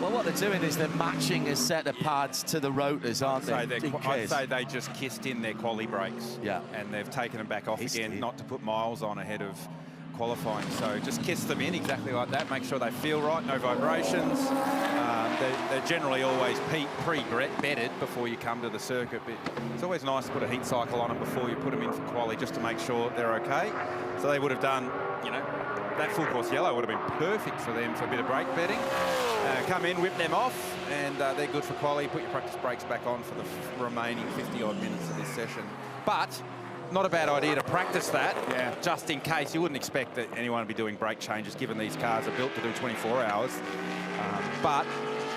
Well, what they're doing is they're matching a set of pads to the rotors, aren't they? I'd say they just kissed in their quali brakes. Yeah. And they've taken them back off again, not to put miles on ahead of qualifying. So just kiss them in exactly like that. Make sure they feel right, no vibrations. They're generally always pre-bedded before you come to the circuit. But it's always nice to put a heat cycle on them before you put them in for quali, just to make sure they're okay. So they would have done, you know, that full course yellow would have been perfect for them for a bit of brake bedding. Come in, whip them off, and they're good for quali. Put your practice brakes back on for the remaining 50-odd minutes of this session. But not a bad idea to practice that, just in case. You wouldn't expect that anyone would be doing brake changes, given these cars are built to do 24 hours. But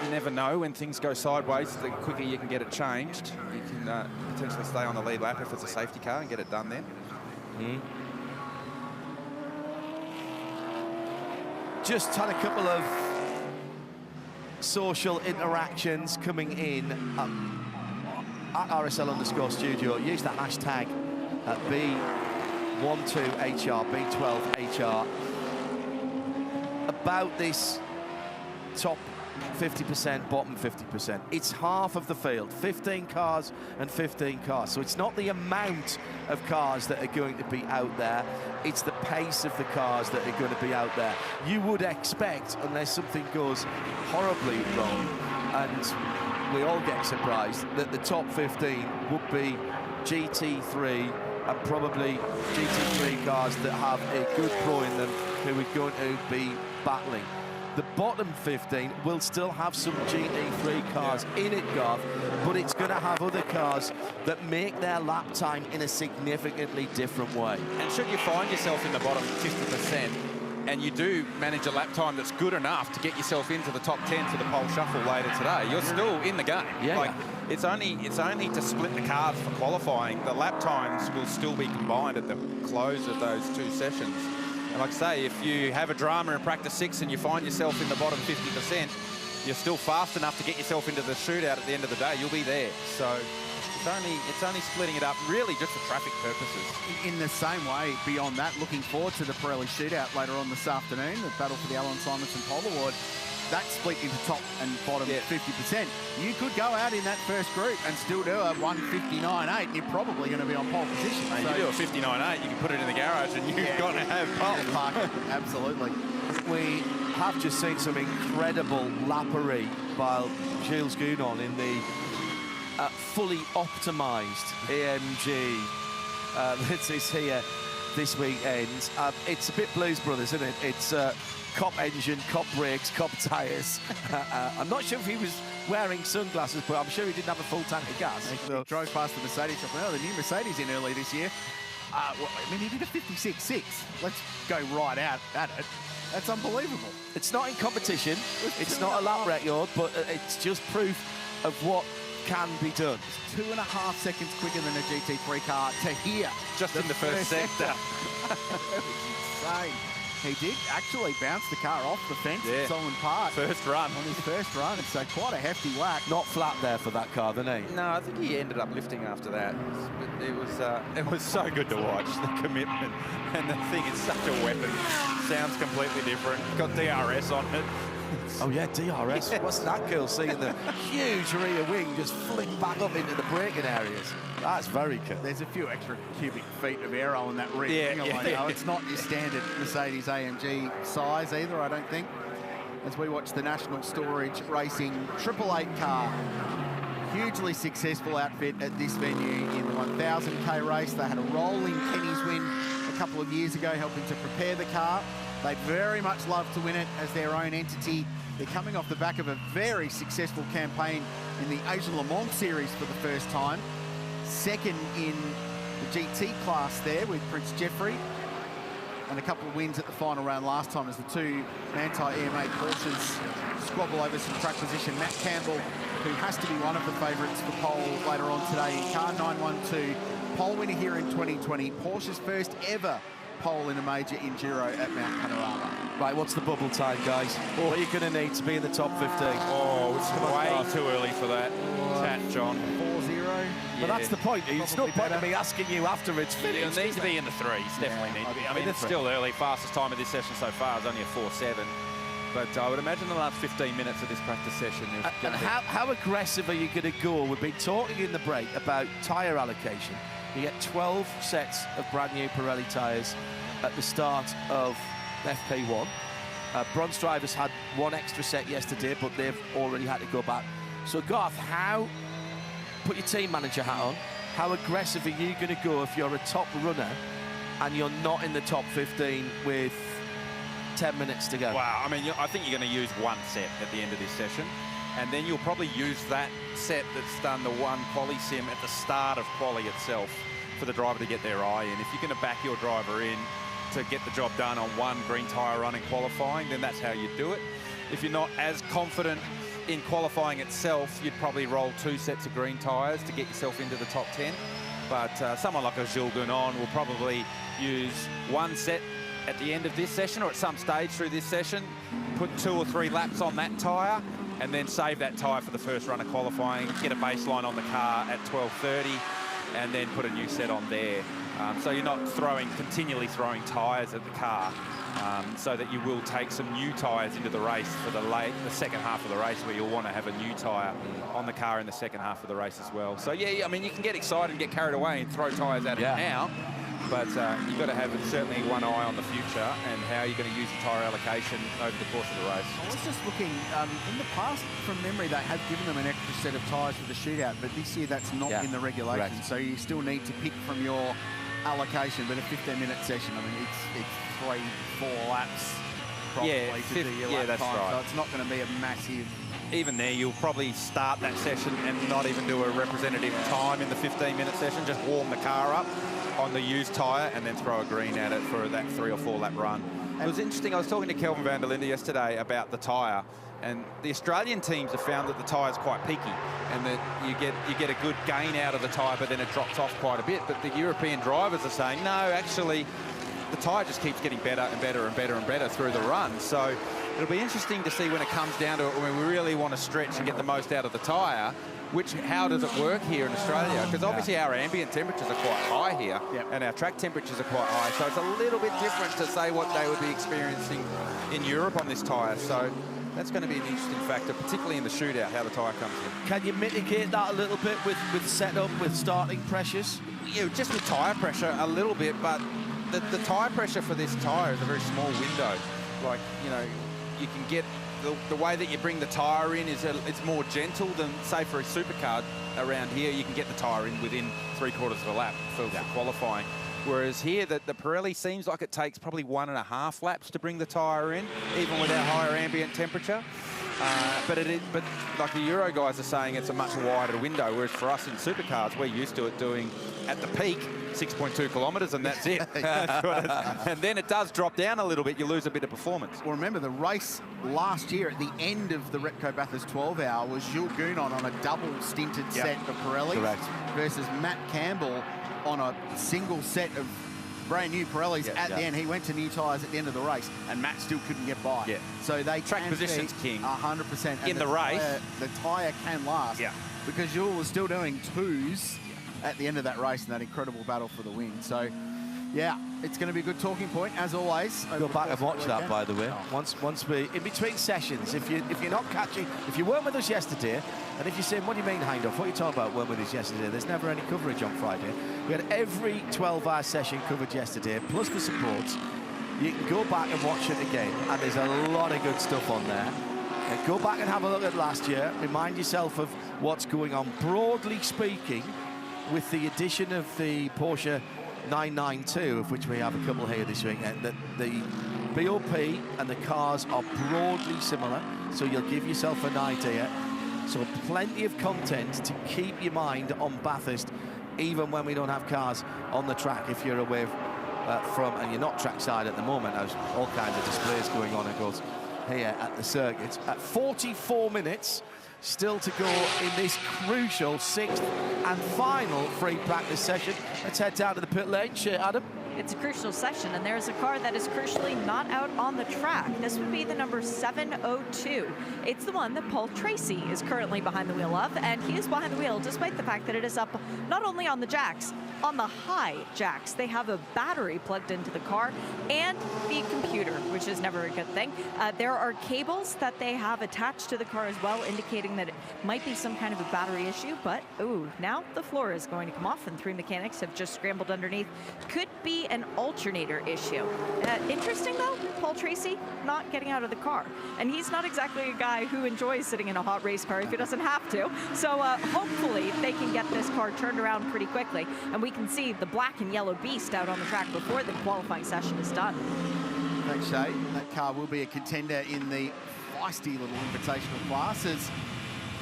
you never know when things go sideways. The quicker you can get it changed, you can potentially stay on the lead lap if it's a safety car and get it done then. Just had a couple of social interactions coming in at RSL_studio. Use the hashtag B12HR, B12HR, about this top 50%, bottom 50%. It's half of the field, 15 cars and 15 cars. So it's not the amount of cars that are going to be out there, it's the pace of the cars that are going to be out there. You would expect, unless something goes horribly wrong, and we all get surprised, that the top 15 would be GT3 and probably GT3 cars that have a good pro in them who are going to be battling. The bottom 15 will still have some GT3 cars in it, Garth, but it's going to have other cars that make their lap time in a significantly different way. And should you find yourself in the bottom 50% and you do manage a lap time that's good enough to get yourself into the top 10 for the pole shuffle later today, you're still in the game. It's only to split the cars for qualifying. The lap times will still be combined at the close of those two sessions. And like I say, if you have a drama in practice 6 and you find yourself in the bottom 50%, you're still fast enough to get yourself into the shootout at the end of the day. You'll be there. So it's only splitting it up really just for traffic purposes. In the same way, beyond that, looking forward to the Pirelli shootout later on this afternoon, the battle for the Alan Simonson Pole Award. That's split into top and bottom 50%. You could go out in that first group and still do a 1:59.8, and you're probably going to be on pole position. Mate, you do a 59.8, you can put it in the garage and you've got to have pole. Absolutely. We have just seen some incredible lappery by Gilles Gounon in the fully optimised AMG that is here this weekend. It's a bit Blues Brothers, isn't it? It's cop engine, cop brakes, cop tyres. I'm not sure if he was wearing sunglasses, but I'm sure he didn't have a full tank of gas. He drove past the Mercedes shop. Well, the new Mercedes in early this year. I mean, he did a 56.6. Let's go right out at it. That's unbelievable. It's not in competition. It's not a lap record, but it's just proof of what can be done. It's 2.5 seconds quicker than a GT3 car to here. Just in the first sector. That was insane. He did actually bounce the car off the fence at Solomon Park. First run. On his first run, so quite a hefty whack. Not flat there for that car, didn't he? No, I think he ended up lifting after that. It was so good to watch, the commitment. And the thing is such a weapon. Sounds completely different. Got DRS on it. Oh yeah, DRS. Wasn't that cool seeing the huge rear wing just flick back up into the braking areas? That's very cool. There's a few extra cubic feet of aero on that rear wing. It's not your standard Mercedes AMG size either, I don't think. As we watch the National Storage Racing 888 car, hugely successful outfit at this venue in the 1000k race. They had a rolling Kenny's win a couple of years ago, helping to prepare the car They'd very much love to win it as their own entity. They're coming off the back of a very successful campaign in the Asian Le Mans Series for the first time. Second in the GT class there with Prince Jeffrey, and a couple of wins at the final round last time as the two Manthey EM8 Porsches squabble over some track position. Matt Campbell, who has to be one of the favourites for pole later on today in car 912, pole winner here in 2020, Porsche's first ever pole in a major enduro at Mount Panorama. Right, what's the bubble time, guys? What are you going to need to be in the top 15? Oh, it's way too early for that. Chat, John. 4-0. But that's the point. It's not point of me asking you after it's finished. It needs to be in the threes. Definitely need to be. I mean, it's still early. Fastest time of this session so far is only a 4.7. But I would imagine the last 15 minutes of this practice session is and how aggressive are you going to go? We've been talking in the break about tyre allocation. You get 12 sets of brand new Pirelli tyres at the start of FP1. Bronze drivers had one extra set yesterday, but they've already had to go back. So Garth, put your team manager hat on, how aggressive are you going to go if you're a top runner and you're not in the top 15 with 10 minutes to go? Wow, I mean, I think you're going to use one set at the end of this session, and then you'll probably use that set that's done the one quali sim at the start of quali itself for the driver to get their eye in. If you're going to back your driver in to get the job done on one green tyre run in qualifying, then that's how you do it. If you're not as confident in qualifying itself, you'd probably roll 2 sets of green tyres to get yourself into the top 10. But someone like a Gilles Gounon will probably use one set at the end of this session or at some stage through this session, put 2 or 3 laps on that tyre, and then save that tyre for the first run of qualifying, get a baseline on the car at 12:30, and then put a new set on there. So you're not continually throwing tyres at the car, so that you will take some new tyres into the race for the second half of the race, where you'll want to have a new tyre on the car in the second half of the race as well. So yeah, I mean, you can get excited and get carried away and throw tyres at it now, but you've got to have certainly one eye on the future and how you're going to use the tyre allocation over the course of the race. I was just looking, in the past, from memory, they had given them an extra set of tyres for the shootout, but this year that's not in the regulations. Correct. So you still need to pick from your allocation, but a 15-minute session, I mean, it's 3-4 laps probably to do your lap that's time, right. so it's not going to be a massive... Even there, you'll probably start that session and not even do a representative time in the 15-minute session, just warm the car up on the used tyre and then throw a green at it for that 3 or 4 lap run. It was interesting, I was talking to Kelvin van der Linde yesterday about the tyre, and the Australian teams have found that the tyre's quite peaky and that you get a good gain out of the tyre, but then it drops off quite a bit. But the European drivers are saying, no, actually, the tyre just keeps getting better and better and better and better through the run. So it'll be interesting to see when it comes down to it, when we really want to stretch and get the most out of the tyre, how does it work here in Australia? Because obviously our ambient temperatures are quite high here, and our track temperatures are quite high. So it's a little bit different to say what they would be experiencing in Europe on this tyre. So that's going to be an interesting factor, particularly in the shootout, how the tyre comes in. Can you mitigate that a little bit with setup, with starting pressures? Yeah, just with tyre pressure a little bit, but the tyre pressure for this tyre is a very small window. Like, you know, you can get the way that you bring the tyre in it's more gentle than, say, for a supercar around here. You can get the tyre in within 3/4 of a lap for qualifying. Whereas here, the Pirelli seems like it takes probably 1.5 laps to bring the tyre in, even with our higher ambient temperature. But like the Euro guys are saying, it's a much wider window, whereas for us in supercars, we're used to it doing, at the peak, 6.2 kilometres, and that's it. And then it does drop down a little bit. You lose a bit of performance. Well, remember, the race last year at the end of the Repco Bathurst 12-hour was Gilles Gounon on a double-stinted set of Pirellis versus Matt Campbell on a single set of brand new Pirellis at the end. He went to new tyres at the end of the race, and Matt still couldn't get by. So they track position's king 100% in the race. The tyre can last because Gilles was still doing 2s at the end of that race in that incredible battle for the win. So, yeah, it's going to be a good talking point as always. Go back and watch that, by the way. Once we in between sessions, if you're not catching, if you weren't with us yesterday, and if you're saying, what do you mean, Hindhoff? What are you talking about, weren't with us yesterday? There's never any coverage on Friday. We had every 12-hour session covered yesterday, plus the supports. You can go back and watch it again, and there's a lot of good stuff on there. And go back and have a look at last year. Remind yourself of what's going on. Broadly speaking, with the addition of the Porsche 992, of which we have a couple here this week, and the BOP and the cars are broadly similar, so you'll give yourself an idea. So plenty of content to keep your mind on Bathurst, even when we don't have cars on the track. If you're away from, and you're not trackside at the moment, there's all kinds of displays going on, of course, here at the circuit. At 44 minutes still to go in this crucial 6th and final free practice session. Let's head down to the pit lane, Adam. It's a crucial session, and there's a car that is crucially not out on the track. This would be the number 702. It's the one that Paul Tracy is currently behind the wheel of, and he is behind the wheel despite the fact that it is up not only on the jacks, on the high jacks. They have a battery plugged into the car and the computer, which is never a good thing. There are cables that they have attached to the car as well, indicating that it might be some kind of a battery issue, but ooh, now the floor is going to come off, and 3 mechanics have just scrambled underneath. Could be an alternator issue. Interesting though, Paul Tracy not getting out of the car, and he's not exactly a guy who enjoys sitting in a hot race car if he doesn't have to. So hopefully they can get this car turned around pretty quickly, and we can see the black and yellow beast out on the track before the qualifying session is done. Thanks, Shay. That car will be a contender in the feisty little invitational class as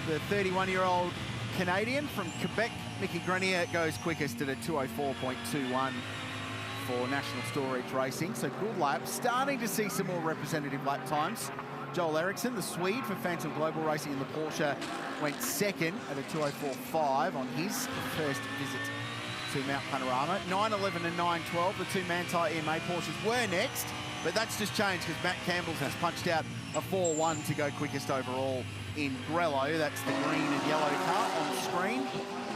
the 31-year-old Canadian from Quebec, Mickey Grenier, goes quickest at a 2:04.21 for National Storage Racing. So good lap. Starting to see some more representative lap times. Joel Eriksson, the Swede for Phantom Global Racing in the Porsche, went second at a 2:04.5 on his first visit to Mount Panorama. 9:11 and 9:12, the two Manthey EMA Porsches were next, but that's just changed because Matt Campbell's just punched out a 4:1 to go quickest overall in Grello. That's the green and yellow car on screen.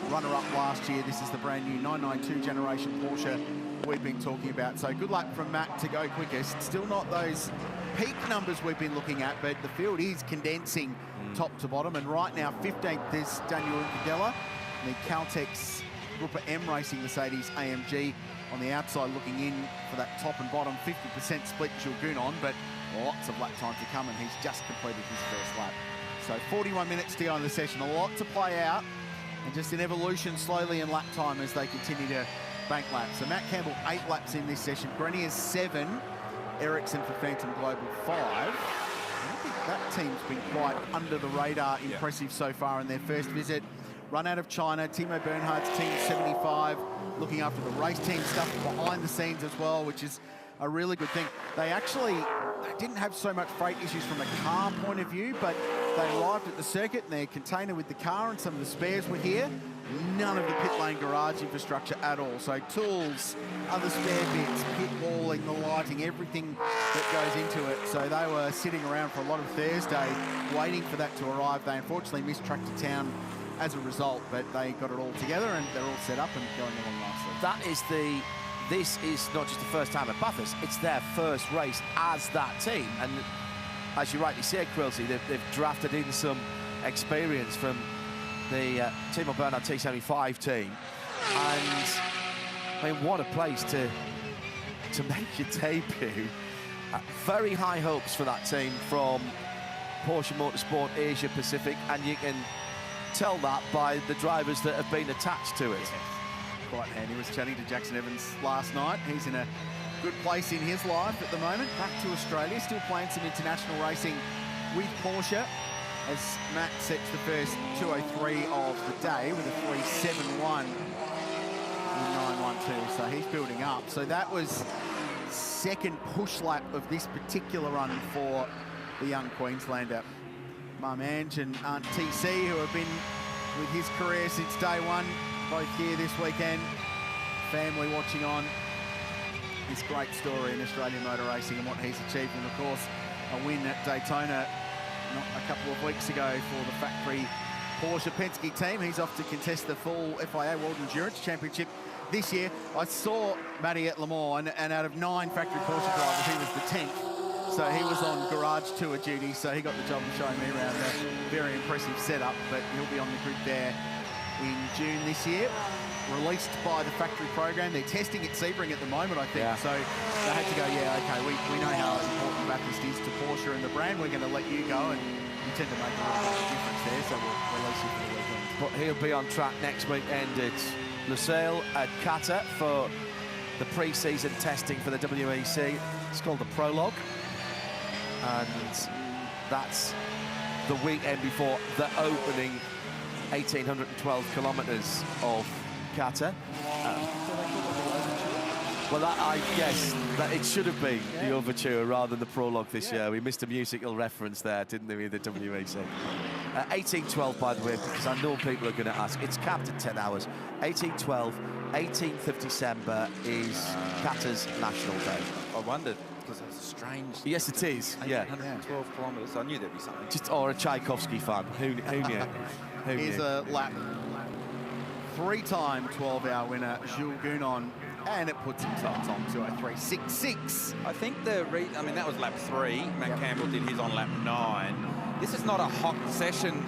Runner-up last year. This is the brand new 992 generation Porsche we've been talking about. So good luck from Matt to go quickest. Still not those peak numbers we've been looking at, but the field is condensing top to bottom. And right now, 15th is Daniel Cadella, the Caltex Grupa M Racing Mercedes AMG on the outside looking in for that top and bottom 50% split Gilgunon, but lots of lap time to come, and he's just completed his first lap. So 41 minutes to go in the session, a lot to play out, and just an evolution slowly in lap time as they continue to bank laps. So Matt Campbell 8 laps in this session, Grenier's 7, Ericsson for Phantom Global 5. I think that team's been quite under the radar, impressive so far in their first visit. Run out of China, Timo Bernhardt's team 75, looking after the race team stuff behind the scenes as well, which is a really good thing. They didn't have so much freight issues from a car point of view, but they arrived at the circuit in their container with the car, and some of the spares were here. None of the pit lane garage infrastructure at all. So tools, other spare bits, pit walling, the lighting, everything that goes into it. So they were sitting around for a lot of Thursday waiting for that to arrive. They unfortunately missed track to town as a result, but they got it all together and they're all set up and going along nicely. This is not just the first time at Bathurst, it's their first race as that team. And as you rightly say, Quilty, they've drafted in some experience from the Timo Bernhard T75 team. And I mean, what a place to make your debut. Very high hopes for that team from Porsche Motorsport Asia Pacific, and you can tell that by the drivers that have been attached to it. Quite handy. He was chatting to Jackson Evans last night. He's in a good place in his life at the moment. Back to Australia, still playing some international racing with Porsche as Matt sets the first 2:03 of the day with a 3:71 in 9:12. So he's building up. So that was second push lap of this particular run for the young Queenslander. Mum Ange and Aunt TC, who have been with his career since day one, both here this weekend. Family watching on this great story in Australian motor racing and what he's achieved. And of course, a win at Daytona not a couple of weeks ago for the factory Porsche Penske team. He's off to contest the full FIA World Endurance Championship this year. I saw Matty at Le Mans, and out of 9 factory Porsche drivers, he was the 10th. So he was on garage tour duty, so he got the job of showing me around a very impressive setup, but he'll be on the grid there in June this year. Released by the factory program. They're testing at Sebring at the moment, I think. Yeah. So they had to go, yeah, okay, we know how important Bathurst is to Porsche and the brand. We're going to let you go, and you tend to make a little bit of difference there, so we'll release you for the weekend. But he'll be on track next weekend at Lusail at Qatar for the pre-season testing for the WEC. It's called the Prologue, and that's the weekend before the opening 1,812 kilometres of Qatar. Well, I guess that it should have been the Overture rather than the Prologue this year. We missed a musical reference there, didn't we, with the WEC? 1812, by the way, because I know people are going to ask. It's capped at 10 hours. 1812, 18th of December is Qatar's National Day. I wondered, because it's strange. Yes, it is. Yeah. 112 kilometres. I knew there'd be something. Just or a Tchaikovsky fan. Who knew? Who Here's knew? a lap. 3-time 12-hour winner, Jules Gounon, and it puts him on 2:03.66. I think I mean, that was lap 3. Matt Campbell did his on lap 9. This is not a hot session,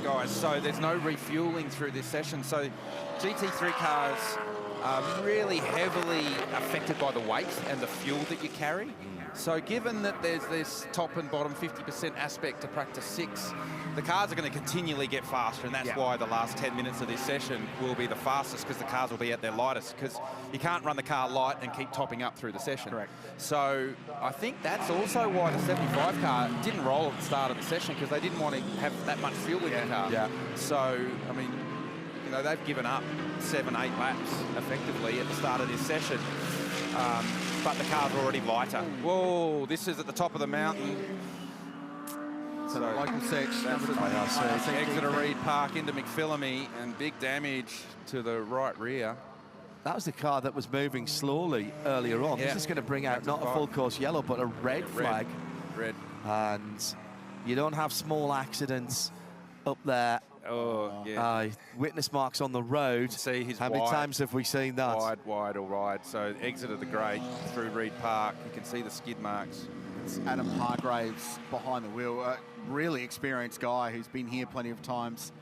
guys, so there's no refueling through this session. So GT3 cars are really heavily affected by the weight and the fuel that you carry. So given that there's this top and bottom 50% aspect to practice 6, the cars are going to continually get faster, and that's why the last 10 minutes of this session will be the fastest, because the cars will be at their lightest, because you can't run the car light and keep topping up through the session. Correct. So I think that's also why the 75 car didn't roll at the start of the session, because they didn't want to have that much fuel in the car. Yeah. So, I mean, you know, they've given up 7-8 laps effectively at the start of this session. But the car's already lighter. Whoa, this is at the top of the mountain. So the local section, Exeter Reed Park into McPhillamy, and big damage to the right rear. That was the car that was moving slowly earlier on. This is going to bring out not a full course yellow, but a red flag. Red. And you don't have small accidents up there. Oh, yeah. Witness marks on the road. See, he's How many times have we seen that? Wide or wide. So Exeter the Great through Reed Park. You can see the skid marks. It's Adam Hargraves behind the wheel. A really experienced guy who's been here plenty of times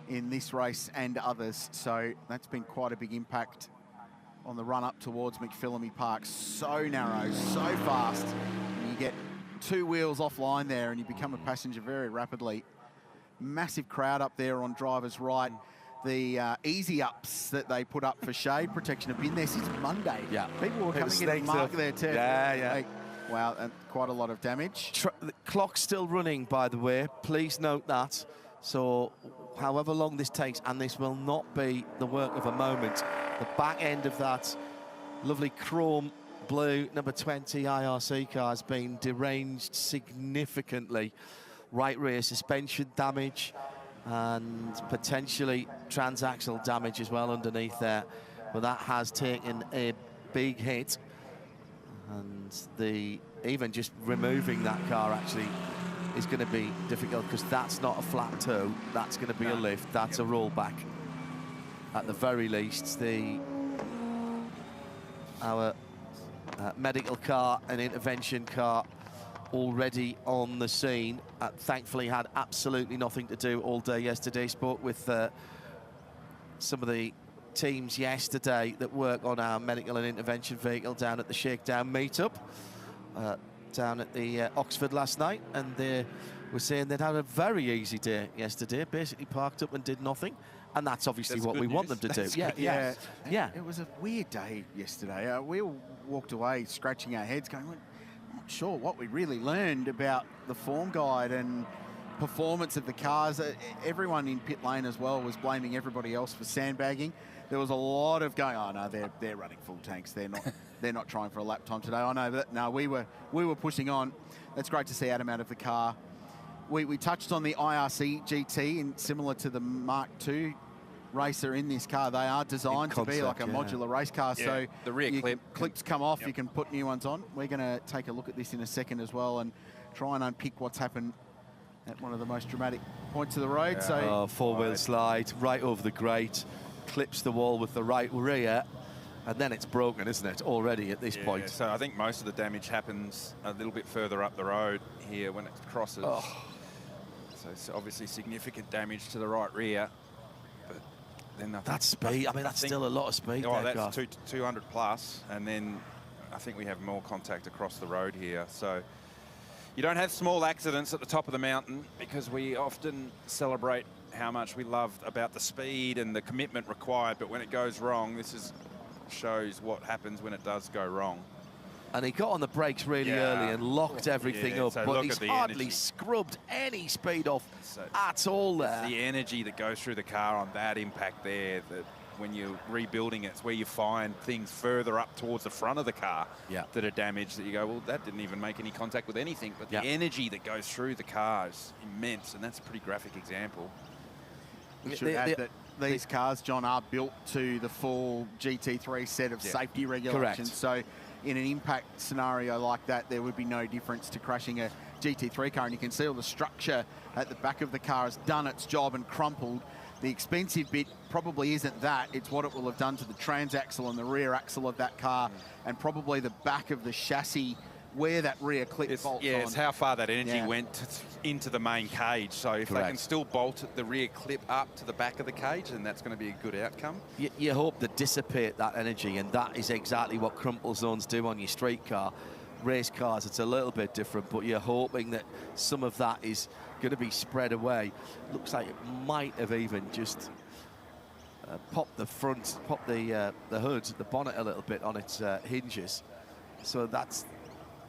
in this race and others. So that's been quite a big impact on the run up towards McPhillamy Park. So narrow, so fast. And you get 2 wheels offline there and you become a passenger very rapidly. Massive crowd up there on driver's right. The easy ups that they put up for shade protection have been there since Monday. Yeah. People were coming in and mark there too. Yeah. Wow, and quite a lot of damage. The clock's still running, by the way. Please note that. So however long this takes, and this will not be the work of a moment, the back end of that lovely chrome blue number 20 IRC car has been deranged significantly. Right rear suspension damage and potentially transaxle damage as well underneath there. But that has taken a big hit. And even just removing that car actually is going to be difficult, because that's not a flat toe. That's going to be a lift. That's a rollback. At the very least, our medical car and intervention car already on the scene. Thankfully had absolutely nothing to do all day yesterday. Spoke with some of the teams yesterday that work on our medical and intervention vehicle down at the Shakedown meetup down at the Oxford last night, and they were saying they'd had a very easy day yesterday, basically parked up and did nothing, and that's obviously what we want them to do. Yeah. It was a weird day yesterday. We all walked away scratching our heads going, I'm not sure what we really learned about the form guide and performance of the cars. Everyone in pit lane as well was blaming everybody else for sandbagging. There was a lot of going, oh no, they're running full tanks. They're not trying for a lap time today. I know that. No, we were pushing on. That's great to see Adam out of the car. We touched on the IRC GT, and similar to the Mark II racer in this car, they are designed to be like a modular race car. Yeah. So the rear clips come off, you can put new ones on. We're going to take a look at this in a second as well and try and unpick what's happened at one of the most dramatic points of the road. So four-wheel slide right over the grate, clips the wall with the right rear, and then it's broken, isn't it, already at this point? So I think most of the damage happens a little bit further up the road here when it crosses. So it's obviously significant damage to the right rear. But then that's speed. I mean, that's still a lot of speed. Oh, that's 200 plus, and then I think we have more contact across the road here. So you don't have small accidents at the top of the mountain, because we often celebrate how much we love about the speed and the commitment required, but when it goes wrong, shows what happens when it does go wrong. And he got on the brakes really early and locked everything up, so but look he's at the hardly energy. scrubbed any speed off at all there. The energy that goes through the car on that impact there, that when you're rebuilding it, it's where you find things further up towards the front of the car that are damaged, that you go, well, that didn't even make any contact with anything. But the energy that goes through the car is immense, and that's a pretty graphic example. We should add that these cars, John, are built to the full GT3 set of safety regulations. So in an impact scenario like that, there would be no difference to crashing a GT3 car. And you can see all the structure at the back of the car has done its job and crumpled. The expensive bit probably isn't that. It's what it will have done to the transaxle and the rear axle of that car, and probably the back of the chassis where that rear clip bolts on. It's how far that energy went into the main cage. So if they can still bolt the rear clip up to the back of the cage, then that's going to be a good outcome. You hope to dissipate that energy, and that is exactly what crumple zones do on your street car. Race cars, it's a little bit different, but you're hoping that some of that is going to be spread away. Looks like it might have even just popped the hood, the bonnet a little bit on its hinges. So that's,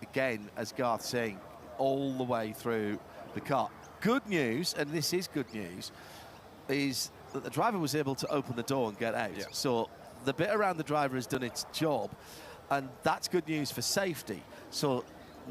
again, as Garth's saying, all the way through the car. Good news, and this is good news, is that the driver was able to open the door and get out. So the bit around the driver has done its job, and that's good news for safety. So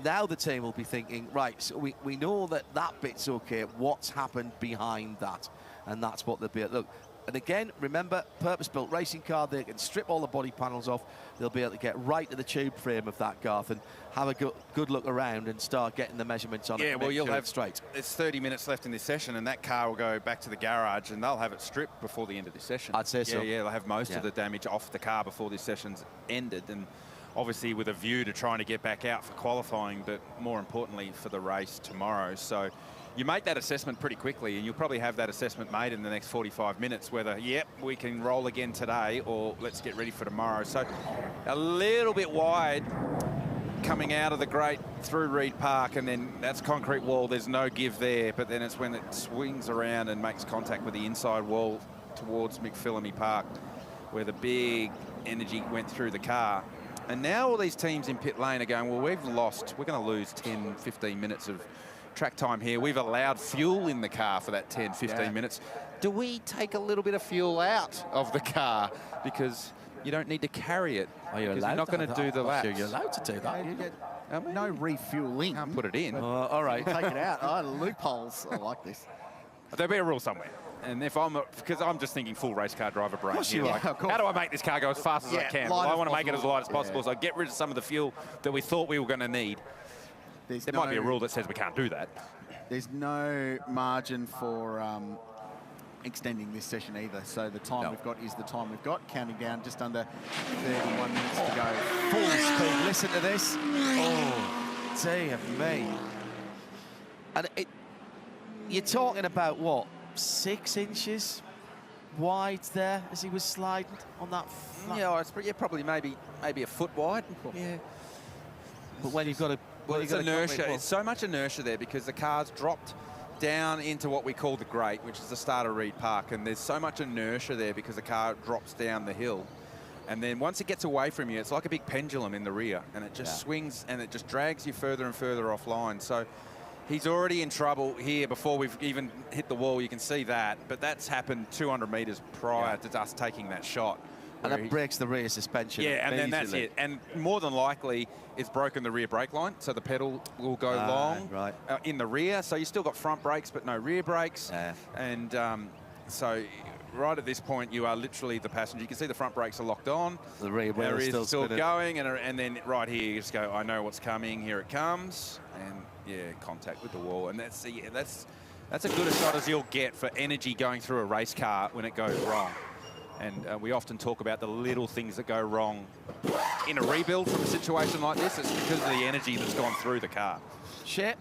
now the team will be thinking, right, so we know that that bit's okay, what's happened behind that? And that's what they'll be at. Look, and again, remember, purpose-built racing car, they can strip all the body panels off, they'll be able to get right to the tube frame of that, Garth, and have a good look around and start getting the measurements on it. Yeah, well, you'll have straight. It's 30 minutes left in this session, and that car will go back to the garage, and they'll have it stripped before the end of this session. I'd say so. Yeah, they'll have most of the damage off the car before this session's ended, and obviously with a view to trying to get back out for qualifying, but more importantly for the race tomorrow. So you make that assessment pretty quickly, and you'll probably have that assessment made in the next 45 minutes, whether, we can roll again today, or let's get ready for tomorrow. So a little bit wide coming out of the grate through Reed Park, and then that's concrete wall. There's no give there, but then it's when it swings around and makes contact with the inside wall towards McPhillamy Park, where the big energy went through the car. And now all these teams in pit lane are going, well, we're going to lose 10, 15 minutes of track time here. We've allowed fuel in the car for that 10, 15 minutes. Do we take a little bit of fuel out of the car? Because you don't need to carry it. You're not going to do the laps. You're allowed to do that. You get no refueling. Can't put it in. All right. Take it out. loopholes. I like this. There'll be a rule somewhere. And if because I'm just thinking full race car driver brain here. Of course. How do I make this car go as fast as I can? Well, I want to make it as light as possible, so I get rid of some of the fuel that we thought we were going to need. There might be a rule that says we can't do that. There's no margin for extending this session either. So the time we've got is the time we've got. Counting down just under 31 minutes to go. Full speed. Listen to this. Oh, dear me. And you're talking about what? 6 inches wide there as he was sliding on that flat. Yeah, it's probably maybe a foot wide. Yeah. But when you've got a... Well, it's inertia. It's so much inertia there because the car's dropped down into what we call the grate, which is the start of Reed Park, and there's so much inertia there because the car drops down the hill. And then once it gets away from you, it's like a big pendulum in the rear, and it just swings and it just drags you further and further offline. So he's already in trouble here before we've even hit the wall. You can see that, but that's happened 200 metres prior to us taking that shot. And that breaks the rear suspension. Yeah, and then that's it. And more than likely, it's broken the rear brake line, so the pedal will go long in the rear. So you still got front brakes, but no rear brakes. And so right at this point, you are literally the passenger. You can see the front brakes are locked on. The rear wheel is still going, and then right here, you just go, I know what's coming. Here it comes, and contact with the wall. And that's as good a shot as you'll get for energy going through a race car when it goes wrong. And we often talk about the little things that go wrong in a rebuild from a situation like this. It's because of the energy that's gone through the car. Shit.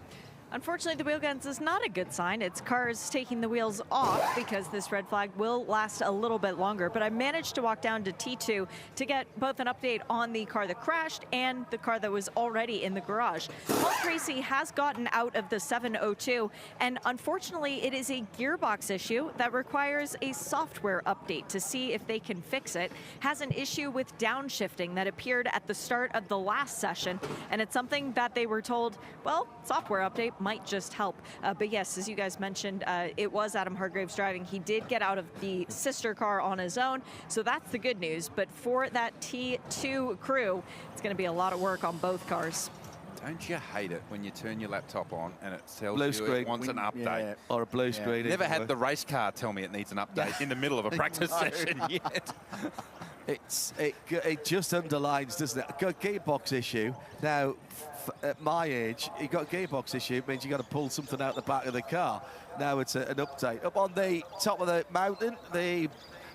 Unfortunately, the wheel guns is not a good sign. It's cars taking the wheels off because this red flag will last a little bit longer. But I managed to walk down to T2 to get both an update on the car that crashed and the car that was already in the garage. Paul Tracy has gotten out of the 702, and unfortunately, it is a gearbox issue that requires a software update to see if they can fix it. Has an issue with downshifting that appeared at the start of the last session, and it's something that they were told, well, software update might just help. But yes, as you guys mentioned, it was Adam Hargraves driving. He did get out of the sister car on his own, so that's the good news. But for that T2 crew, it's going to be a lot of work on both cars. Don't you hate it when you turn your laptop on and it tells Blue you screen. it wants an update? Yeah. Or a blue screen. Never had the race car tell me it needs an update in the middle of a practice session yet. It just underlines, doesn't it? Got a gearbox issue. Now, at my age, you got a gearbox issue. It means you got to pull something out the back of the car. Now it's an update. Up on the top of the mountain, the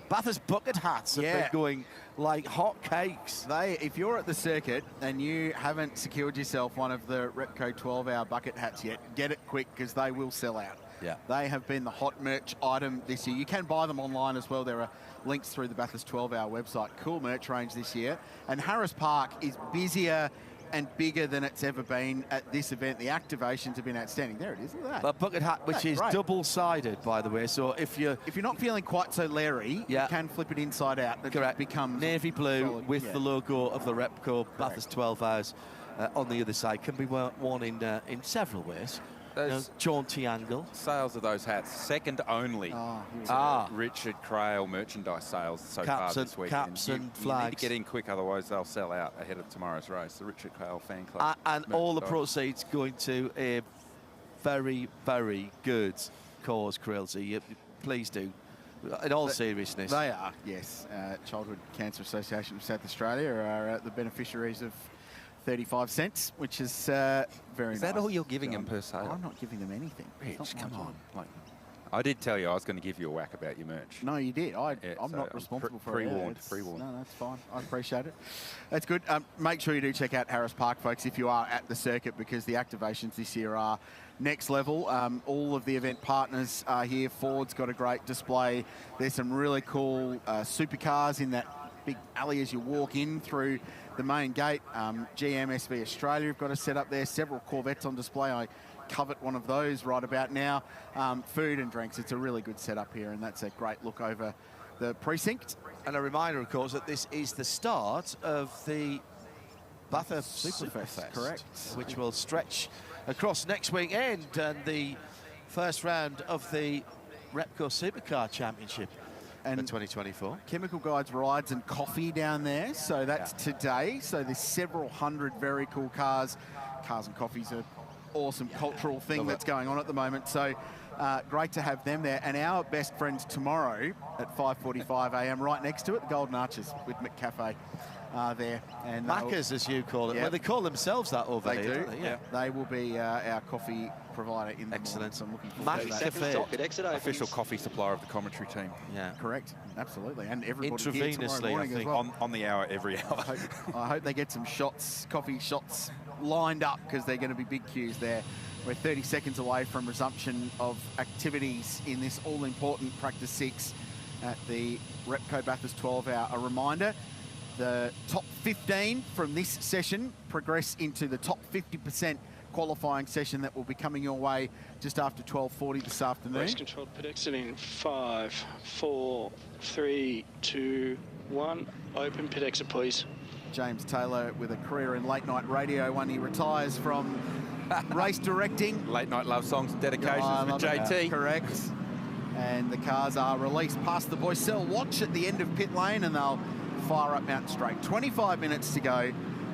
Bathurst bucket hats have been going like hot cakes. If you're at the circuit and you haven't secured yourself one of the Repco 12-hour bucket hats yet, get it quick because they will sell out. Yeah. They have been the hot merch item this year. You can buy them online as well. There are links through the Bathurst 12-hour website. Cool merch range this year. And Harris Park is busier and bigger than it's ever been at this event. The activations have been outstanding. There it is, look at that. A bucket hat, which is double-sided, by the way. So if you're not feeling quite so Larry, you can flip it inside out. It becomes navy blue solid. with the logo of the Repco Bathurst 12 hours on the other side. Can be worn in several ways. Jaunty angle. Sales of those hats, second only Richard Crail merchandise sales so far this weekend. Caps and flags. You need to get in quick, otherwise they'll sell out ahead of tomorrow's race. The Richard Crail fan club. And all the proceeds going to a very, very good cause, Krillsy. Please do. In all seriousness. They are, yes. Childhood Cancer Association of South Australia are the beneficiaries of 35 cents, which is very nice. Is that all you're giving them per sale? I'm not giving them anything. Rich, come on. I did tell you I was going to give you a whack about your merch. No, you did. I'm not responsible for it. Pre-warned. No, that's fine. I appreciate it. That's good. Make sure you do check out Harris Park, folks, if you are at the circuit, because the activations this year are next level. All of the event partners are here. Ford's got a great display. There's some really cool supercars in that big alley as you walk in through the main gate. GM SV Australia have got a set up there. Several Corvettes on display. I covet one of those right about now. Food and drinks. It's a really good setup here, and that's a great look over the precinct. And a reminder, of course, that this is the start of the Bathurst Superfest, correct, which will stretch across next weekend, and the first round of the Repco Supercar Championship. And 2024. Chemical Guides rides and coffee down there. So that's today. So there's several hundred very cool cars. Cars and coffee's an awesome cultural thing that's going on at the moment. So great to have them there. And our best friends tomorrow at 5:45 a.m. right next to it, the Golden Arches with McCafe there. And Macca's, as you call it. Well, they call themselves that over here. They do. Don't they? Yeah. They will be our coffee provider in the morning. So I'm looking forward to that. Official coffee supplier of the commentary team. Yeah, correct. Absolutely. And everybody here tomorrow Intravenously, morning I think. as well. On the hour, every hour. I hope they get some shots, coffee shots lined up, because they're going to be big queues there. We're 30 seconds away from resumption of activities in this all-important Practice 6 at the Repco Bathurst 12-hour. A reminder, the top 15 from this session progress into the top 50% qualifying session that will be coming your way just after 12:40 this afternoon. Race control pit exit in 5, 4, 3, 2, 1. Open pit exit, please. James Taylor with a career in late night radio when he retires from race directing. Late night love songs and dedications with JT. Correct. And the cars are released past the Boycell Watch at the end of pit lane, and they'll fire up Mountain Straight. 25 minutes to go.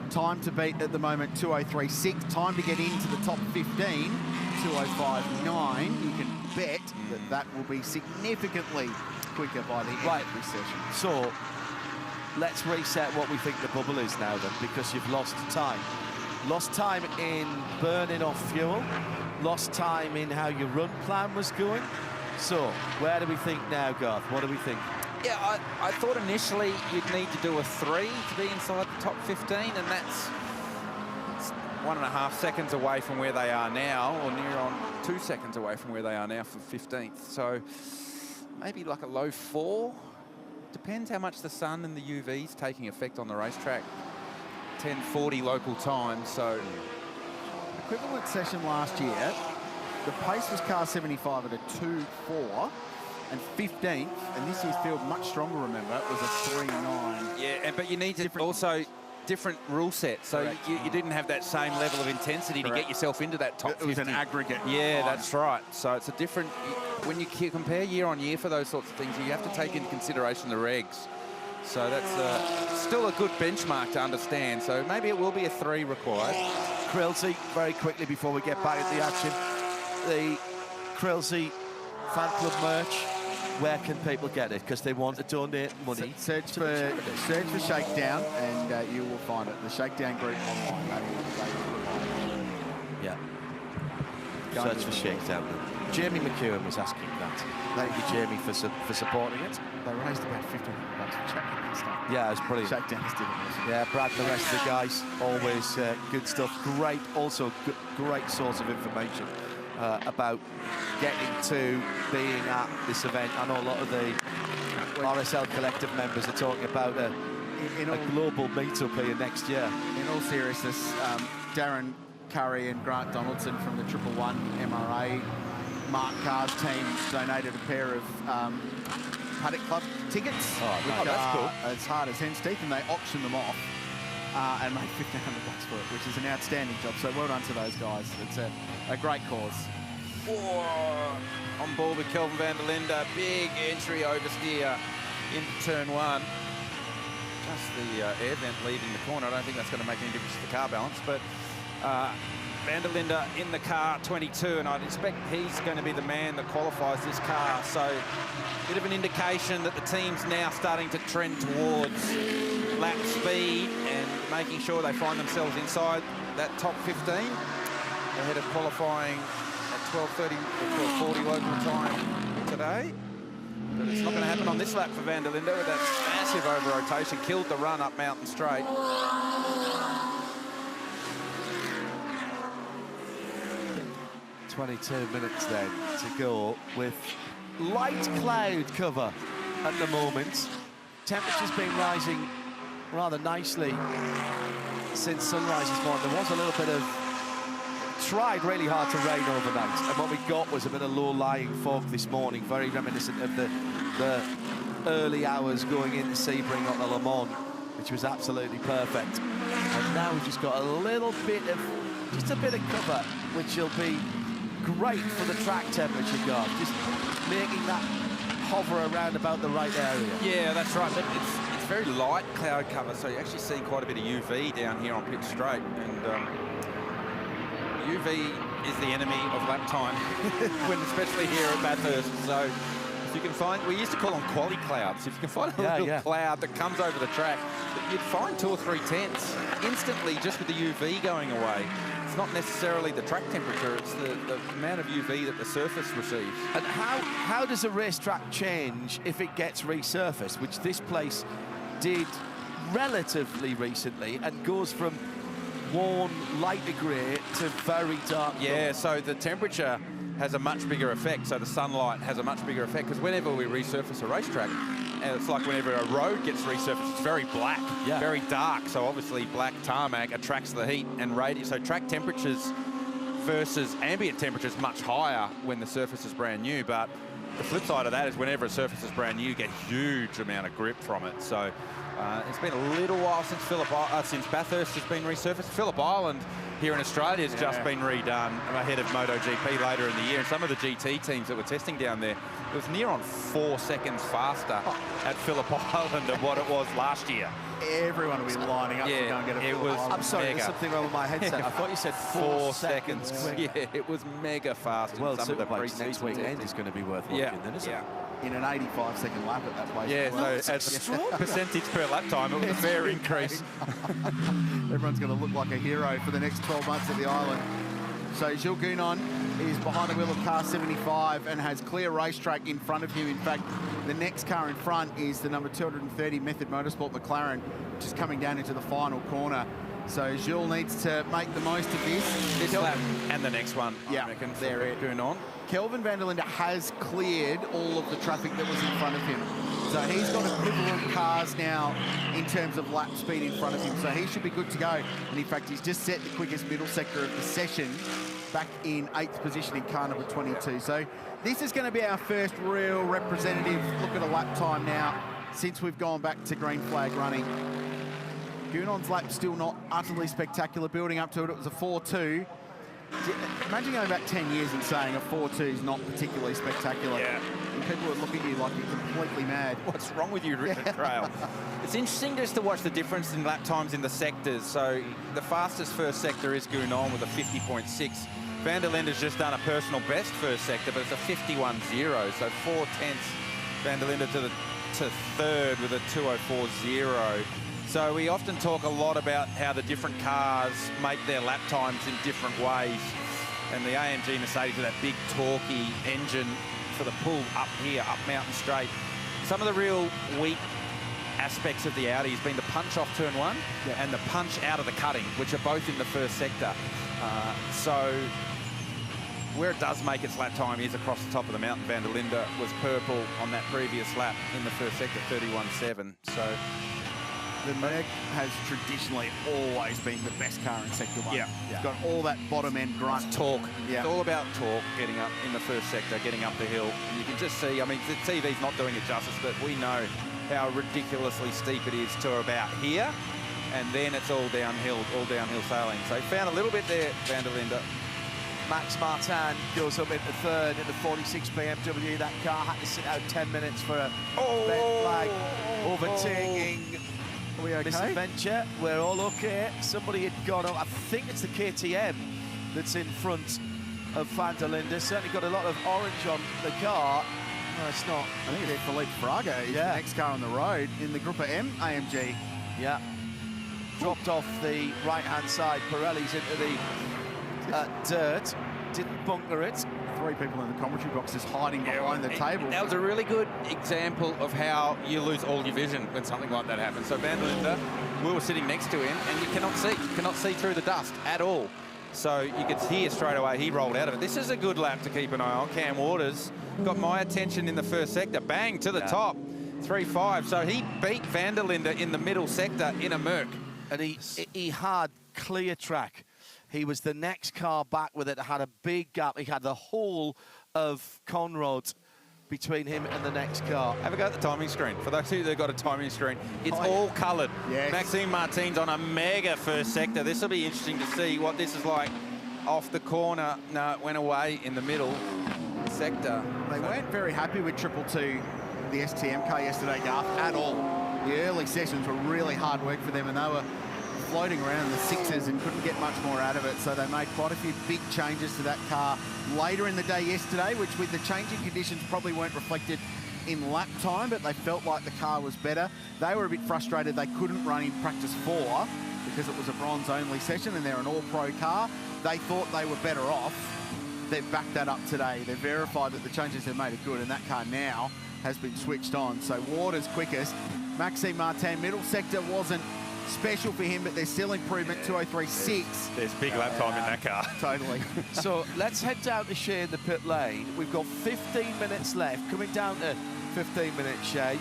Time to beat at the moment 2:03.6. Time to get into the top 15, 2:05.9. You can bet that will be significantly quicker by the end of this session. So let's reset what we think the bubble is now then, because you've lost time. Lost time in burning off fuel, lost time in how your run plan was going. So where do we think now, Garth? What do we think? Yeah, I thought initially you'd need to do a 3 to be inside the top 15, and that's 1.5 seconds away from where they are now, or near on 2 seconds away from where they are now for 15th. So maybe like a low 4. Depends how much the sun and the UV's taking effect on the racetrack. 10:40 local time, so... Equivalent session last year, the pace was car 75 at a 2.4 and 15th, and this year's field much stronger, remember, it was a 3.9. Yeah, but you need to also different rule set, so you didn't have that same level of intensity to get yourself into that top 50. It was an aggregate. Yeah, that's right. So it's a different... When you compare year on year for those sorts of things, you have to take into consideration the regs. So that's still a good benchmark to understand. So maybe it will be a 3 required. Krilsey, very quickly before we get back at the action, the Krilsey fan club merch, where can people get it? Because they want to donate money. Search for Shakedown and you will find it. The Shakedown group online. Yeah. Search for Shakedown. Jamie McEwen was asking that. Thank you, Jamie, for supporting it. They raised about $1,500 for checking and stuff. Yeah, it was brilliant. Shakedowns did it. Yeah, Brad and the rest of the guys, always good stuff. Great, also great source of information about getting to being at this event. I know a lot of the RSL collective members are talking about a global meetup here next year. In all seriousness, Darren Curry and Grant Donaldson from the 111 MRA Mark Carr's team donated a pair of Paddock Club tickets, which that's cool. As hard as hen's teeth, and they auctioned them off and made $1,500 for it, which is an outstanding job. So well done to those guys. It's a great cause. On board with Kelvin van der Linde, big entry oversteer into turn 1. Just the air vent leaving the corner. I don't think that's going to make any difference to the car balance, but van der Linde in the car 22, and I'd expect he's going to be the man that qualifies this car. So a bit of an indication that the team's now starting to trend towards lap speed and making sure they find themselves inside that top 15 ahead of qualifying at 12:30 or 12:40 local time today. But it's not going to happen on this lap for van der Linde with that massive over-rotation. Killed the run up Mountain Straight. 22 minutes then to go with light cloud cover at the moment. Temperature's been rising rather nicely since sunrise this morning. There was a little bit of... tried really hard to rain overnight, and what we got was a bit of low-lying fog this morning, very reminiscent of the early hours going into Sebring on the Le Mans, which was absolutely perfect. And now we've just got a little bit of... just a bit of cover, which will be great for the track temperature, Garth. Just making that hover around about the right area. Yeah, that's right. But it's very light cloud cover, so you actually see quite a bit of UV down here on pit straight. And UV is the enemy of lap time, when especially here at Bathurst. So if you can find, we used to call them quali clouds. If you can find a little cloud that comes over the track, you'd find 2 or 3 tenths instantly just with the UV going away. It's not necessarily the track temperature, it's the amount of UV that the surface receives. And how does a racetrack change if it gets resurfaced, which this place did relatively recently, and goes from worn lighter grey to very dark? Yeah, so the temperature has a much bigger effect, so the sunlight has a much bigger effect, because whenever we resurface a racetrack, and it's like whenever a road gets resurfaced, it's very black, very dark, so obviously black tarmac attracts the heat and radius, so track temperatures versus ambient temperatures much higher when the surface is brand new, but the flip side of that is whenever a surface is brand new, you get a huge amount of grip from it. So it's been a little while since Bathurst has been resurfaced. Phillip Island here in Australia has just been redone ahead of MotoGP later in the year. And some of the GT teams that were testing down there, it was near on 4 seconds faster at Phillip Island than what it was last year. Everyone will be lining up to go and get a Phillip Island. I'm sorry, there's something wrong with my headset. I thought you said 4 seconds. Yeah, it was mega fast. Well, Superbikes next weekend is going to to be worth looking, then, isn't it? In an 85-second lap at that place. Yeah, so as percentage per lap time, it was a fair increase. Everyone's going to look like a hero for the next 12 months at the island. So Gilles Gounon is behind the wheel of car 75 and has clear racetrack in front of him. In fact, the next car in front is the number 230 Method Motorsport McLaren, which is coming down into the final corner. So Jules needs to make the most of this. This lap and the next one, yeah, I reckon, there it going on. Kelvin van der Linde has cleared all of the traffic that was in front of him. So he's got equivalent cars now in terms of lap speed in front of him. So he should be good to go. And in fact, he's just set the quickest middle sector of the session back in 8th position in car number 22. So this is going to be our first real representative look at a lap time now since we've gone back to green flag running. Gounon's lap still not utterly spectacular. Building up to it, it was a 4.2. Imagine going back 10 years and saying a 4.2 is not particularly spectacular. Yeah. And people would look at you like you're completely mad. What's wrong with you, Richard Trail? It's interesting just to watch the difference in lap times in the sectors. So the fastest first sector is Gounon with a 50.6. Van der Linde's just done a personal best first sector, but it's a 51.0. So 4 tenths Van der Linde to third with a 204.0. So we often talk a lot about how the different cars make their lap times in different ways. And the AMG Mercedes with that big torquey engine for the pull up here, up Mountain Straight. Some of the real weak aspects of the Audi has been the punch off turn 1 and the punch out of the cutting, which are both in the first sector. So where it does make its lap time is across the top of the mountain. Van der Linde was purple on that previous lap in the first sector, 31.7. So the Merc has traditionally always been the best car in Sector 1. Yeah. It's got all that bottom end grunt. It's torque. Yeah. It's all about torque, getting up in the first sector, getting up the hill. And you can just see, I mean, the TV's not doing it justice, but we know how ridiculously steep it is to about here. And then it's all downhill sailing. So found a little bit there, Van der Linde. Max Martin goes up into third in the 46 BMW. That car had to sit out 10 minutes for a red flag overtaking. Are we okay? Misadventure. We're all okay. Somebody had gone up. I think it's the KTM that's in front of Van der Linde. Certainly got a lot of orange on the car. No, it's not. I think it's Philippe Fraga. He's the next car on the road in the Group M AMG. Yeah. Dropped off the right-hand side. Pirelli's into the dirt. Didn't bunker it. 3 people in the commentary boxes hiding behind the table. That was a really good example of how you lose all your vision when something like that happens. So Van der Linde, we were sitting next to him, and you cannot see through the dust at all. So you could hear straight away he rolled out of it. This is a good lap to keep an eye on. Cam Waters got my attention in the first sector. Bang, to the top. 3.5. So he beat Van der Linde in the middle sector in a Merc. And he had clear track. He was the next car back with it. Had a big gap. He had the whole of Conrad between him and the next car. Have a go at the timing screen. For those of you that got a timing screen, it's all coloured. Yes. Maxime Martin's on a mega first sector. This will be interesting to see what this is like off the corner. No, it went away in the middle sector. They weren't very happy with 222, the STM car yesterday, Garth, at all. The early sessions were really hard work for them, and they were floating around in the sixes and couldn't get much more out of it. So they made quite a few big changes to that car later in the day yesterday, which with the changing conditions probably weren't reflected in lap time, but they felt like the car was better. They were a bit frustrated they couldn't run in practice 4 because it was a bronze only session and they're an all-pro car. They thought they were better off. They've backed that up today. They've verified that the changes they've made are good, and that car now has been switched on. So Waters quickest. Maxime Martin, middle sector wasn't special for him, but there's still improvement, 203.6. There's big lap time in that car. Totally. So let's head down to Shea in the pit lane. We've got 15 minutes left, coming down to 15 minutes, Shea.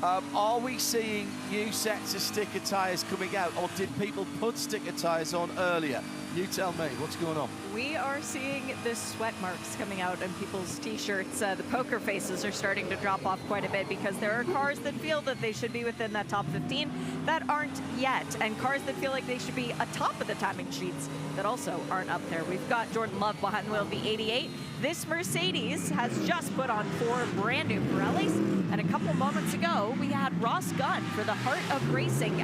Are we seeing new sets of sticker tyres coming out, or did people put sticker tyres on earlier? You tell me, what's going on? We are seeing the sweat marks coming out on people's T-shirts. The poker faces are starting to drop off quite a bit because there are cars that feel that they should be within that top 15 that aren't yet, and cars that feel like they should be atop of the timing sheets that also aren't up there. We've got Jordan Love behind the wheel of the 88. This Mercedes has just put on 4 brand new Pirellis, and a couple moments ago we had Ross Gunn for the Heart of Racing.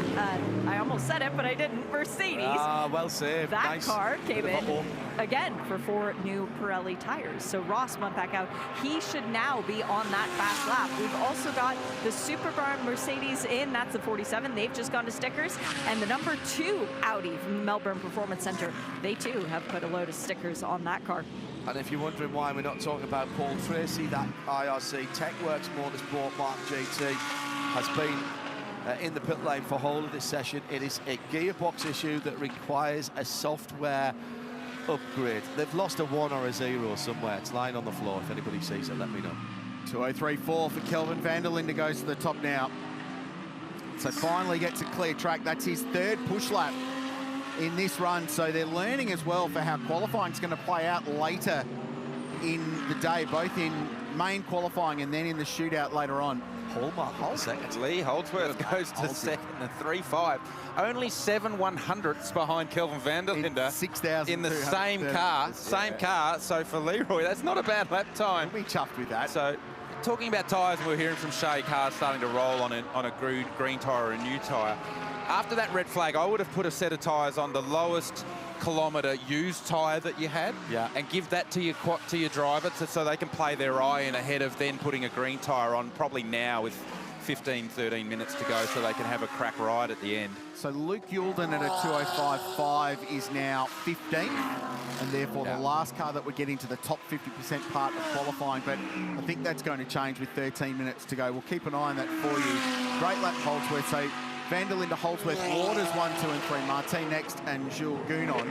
I almost said it, but I didn't. Mercedes. Ah, well saved. That nice. car came in again for 4 new Pirelli tires. So Ross went back out. He should now be on that fast lap. We've also got the Super Barn Mercedes in. That's the 47. They've just gone to stickers. And the number 2 Audi from the Melbourne Performance Center. They too have put a load of stickers on that car. And if you're wondering why we're not talking about Paul Tracy, that IRC TechWorks Motorsport Mark GT has been in the pit lane for whole of this session. It is a gearbox issue that requires a software upgrade. They've lost a 1 or a 0 somewhere. It's lying on the floor. If anybody sees it, let me know. 2:03.4 for Kelvin van der Linde goes to the top now. So finally gets a clear track. That's his 3rd push lap in this run. So they're learning as well for how qualifying is going to play out later in the day, both in main qualifying and then in the shootout later on. Lee Holdsworth goes to second and 3.5. Only 7/100ths behind Kelvin van der Linde 6,000 in the same car. So for Leroy, that's not a bad lap time. We'll be chuffed with that. So talking about tyres, and we're hearing from Shay, cars starting to roll on a green tyre or a new tyre. After that red flag, I would have put a set of tyres on the lowest kilometre used tyre that you had, and give that to your driver so they can play their eye in ahead of then putting a green tyre on, probably now with 15-13 minutes to go, so they can have a crack ride at the end. So Luke Youlden at a 2:05.5 is now 15th, and therefore the last car that we're getting to the top 50% part of qualifying, but I think that's going to change with 13 minutes to go. We'll keep an eye on that for you. Great lap, Holdsworth. So van der Linde, Holdsworth, Waters 1, 2 and 3, Martin next, and Jules Gounon.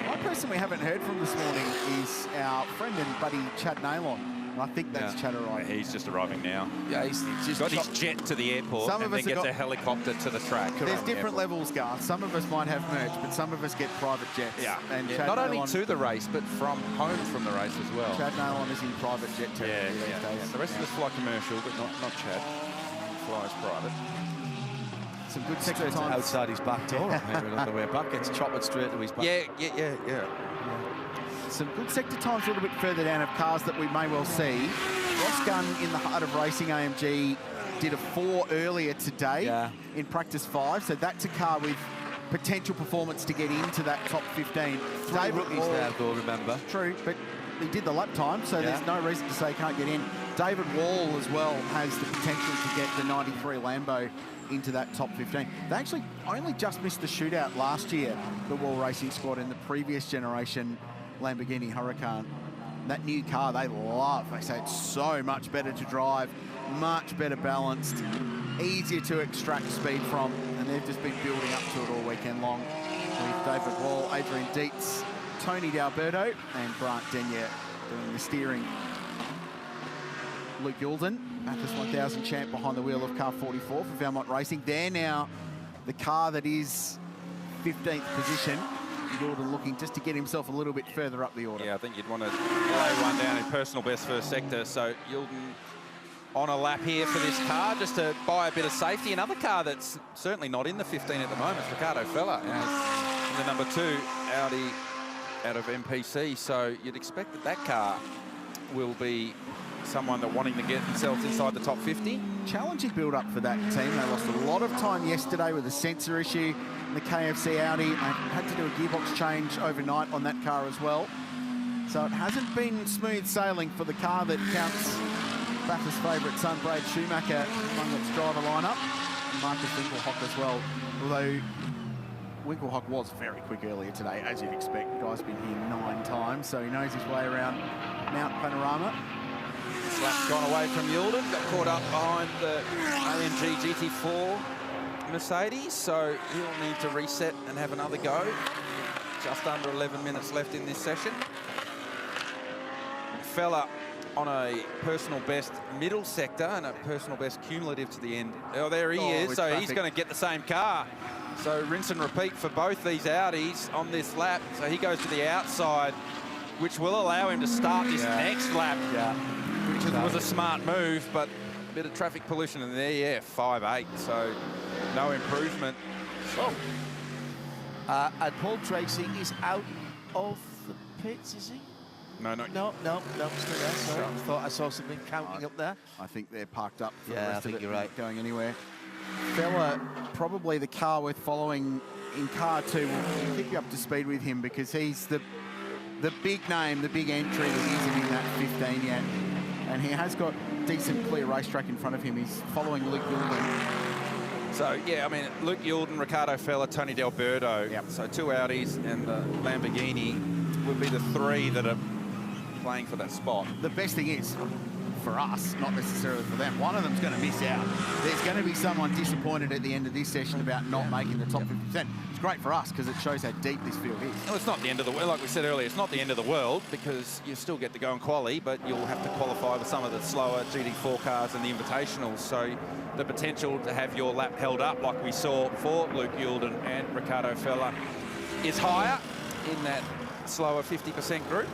One person we haven't heard from this morning is our friend and buddy Chad Nailon. And I think that's Chad arriving. He's just arriving now. Yeah, he's just got his jet to the airport and then gets a helicopter to the track. There's different levels, Garth. Some of us might have merch, but some of us get private jets. And Chad not only Nailon, to the race, but from home from the race as well. Chad Nailon is in private jet territory these days. The rest of us fly commercial, but not Chad. He flies private. Some good sector times outside his back door on the way back. It's chopped straight to his back. Yeah. Some good sector times a little bit further down of cars that we may well see. Ross Gunn in the heart of racing AMG did a 4 earlier today in practice 5. So that's a car with potential performance to get into that top 15. David rookies there, though, remember. True, but he did the lap time, so there's no reason to say he can't get in. David Wall as well has the potential to get the 93 Lambo into that top 15. They actually only just missed the shootout last year, the Wall Racing squad, in the previous generation Lamborghini Huracan. That new car they love. They say it's so much better to drive, much better balanced, easier to extract speed from, and they've just been building up to it all weekend long with David Wall, Adrian Dietz, Tony D'Alberto and Grant Denyer doing the steering. Luke Youlden, Bathurst 1000 champ, behind the wheel of car 44 for Valmont Racing. They're now the car that is 15th position. Youlden looking just to get himself a little bit further up the order. Yeah, I think you'd want to lay one down in personal best first sector. So Youlden on a lap here for this car just to buy a bit of safety. Another car that's certainly not in the 15 at the moment is Ricardo Feller in the number 2 Audi out of MPC. So you'd expect that car will be someone that wanting to get themselves inside the top 50. Challenging build-up for that team. They lost a lot of time yesterday with a sensor issue in the KFC Audi. They had to do a gearbox change overnight on that car as well. So it hasn't been smooth sailing for the car that counts Bathurst's favourite son, Brad Schumacher, among its driver lineup, and Marcus Winkelhock as well. Although Winkelhock was very quick earlier today, as you'd expect. The guy's been here 9 times, so he knows his way around Mount Panorama. This lap's gone away from Youlden, got caught up behind the AMG GT4 Mercedes, so he'll need to reset and have another go. Just under 11 minutes left in this session. Fella on a personal best middle sector and a personal best cumulative to the end. Oh, there he is, so he's going to get the same car. So rinse and repeat for both these Audis on this lap. So he goes to the outside, which will allow him to start this next lap. Which was a smart move, but a bit of traffic pollution in there, 5.8, so no improvement. And Paul Tracy is out of the pits, is he? No, still there. Sorry. I thought I saw something counting up there. I think they're parked up for the I rest think of it, you're right. not going anywhere. Fella, probably the car worth following in car 2. We'll keep you up to speed with him because he's the big name, the big entry that isn't in that 15 yet. And he has got decent clear racetrack in front of him. He's following Luke Youlden. So, yeah, I mean, Luke Youlden, Ricardo Feller, Tony D'Alberto. So 2 Audis and the Lamborghini would be the 3 that are playing for that spot. The best thing is, for us, not necessarily for them. One of them's going to miss out. There's going to be someone disappointed at the end of this session about not making the top 50%. It's great for us because it shows how deep this field is. Well, it's not the end of the world, like we said earlier, it's not the end of the world because you still get to go in quali, but you'll have to qualify with some of the slower GT4 cars and the invitationals. So the potential to have your lap held up, like we saw for Luke Youlden and Ricardo Fella, is higher in that slower 50% group.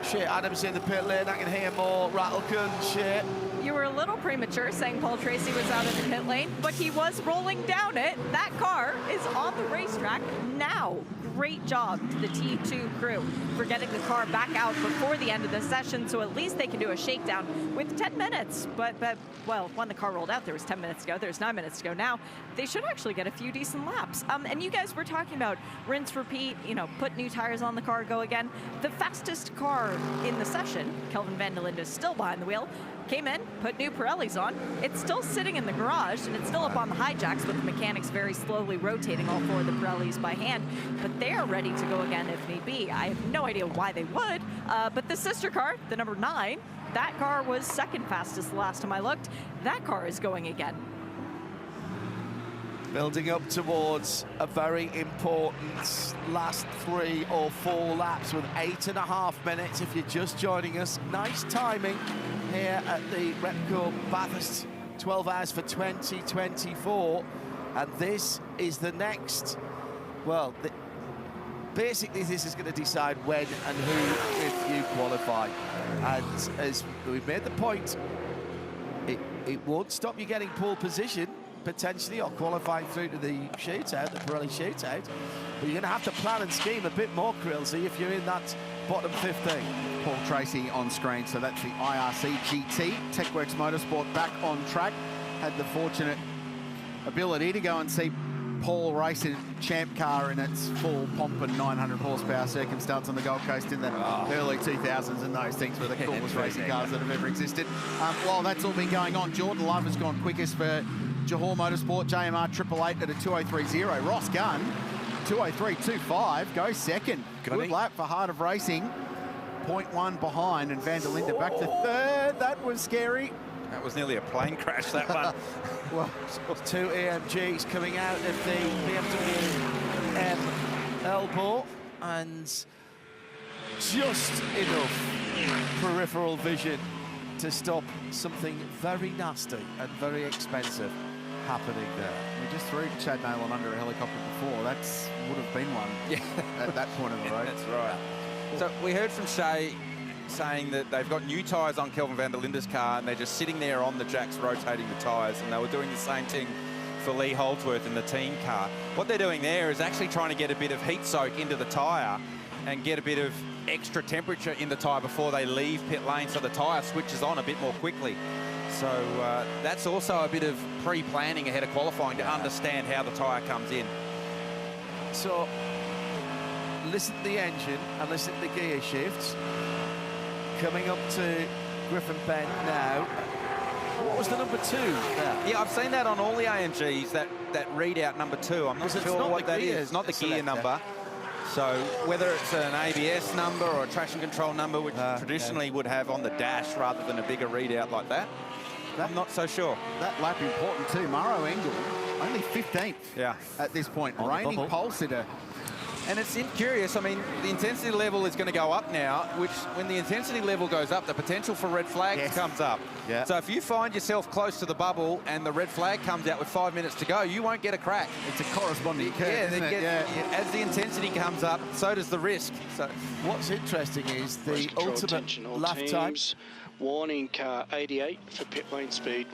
Shea Adams in the pit lane. I can hear more Rattlegun. Shea. You were a little premature saying Paul Tracy was out of the pit lane, but he was rolling down it. That car is on the racetrack now. Great job to the T2 crew for getting the car back out before the end of the session, so at least they can do a shakedown with 10 minutes. But well, when the car rolled out, there was 10 minutes to go. There's 9 minutes to go now. They should actually get a few decent laps. And you guys were talking about rinse, repeat, you know, put new tires on the car, go again. The fastest car in the session, Kelvin van der Linde is still behind the wheel, came in, put new Pirellis on. It's still sitting in the garage, and it's still up on the hijacks with the mechanics very slowly rotating all four of the Pirellis by hand, but they are ready to go again if need be. I have no idea why they would, but the sister car, the number 9, that car was second fastest the last time I looked. That car is going again. Building up towards a very important last 3 or 4 laps with 8.5 minutes. If you're just joining us, nice timing here at the Repco Bathurst 12 Hours for 2024. And this is the next, well, basically this is going to decide when and who, if you qualify. And as we've made the point, it won't stop you getting pole position, potentially, or qualifying through to the shootout, the Pirelli shootout. But you're going to have to plan and scheme a bit more, Krillsy, if you're in that bottom 15. Paul Tracy on screen, so that's the IRC GT. TechWorks Motorsport back on track. Had the fortunate ability to go and see Paul race a champ car in its full pomp and 900 horsepower circumstance on the Gold Coast in the early 2000s, and those things were the coolest racing cars that have ever existed. While that's all been going on, Jordan Love has gone quickest for Johor Motorsport, JMR 888 at a 203.0. Ross Gunn, 203.25, goes second. Good lap for Heart of Racing. 0.1 behind, and van der Linde back to third. That was scary. That was nearly a plane crash, that one. Well, 2 AMGs coming out of the BMW M elbow, and just enough peripheral vision to stop something very nasty and very expensive happening there. We just threw Chad Nalon under a helicopter before. That would have been one at that point of the road. That's right. So we heard from Shea saying that they've got new tyres on Kelvin van der Linde's car, and they're just sitting there on the jacks rotating the tyres, and they were doing the same thing for Lee Holdsworth in the team car. What they're doing there is actually trying to get a bit of heat soak into the tyre and get a bit of extra temperature in the tyre before they leave pit lane, so the tyre switches on a bit more quickly. So that's also a bit of pre-planning ahead of qualifying to understand how the tyre comes in. So listen to the engine and listen to the gear shifts. Coming up to Griffin Bend now. What was the number 2 there? Yeah, I've seen that on all the AMGs, that readout number 2. I'm not sure what that is. It's not the gear number. So whether it's an ABS number or a traction control number, which traditionally would have on the dash rather than a bigger readout like that, I'm not so sure. That lap important too. Maro Engel, only 15th at this point. Reigning pole sitter. And it's curious, I mean, the intensity level is going to go up now, which when the intensity level goes up, the potential for red flags comes up. Yeah. So if you find yourself close to the bubble and the red flag comes out with 5 minutes to go, you won't get a crack. It's a corresponding curve, isn't it? As the intensity comes up, so does the risk. So what's interesting is the ultimate lap time. Warning car 88 for pit lane speed.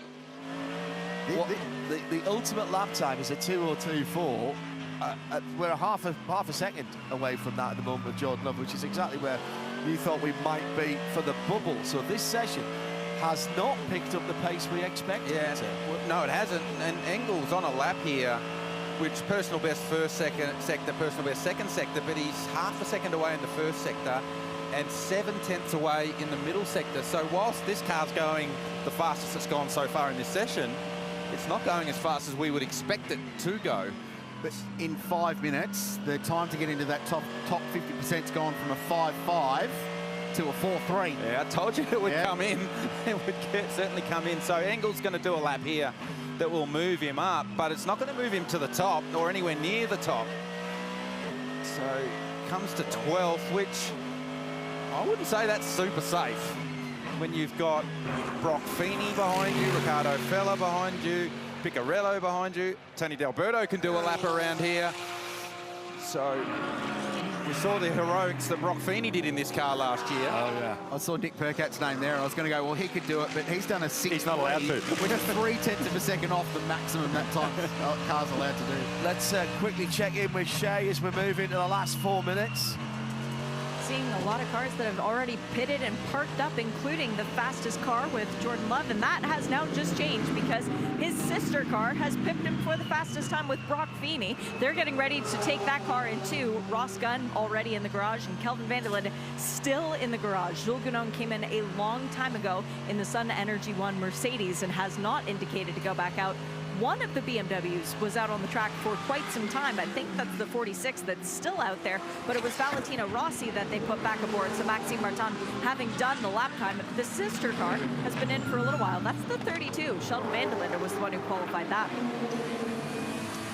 The ultimate lap time is a 2:02.4. We're half a second away from that at the moment with Jordan Love, which is exactly where you thought we might be for the bubble. So this session has not picked up the pace we expected it to. Well, no, it hasn't. And Engel's on a lap here, which personal best first sector, personal best second sector, but he's half a second away in the first sector and 7/10 away in the middle sector. So whilst this car's going the fastest it's gone so far in this session, it's not going as fast as we would expect it to go. But in 5 minutes, the time to get into that top 50%'s gone from a 5.5 to a 4-3. Yeah, I told you it would come in. It would certainly come in. So Engel's going to do a lap here that will move him up, but it's not going to move him to the top or anywhere near the top. So comes to 12th, which I wouldn't say that's super safe when you've got Brock Feeney behind you, Ricardo Fella behind you, Picarello behind you. Tony D'Alberto can do a lap around here. So we saw the heroics that Brock Feeney did in this car last year. Oh, yeah. I saw Nick Percat's name there. I was going to go, well, he could do it, but he's done a 6. He's not allowed to. With a 0.3 of a second off the maximum that time car's allowed to do. Let's quickly check in with Shay as we move into the last 4 minutes. Seeing a lot of cars that have already pitted and parked up, including the fastest car with Jordan Love, and that has now just changed because his sister car has pipped him for the fastest time with Brock Feeney. They're getting ready to take that car in too. Ross Gunn already in the garage and Kelvin van der Linde still in the garage. Jules Gounon came in a long time ago in the Sun Energy One Mercedes and has not indicated to go back out. One of the BMWs was out on the track for quite some time. I think that's the 46 that's still out there, but it was Valentino Rossi that they put back aboard. So Maxime Martin, having done the lap time, the sister car has been in for a little while. That's the 32. Sheldon van der Linde was the one who qualified that.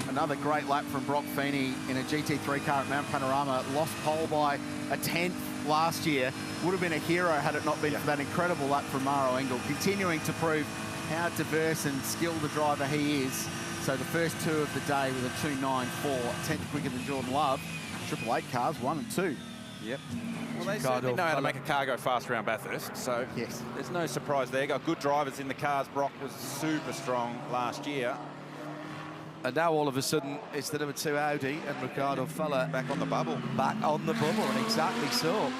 Another great lap from Brock Feeney in a GT3 car at Mount Panorama. Lost pole by a 10th last year. Would have been a hero had it not been for that incredible lap from Maro Engel, continuing to prove how diverse and skilled a driver he is. So the first 2 of the day with a 2.94, 10th quicker than Jordan Love. Triple 8 cars, 1 and 2. Yep. Well, they certainly know how to make a car go fast around Bathurst, so yes, there's no surprise there. Got good drivers in the cars. Brock was super strong last year. And now all of a sudden it's the number 2 Audi and Ricardo Fella back on the bubble. Back on the bubble, and exactly so.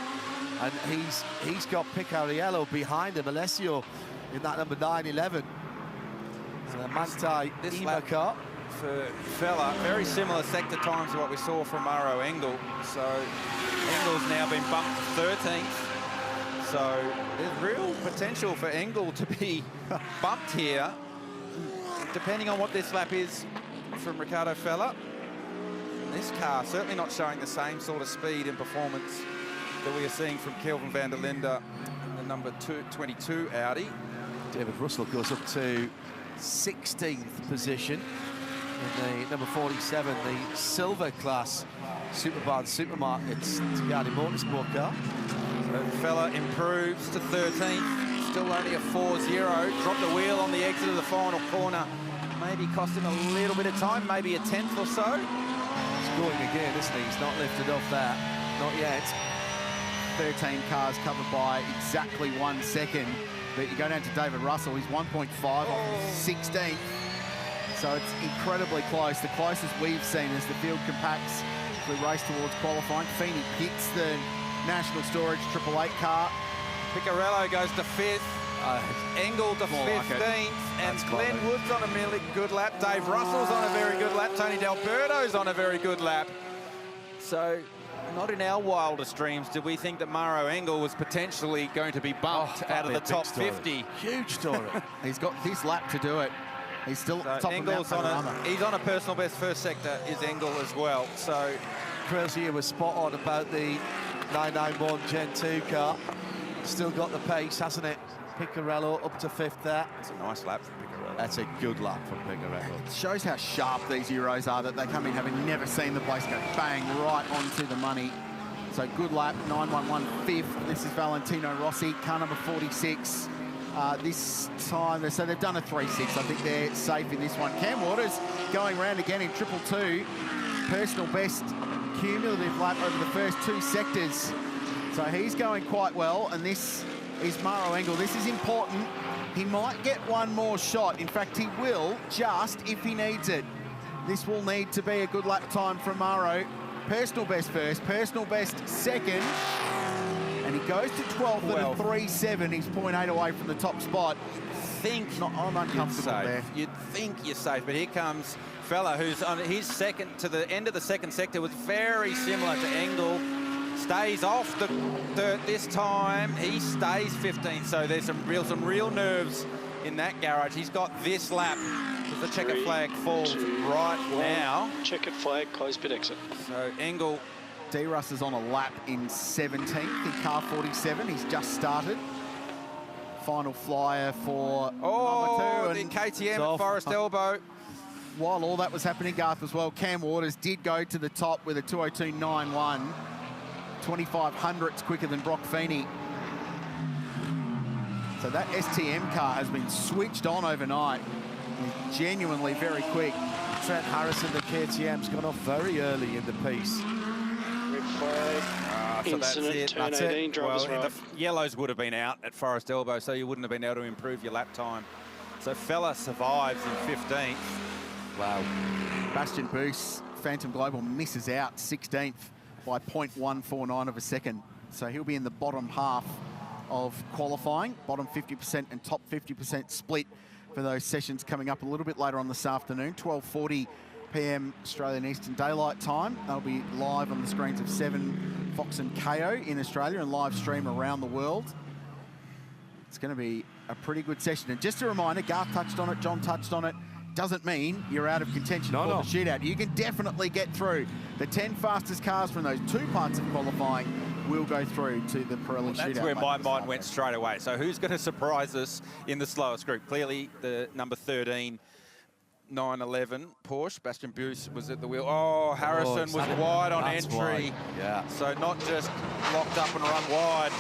And he's got Picariello behind him, Alessio in that number 911. Manthey this Ema car for Fella, very similar sector times to what we saw from Maro Engel. So Engel's now been bumped to 13th. So there's real potential for Engel to be bumped here, depending on what this lap is from Ricardo Fella. This car certainly not showing the same sort of speed and performance that we are seeing from Kelvin van der Linde in the number 22 Audi. David Russell goes up to 16th position in the number 47, the silver class Superbarn Supermarkets Tagati Motorsport car. So Fella improves to 13th, still only a 4.0. Dropped the wheel on the exit of the final corner. Maybe cost him a little bit of time, maybe a 10th or so. He's going again, isn't he? He's not lifted off that, not yet. 13 cars covered by exactly 1 second. But you go down to David Russell, he's 1.5 off 16th. So it's incredibly close. The closest we've seen as the field compacts the race towards qualifying. Feeney pits the National Storage Triple 8 car. Picarello goes to 5th. Engel to 15th. And Glenn Wood's on a really good lap. Dave Russell's on a very good lap. Tony D'Alberto's on a very good lap. So not in our wildest dreams did we think that Maro Engel was potentially going to be bumped out of the top 50. Huge story. He's got his lap to do it. He's still top of Mount Panorama. He's on a personal best first sector, is Engel as well. So Crozier was spot on about the 991 Gen 2 car. Still got the pace, hasn't it? Picarello up to 5th there. It's a nice lap for Picarello. That's a good lap from Picarello. It shows how sharp these Euros are, that they come in having never seen the place go bang right onto the money. So good lap, 911 5th. This is Valentino Rossi, car number 46. This time, so they've done a 3.6. I think they're safe in this one. Cam Waters going round again in 222. Personal best cumulative lap over the first 2 sectors. So he's going quite well, and this is Maro Engel. This is important. He might get one more shot. In fact, he will, just if he needs it. This will need to be a good lap time from Maro. Personal best first, personal best second. And he goes to 12th at a 3.7. He's 0.8 away from the top spot. I'm uncomfortable there. You'd think you're safe, but here comes Fella, who's on his second, to the end of the second sector, was very similar to Engel. Stays off the dirt this time. He stays 15th, so there's some real nerves in that garage. He's got this lap as the checkered flag falls right now. Checkered flag, close pit exit. So Engel D-Russ is on a lap in 17th in car 47. He's just started. Final flyer for number 2. The KTM at Forest Elbow. While all that was happening, Garth, as well, Cam Waters did go to the top with a 2:02.91. 2,500ths quicker than Brock Feeney. So that STM car has been switched on overnight. He's genuinely very quick. Trent Harrison, the KTM's gone off very early in the piece. So that's it. Turn 18, driver's right. The yellows would have been out at Forest Elbow, so you wouldn't have been able to improve your lap time. So Fella survives in 15th. Wow. Bastian Boos, Phantom Global, misses out 16th by 0.149 of a second. So he'll be in the bottom half of qualifying, bottom 50% and top 50% split for those sessions coming up a little bit later on this afternoon, 12:40 p.m. Australian Eastern Daylight Time. They'll be live on the screens of 7 Fox and KO in Australia and live stream around the world. It's going to be a pretty good session. And just a reminder, Garth touched on it, John touched on it, doesn't mean you're out of contention for the shootout. You can definitely get through. The 10 fastest cars from those 2 parts of qualifying will go through to the Pirelli shootout. That's where my mind went straight away. So who's going to surprise us in the slowest group? Clearly, the number 13, 911 Porsche. Bastian Boos was at the wheel. Oh, Harrison was wide on entry. Wide. Yeah. So not just locked up and run wide.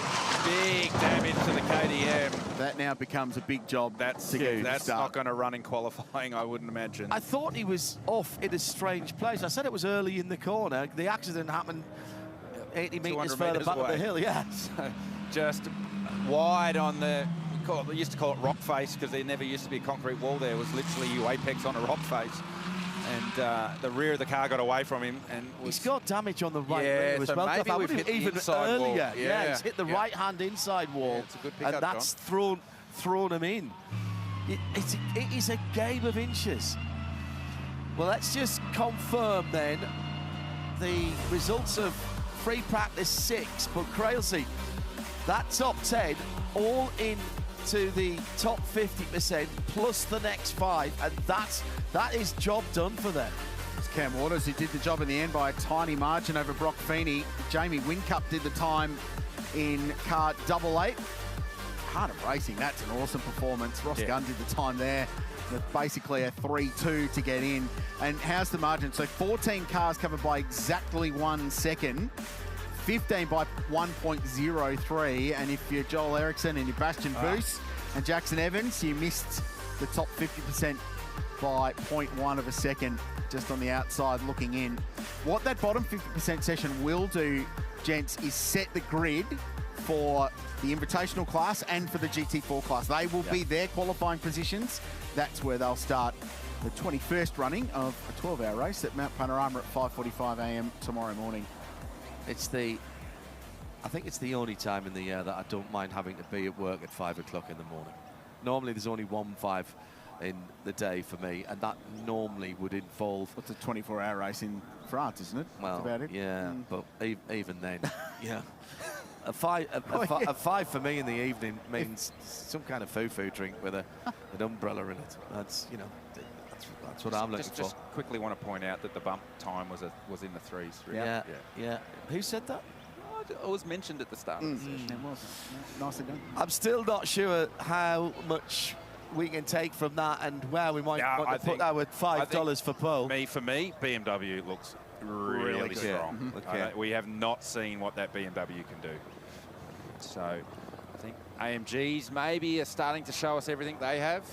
Big damage to the KTM. That now becomes a big job. That's not going to run in qualifying, I wouldn't imagine. I thought he was off in a strange place. I said it was early in the corner. The accident happened 80 metres further back away. up the hill, yeah. So just wide on the, we used to call it rock face because there never used to be a concrete wall there. It was literally you apex on a rock face. And the rear of the car got away from him. And he's got damage on the right rear as well. Maybe we've hit even inside earlier. wall. Yeah, he's hit the right-hand inside wall. Yeah, it's a good pickup, and that's thrown him in. It is a game of inches. Well, let's just confirm then the results of free practice 6. But Crailsey, that top 10, all in to the top 50% plus the next 5, and that is job done for them. It's Cam Waters who did the job in the end by a tiny margin over Brock Feeney. Jamie Whincup did the time in car 88. Heart of Racing, that's an awesome performance. Ross Gunn did the time there with basically a 3-2 to get in. And how's the margin? So 14 cars covered by exactly 1 second. 15 by 1.03, and if you're Joel Eriksson and you're Bastian Boos and Jackson Evans, you missed the top 50% by 0.1 of a second just on the outside looking in. What that bottom 50% session will do, gents, is set the grid for the Invitational class and for the GT4 class. They will be their qualifying positions. That's where they'll start the 21st running of a 12-hour race at Mount Panorama at 5:45 a.m. tomorrow morning. I think it's the only time in the year that I don't mind having to be at work at 5 o'clock in the morning. Normally there's only 1:05 in the day for me, and that normally would involve... It's a 24-hour race in France, isn't it? Well, that's about it. Yeah, but even then, yeah. A five for me in the evening means some kind of foo-foo drink with an umbrella in it. That's, you know, that's what I'm looking for. Just quickly want to point out that the bump time was in the 3s. Yeah. Who said that? It was mentioned at the start of the session. It was. Nicely done. I'm still not sure how much we can take from that and where we might want to put that with $5 for pole. For me, BMW looks really strong. Okay. We have not seen what that BMW can do. So I think AMGs maybe are starting to show us everything they have,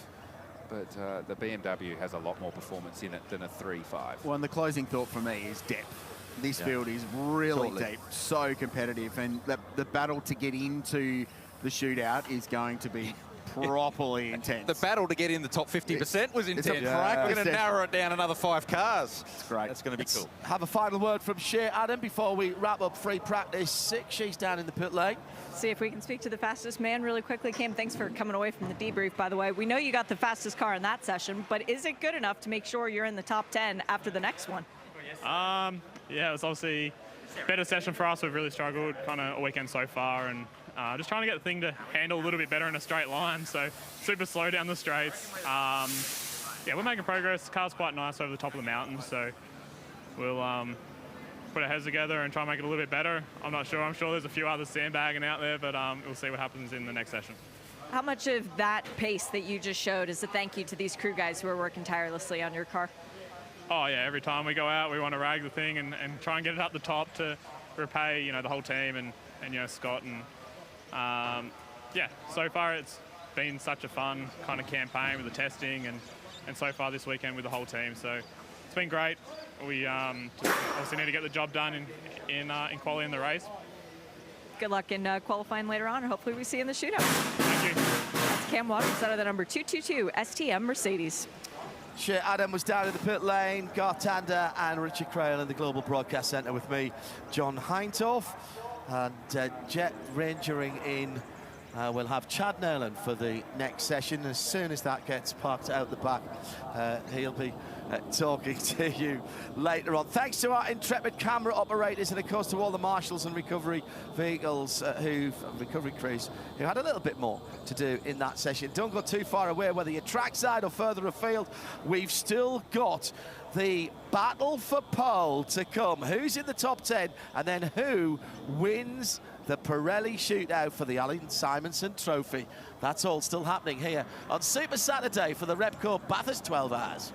but the BMW has a lot more performance in it than a 3.5. Well, and the closing thought for me is depth. This field is really deep, so competitive, and the battle to get into the shootout is going to be properly intense. The battle to get in the top 50% was intense. We're going to narrow it down another 5 cars. It's great. That's going to be cool. Have a final word from Shea Adam before we wrap up free practice 6. She's down in the pit lane. See if we can speak to the fastest man really quickly. Cam, thanks for coming away from the debrief, by the way. We know you got the fastest car in that session, but is it good enough to make sure you're in the top 10 after the next one? Yeah, it was obviously a better session for us. We've really struggled kind of all weekend so far, and just trying to get the thing to handle a little bit better in a straight line. So super slow down the straights. Yeah, we're making progress. The car's quite nice over the top of the mountain, so we'll put our heads together and try and make it a little bit better. I'm not sure. I'm sure there's a few others sandbagging out there, but we'll see what happens in the next session. How much of that pace that you just showed is a thank you to these crew guys who are working tirelessly on your car? Oh yeah, every time we go out, we want to rag the thing and try and get it up the top to repay, you know, the whole team and you know, Scott. And yeah, so far it's been such a fun kind of campaign with the testing and so far this weekend with the whole team. So it's been great. We just obviously need to get the job done in quali in the race. Good luck in qualifying later on, and hopefully we see you in the shootout. Thank you. That's Cam Watkins out of the number 222 STM Mercedes. Shea Adam was down in the pit lane, Garth Tander and Richard Crail in the Global Broadcast Centre with me, John Heintorf. And Jet Rangering in, we'll have Chad Nerlin for the next session. As soon as that gets parked out the back, he'll be talking to you later on. Thanks to our intrepid camera operators and of course to all the marshals and recovery vehicles recovery crews who had a little bit more to do in that session. Don't go too far away, whether you're trackside or further afield. We've still got the battle for pole to come. Who's in the top 10 and then who wins the Pirelli shootout for the Alan Simonson Trophy? That's all still happening here on Super Saturday for the Repco Bathurst 12 Hours.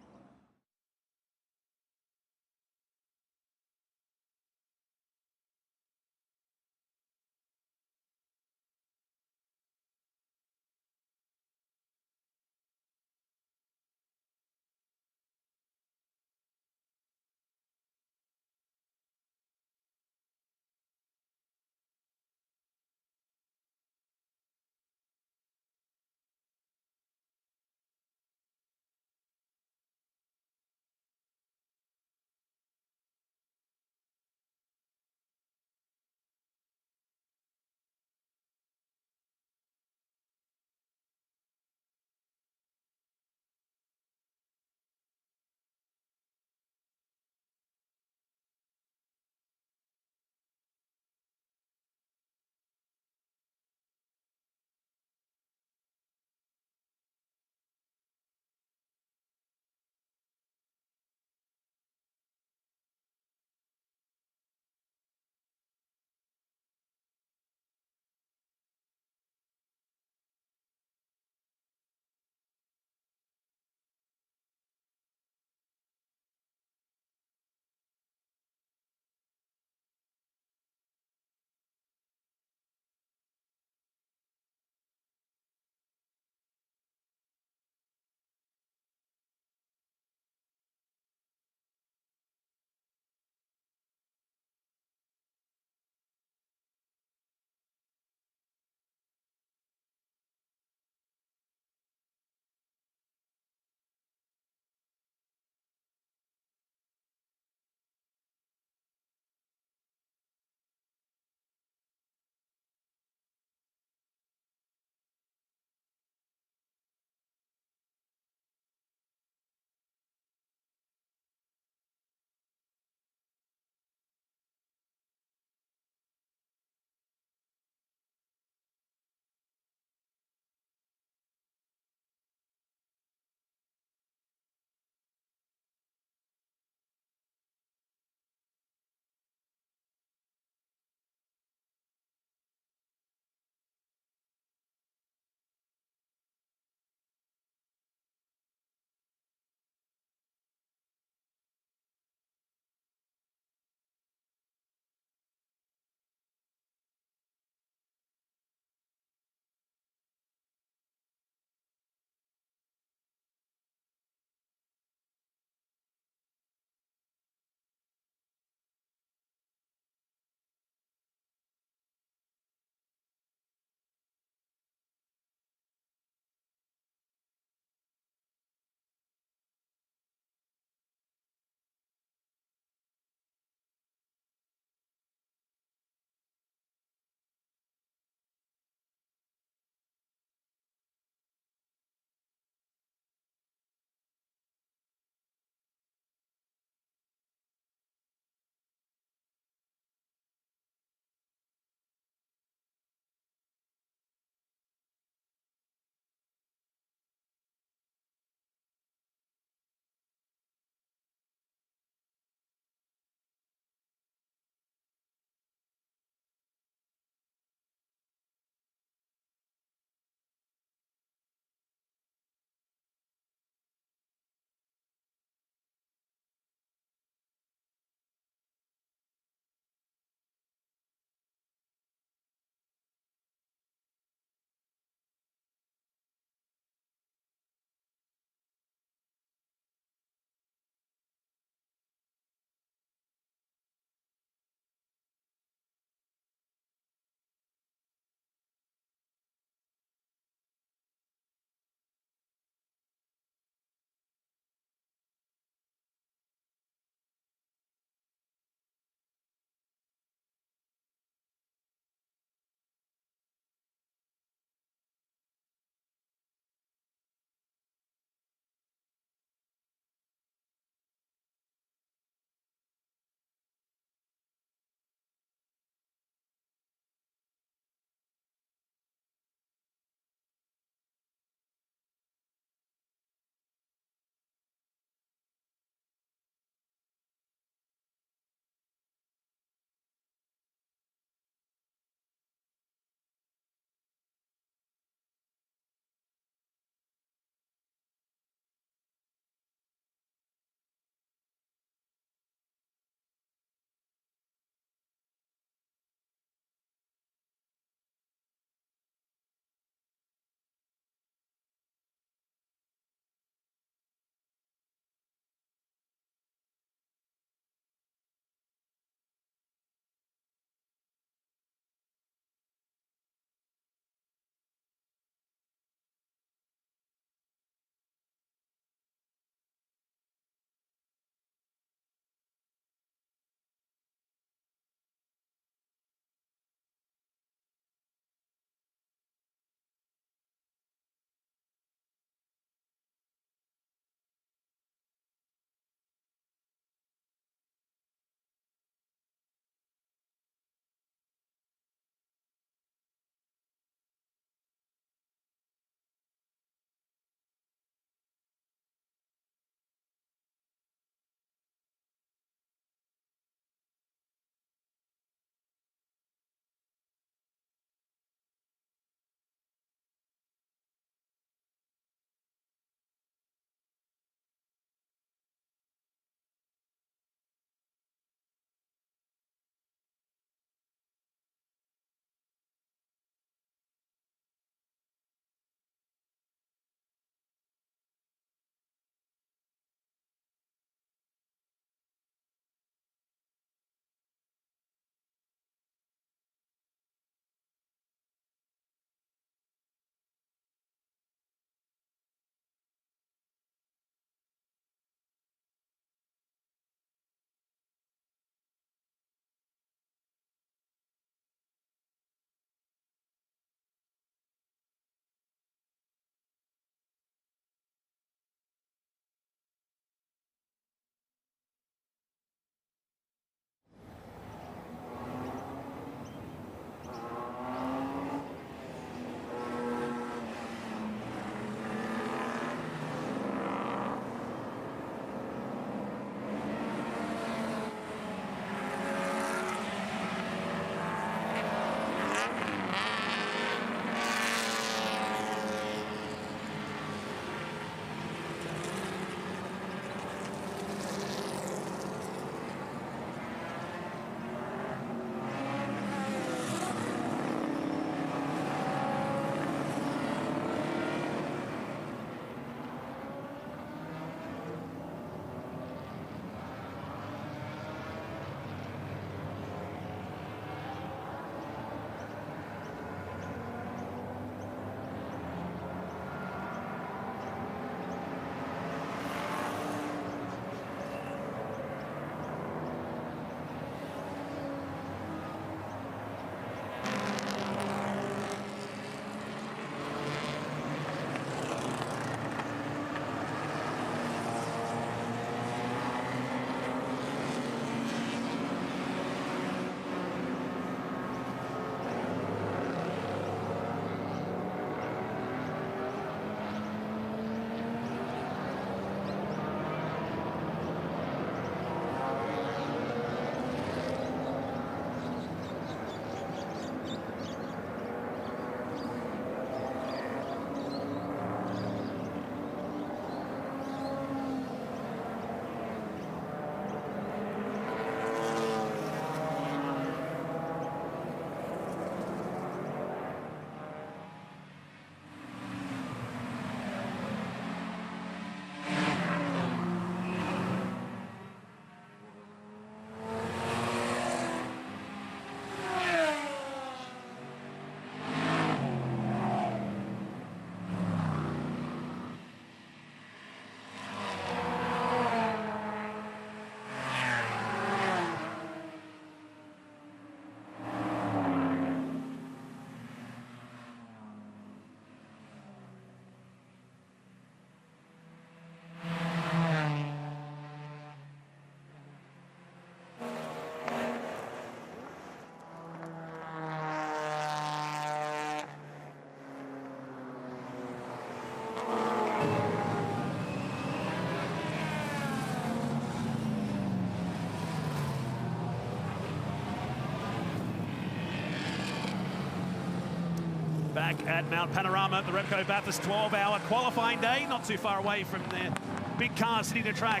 Back at Mount Panorama, the Repco Bathurst 12-hour qualifying day, not too far away from the big cars hitting the track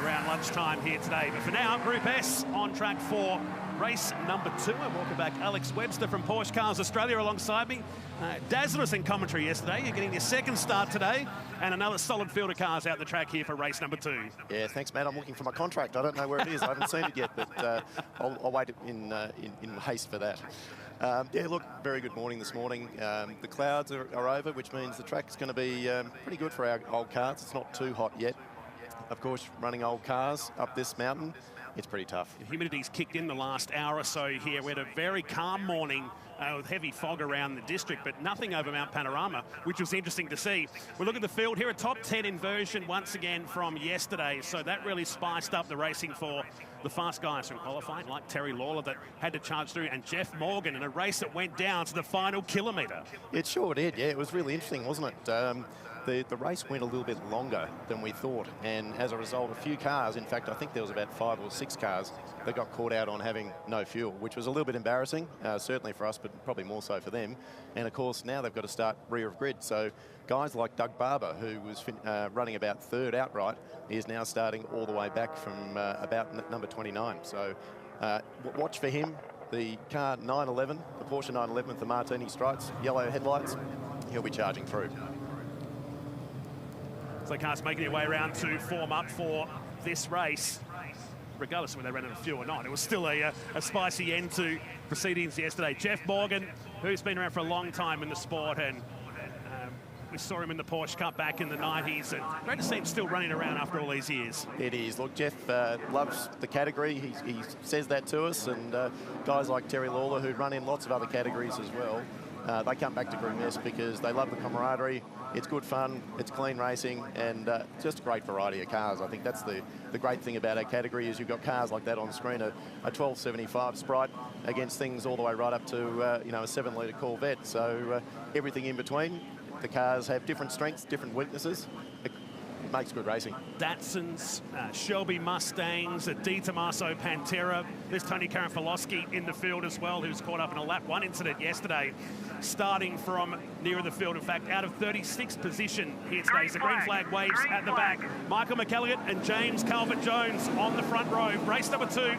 around lunchtime here today. But for now, Group S on track for race number 2. And welcome back Alex Webster from Porsche Cars Australia alongside me. Dazzled us in commentary yesterday. You're getting your second start today and another solid field of cars out the track here for race number 2. Yeah, thanks, Matt. I'm looking for my contract. I don't know where it is. I haven't seen it yet, but I'll wait in haste for that. Yeah, look, very good morning this morning. The clouds are over, which means the track's going to be pretty good for our old cars. It's not too hot yet. Of course, running old cars up this mountain, it's pretty tough. The humidity's kicked in the last hour or so here. We had a very calm morning with heavy fog around the district, but nothing over Mount Panorama, which was interesting to see. We look at the field here, a top 10 inversion once again from yesterday, so that really spiced up the racing for the fast guys from qualifying, like Terry Lawler, that had to charge through, and Jeff Morgan in a race that went down to the final kilometre. It sure did, yeah. It was really interesting, wasn't it? The race went a little bit longer than we thought, and as a result, a few cars, in fact, I think there was about 5 or 6 cars that got caught out on having no fuel, which was a little bit embarrassing, certainly for us, but probably more so for them. And of course, now they've got to start rear of grid. So guys like Doug Barber, who was running about 3rd outright, is now starting all the way back from about number 29. So watch for him. The car 911, the Porsche 911 with the Martini stripes, yellow headlights, he'll be charging through. So cars making their way around to form up for this race, regardless of whether they ran out of fuel or not. It was still a spicy end to proceedings yesterday. Jeff Morgan, who's been around for a long time in the sport, and we saw him in the Porsche Cup back in the 90s, and great to see him still running around after all these years. It is. Look, Jeff loves the category. He says that to us, and guys like Terry Lawler, who run in lots of other categories as well, they come back to Group S because they love the camaraderie. It's good fun, it's clean racing, and just a great variety of cars. I think that's the great thing about our category is you've got cars like that on screen, a 1275 Sprite against things all the way right up to a 7-litre Corvette. So everything in between. The cars have different strengths, different weaknesses. It makes good racing. Datsuns, Shelby Mustangs, a Di Tommaso Pantera. There's Tony Karanfilowski in the field as well, who's caught up in a lap 1 incident yesterday, starting from nearer the field. In fact, out of 36th position here today. The green flag waves at the back. Michael McElligott and James Calvert-Jones on the front row. Race number 2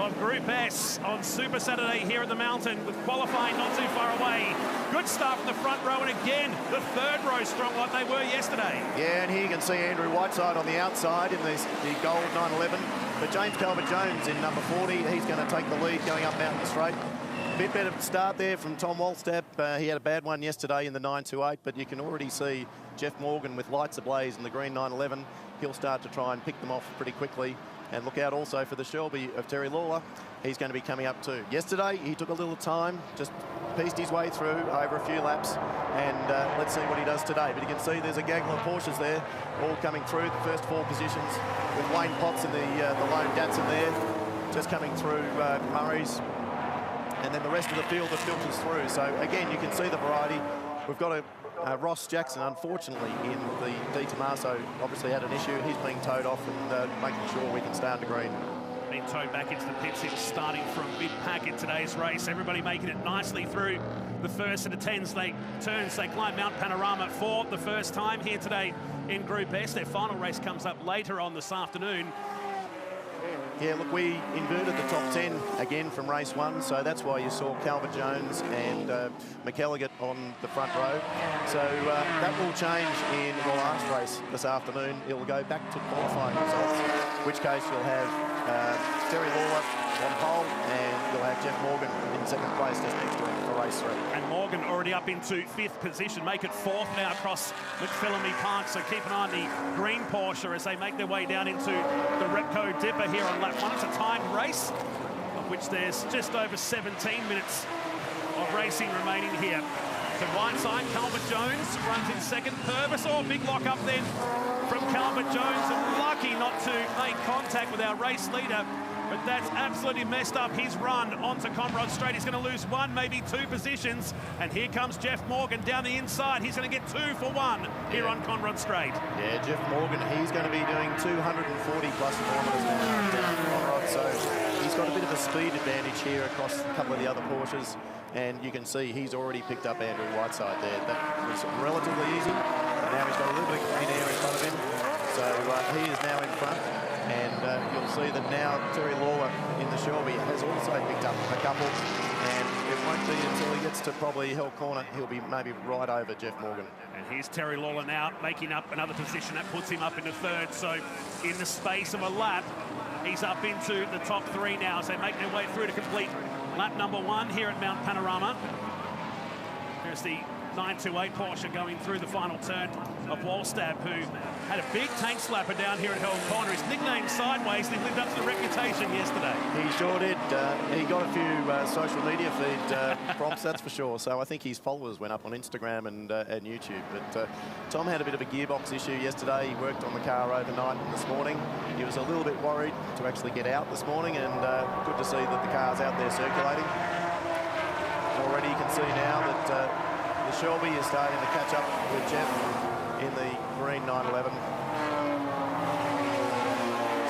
of Group S on Super Saturday here at the mountain, with qualifying not too far away. Good start from the front row, and again, the 3rd row strong like they were yesterday. Yeah, and here you can see Andrew Whiteside on the outside in the gold 911. But James Calvert-Jones in number 40, he's going to take the lead going up Mountain Straight. A bit better start there from Tom Walstap. He had a bad one yesterday in the 928, but you can already see Jeff Morgan with lights ablaze in the green 911. He'll start to try and pick them off pretty quickly. And look out also for the Shelby of Terry Lawler. He's going to be coming up too. Yesterday, he took a little time, just pieced his way through over a few laps, and let's see what he does today. But you can see there's a gaggle of Porsches there, all coming through the first 4 positions, with Wayne Potts in the lone Datsun there, just coming through Murray's. And then the rest of the field that filters through. So again, you can see the variety. We've got Ross Jackson, unfortunately, in the Di Tommaso, obviously had an issue. He's being towed off and making sure we can stay under green. Being towed back into the pits. He was starting from mid-pack in today's race. Everybody making it nicely through the first of the turns. They climb Mount Panorama for the first time here today in Group S. Their final race comes up later on this afternoon. Yeah, look, we inverted the top 10 again from race 1, so that's why you saw Calvert-Jones and McElligott on the front row. So that will change in the last race this afternoon. It will go back to qualifying results, in which case you'll have Terry Lawler on pole, and you'll have Jeff Morgan in 2nd place just next to him for race 3. And Morgan already up into 5th position, make it 4th now across McPhillamy Park. So keep an eye on the green Porsche as they make their way down into the Repco Dipper here on lap 1. It's a timed race, of which there's just over 17 minutes of racing remaining here. So Whiteside, Calvert-Jones runs in 2nd. Purvis, big lock up then from Calvert-Jones, and lucky not to make contact with our race leader. But that's absolutely messed up his run onto Conrod Straight. He's going to lose 1, maybe 2 positions. And here comes Jeff Morgan down the inside. He's going to get 2 for 1 here on Conrod Straight. Yeah, Jeff Morgan, he's going to be doing 240 plus kilometres now down Conrod. So he's got a bit of a speed advantage here across a couple of the other Porsches. and you can see he's already picked up Andrew Whiteside there. That was relatively easy, and now he's got a little bit of clean air in front of him. So he is now in front, and you'll see that now Terry Lawler in the Shelby has also picked up a couple, and it won't be until he gets to probably Hell Corner, he'll be maybe right over Jeff Morgan. And here's Terry Lawler now making up another position. That puts him up into third. So in the space of a lap, he's up into the top three now as they make their way through to complete lap number 1 here at Mount Panorama. There's the 928 Porsche going through the final turn of Wallstab, who had a big tank slapper down here at Hell Corner. His nickname Sideways, and he lived up to the reputation yesterday. He sure did. He got a few social media feed prompts, that's for sure. So I think his followers went up on Instagram and YouTube. But Tom had a bit of a gearbox issue yesterday. He worked on the car overnight and this morning. He was a little bit worried to actually get out this morning, and good to see that the car's out there circulating. Already you can see now that the Shelby is starting to catch up with Jeff in the green 911.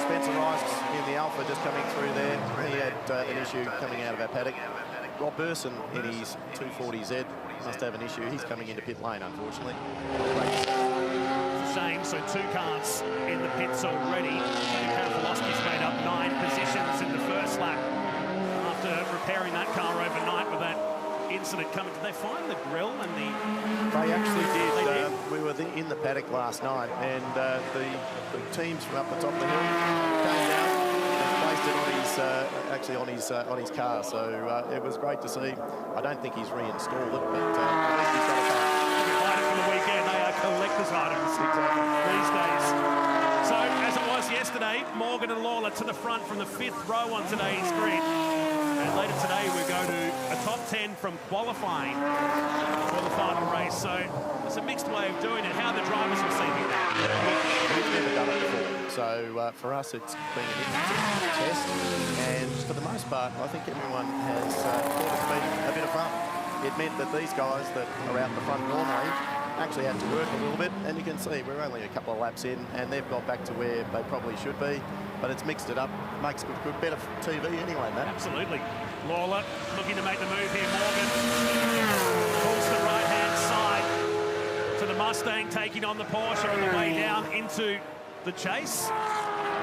Spencer Rice in the Alpha just coming through there. He had an issue coming out of our paddock. Rob Burson in his 240Z must have an issue. He's coming into pit lane, unfortunately. It's a shame. So 2 cars in the pits already. Karafalowski's made up 9 positions in the first lap after repairing that car overnight with that incident coming. Did they find the grill and the... They actually did. They did. We were in the paddock last night, and the teams from up the top of the hill came down and placed it on his on his car. So it was great to see. I don't think he's reinstalled it, but at least he's got a car. You find it for the weekend. They are collector's items these days. So as it was yesterday, Morgan and Lawler to the front from the 5th row on today's grid. And later today, we go to a top 10 from qualifying for the final race. So it's a mixed way of doing it. How are the drivers receiving that? We've never done it before. So for us, it's been an interesting test. And for the most part, I think everyone has thought it's been a bit of fun. It meant that these guys that are out the front normally actually had to work a little bit. And you can see we're only a couple of laps in, and they've got back to where they probably should be. But it's mixed it up, makes good better TV anyway, Matt. Absolutely. Lawler looking to make the move here. Morgan pulls the right-hand side to the Mustang, taking on the Porsche on the way down into the chase.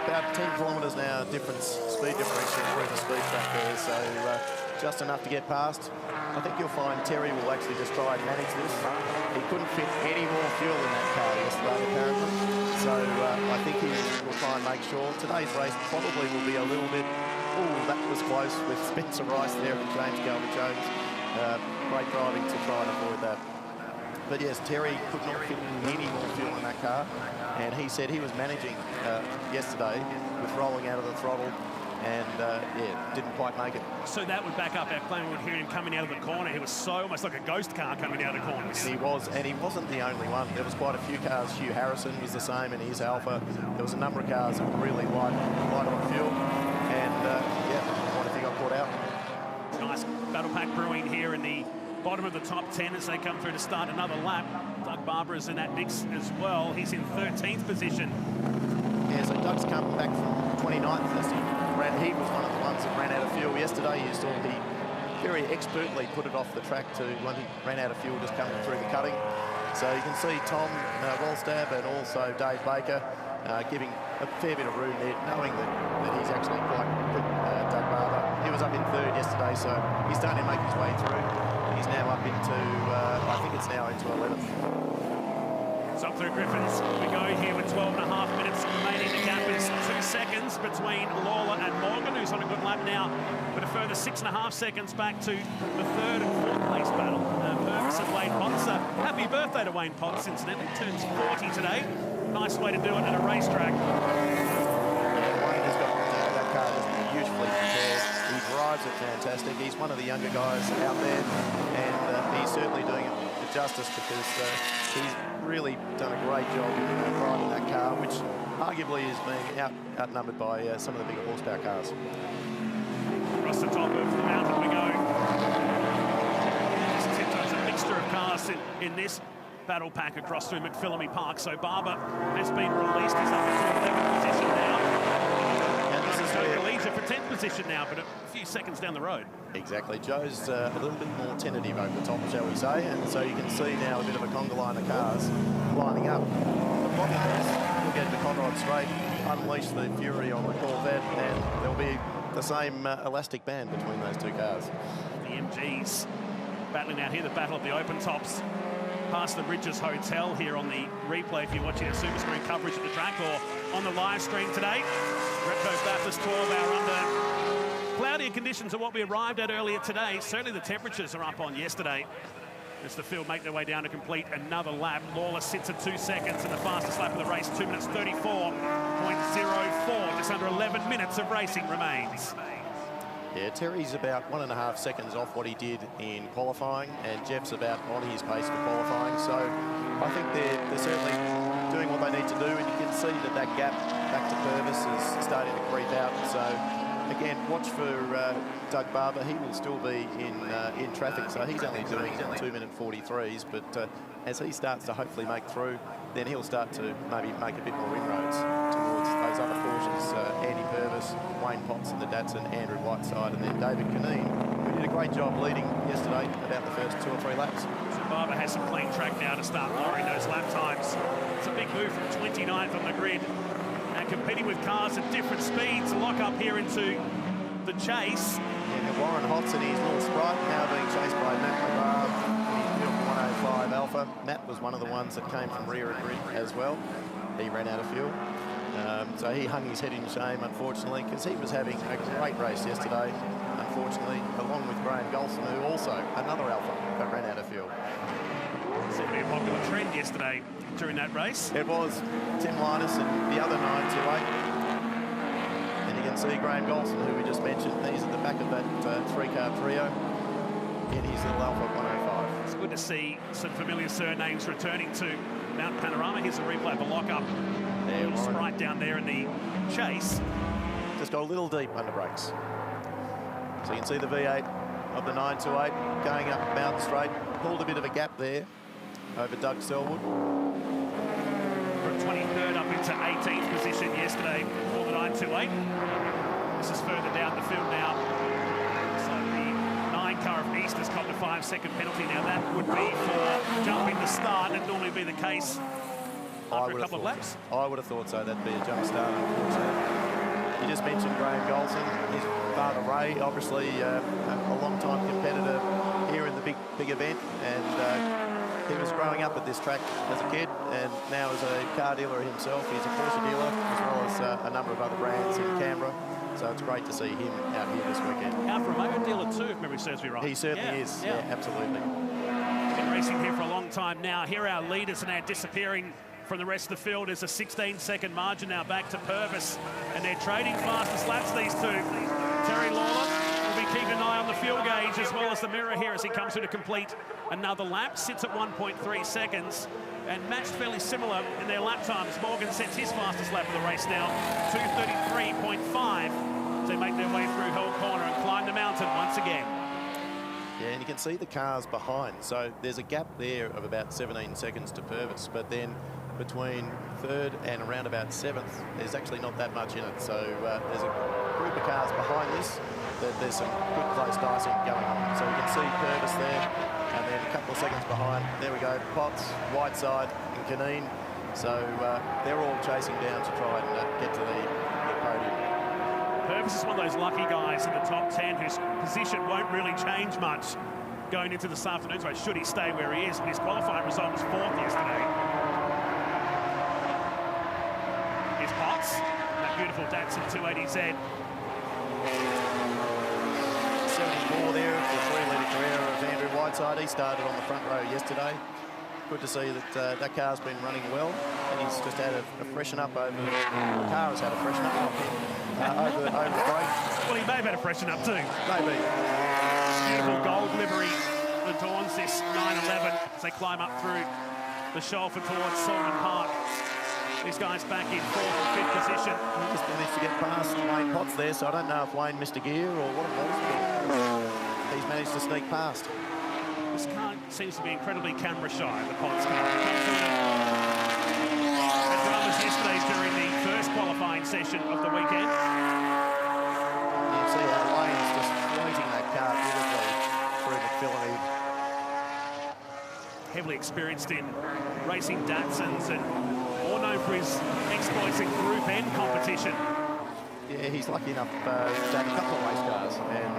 About 10 kilometres now, speed differential through the speed track there, so just enough to get past. I think you'll find Terry will actually just try and manage this. He couldn't fit any more fuel in that car yesterday, apparently. So I think he will try and make sure. Today's race probably will be a little bit, that was close with Spencer Rice there and James Calvert-Jones. Great driving to try and avoid that. But yes, Terry could not fit any more fuel in that car. And he said he was managing yesterday with rolling out of the throttle. And didn't quite make it. So that would back up our claim. We would hear him coming out of the corner. He was almost like a ghost car coming out of the corners. He was, and he wasn't the only one. There was quite a few cars. Hugh Harrison was the same in his Alpha. There was a number of cars that were really light on fuel. And quite a few got caught out. Nice battle pack brewing here in the bottom of the top 10 as they come through to start another lap. Doug Barber is in that mix as well. He's in 13th position. Yeah, so Doug's come back from 29th. He was one of the ones that ran out of fuel yesterday. You saw he very expertly put it off the track to when he ran out of fuel just coming through the cutting. So you can see Tom Wallstab and also Dave Baker giving a fair bit of room there, knowing that he's actually quite good, Doug Barber. He was up in 3rd yesterday, so he's starting to make his way through. He's now up into, I think it's now into 11th. So up through Griffins we go here with 12.5 minutes remaining. The gap is 2 seconds between Lawler and Morgan, who's on a good lap now, but a further 6.5 seconds back to the 3rd and 4th place battle. Purvis and Wayne Potts. Happy birthday to Wayne Potts, incidentally. Turns 40 today. Nice way to do it at a racetrack. Wayne has got that car just beautifully prepared. He drives it fantastic. He's one of the younger guys out there, and he's certainly doing it justice because he's really done a great job driving that car, which arguably is being outnumbered by some of the bigger horsepower cars. Across the top of the mountain we go. There's a mixture of cars in this battle pack across through McPhillamy Park. So Barber has been released. He's up into 11th position now. And this is where competitor for 10th position now, but a few seconds down the road. Exactly. Joe's a little bit more tentative over the top, shall we say, and so you can see now a bit of a conga line of cars lining up. The problem is we'll get to Conrod Straight, unleash the fury on the Corvette, and there'll be the same elastic band between those two cars. The MGs battling out here, the battle of the open tops. Past the Ridges Hotel here on the replay if you're watching a super screen coverage at the track, or on the live stream today. Repco Bathurst 12 hour under. Cloudier conditions are what we arrived at earlier today. Certainly the temperatures are up on yesterday. As the field make their way down to complete another lap. Lawler sits at 2 seconds in the fastest lap of the race, 2 minutes 34.04. Just under 11 minutes of racing remains. Yeah, Terry's about 1.5 seconds off what he did in qualifying, and Jeff's about on his pace for qualifying. So I think they're certainly doing what they need to do, and you can see that gap back to Purvis is starting to creep out. So again, watch for Doug Barber. He will still be in traffic, so he's only doing 2 minute 43s. But as he starts to hopefully make through, then he'll start to maybe make a bit more inroads towards those other Porsches. Andy Purvis, Wayne Potts in the Datsun, Andrew Whiteside, and then David Caneen, who did a great job leading yesterday about the first 2 or 3 laps. So Barber has some clean track now to start lowering those lap times. It's a big move from 29th on the grid and competing with cars at different speeds. Lock up here into the chase. Yeah, Warren Hodson, his little Sprite, now being chased by Matt McGrath. 105 Alpha. Matt was one of the ones that came from rear and grid as well. He ran out of fuel. So he hung his head in shame, unfortunately, because he was having a great race yesterday, unfortunately, along with Graham Golson, who also, another Alpha, that ran out of fuel. Seemed to be a popular trend yesterday during that race. It was Tim Linus and the other 928. And you can see Graham Golson, who we just mentioned. He's at the back of that 3-car trio in his little Alpha 105. It's good to see some familiar surnames returning to Mount Panorama. Here's a replay of the lockup. Little Sprite down there in the chase. Just got a little deep under brakes. So you can see the V8 of the 928 going up Mountain Straight. Pulled a bit of a gap there over Doug Selwood. From 23rd up into 18th position yesterday for the 928. This is further down the field now. So the 9-car of East has copped a 5-second penalty. Now that would be for jumping the start. It'd normally be the case after a couple of laps. I would have thought so. That'd be a jump start, unfortunately. You just mentioned Graham Golson. His father Ray, obviously a long-time competitor here in the big event, and he was growing up at this track as a kid, and now as a car dealer himself. He's a Porsche dealer, as well as a number of other brands in Canberra. So it's great to see him out here this weekend. Alfa Romeo dealer too, if memory serves me right. He certainly is. Yeah, absolutely. Been racing here for a long time now. Here are our leaders, and they're disappearing from the rest of the field. Is a 16-second margin now back to Purvis, and they're trading fastest laps, these two. Terry Lawler will be keeping an eye on the fuel gauge as well as the mirror here as he comes through to complete another lap. Sits at 1.3 seconds and matched fairly similar in their lap times. Morgan sets his fastest lap of the race now, 2:33.5, as they make their way through Hill Corner and climb the mountain once again. Yeah, and you can see the cars behind. So there's a gap there of about 17 seconds to Purvis, but then between 3rd and around about 7th, there's actually not that much in it. So there's a group of cars behind this. There's some good close dicing going on. So you can see Purvis there, and then a couple of seconds behind, there we go, Potts, Whiteside and Caneen. So they're all chasing down to try and get to the podium. Purvis is one of those lucky guys in the top 10 whose position won't really change much going into this afternoon's race, should he stay where he is. His qualifying result was 4th yesterday. Here's Potts, that beautiful Datsun 280Z. 74 there, the 3-litre career of Andrew Whiteside. He started on the front row yesterday. Good to see that that car's been running well, and he's just had a freshen up over. The car has had a freshen up over the break. Well, he may have had a freshen up too. Maybe. Beautiful gold livery adorns this 911 as they climb up through the Sholford towards Solomon Park. These guys back in 4th and 5th position. He just managed to get past Wayne Potts there, so I don't know if Wayne missed a gear or what it was. He's managed to sneak past. This car seems to be incredibly camera shy, the Potts car. As the numbers yesterday during the first qualifying session of the weekend. heavily experienced in racing Datsuns and more known for his exploits in Group N competition. Yeah, he's lucky enough to have a couple of race cars and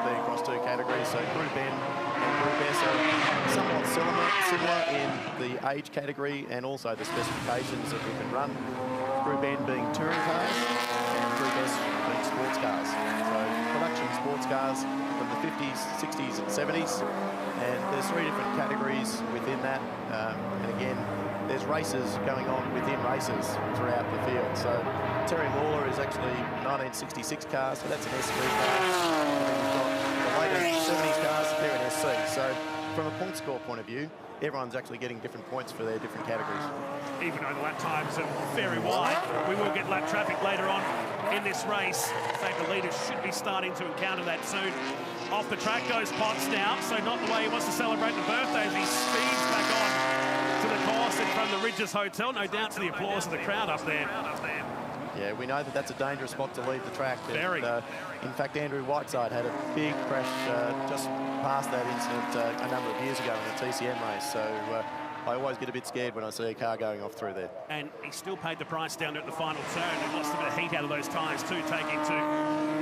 be across two categories. So Group N and Group S are somewhat similar in the age category and also the specifications that we can run. Group N being touring cars and Group S being sports cars. So production sports cars from the 50s, 60s and 70s. And there's 3 different categories within that. And again, there's races going on within races throughout the field. So Terry Lawler is actually 1966 car, so that's an SC car. And then you've got the later 70s cars, they're an SC. So from a point score point of view, everyone's actually getting different points for their different categories. Even though the lap times are very wide, we will get lap traffic later on in this race. So the leaders should be starting to encounter that soon. Off the track goes Potts now, so not the way he wants to celebrate the birthday as he speeds back on to the course in front of the Ridges Hotel, no doubt to the applause of the crowd up there. Yeah, we know that that's a dangerous spot to leave the track. Very. And, in fact, Andrew Whiteside had a big crash just past that incident a number of years ago in a TCM race. So I always get a bit scared when I see a car going off through there. And he still paid the price down at the final turn and lost a bit of heat out of those tyres too, taking to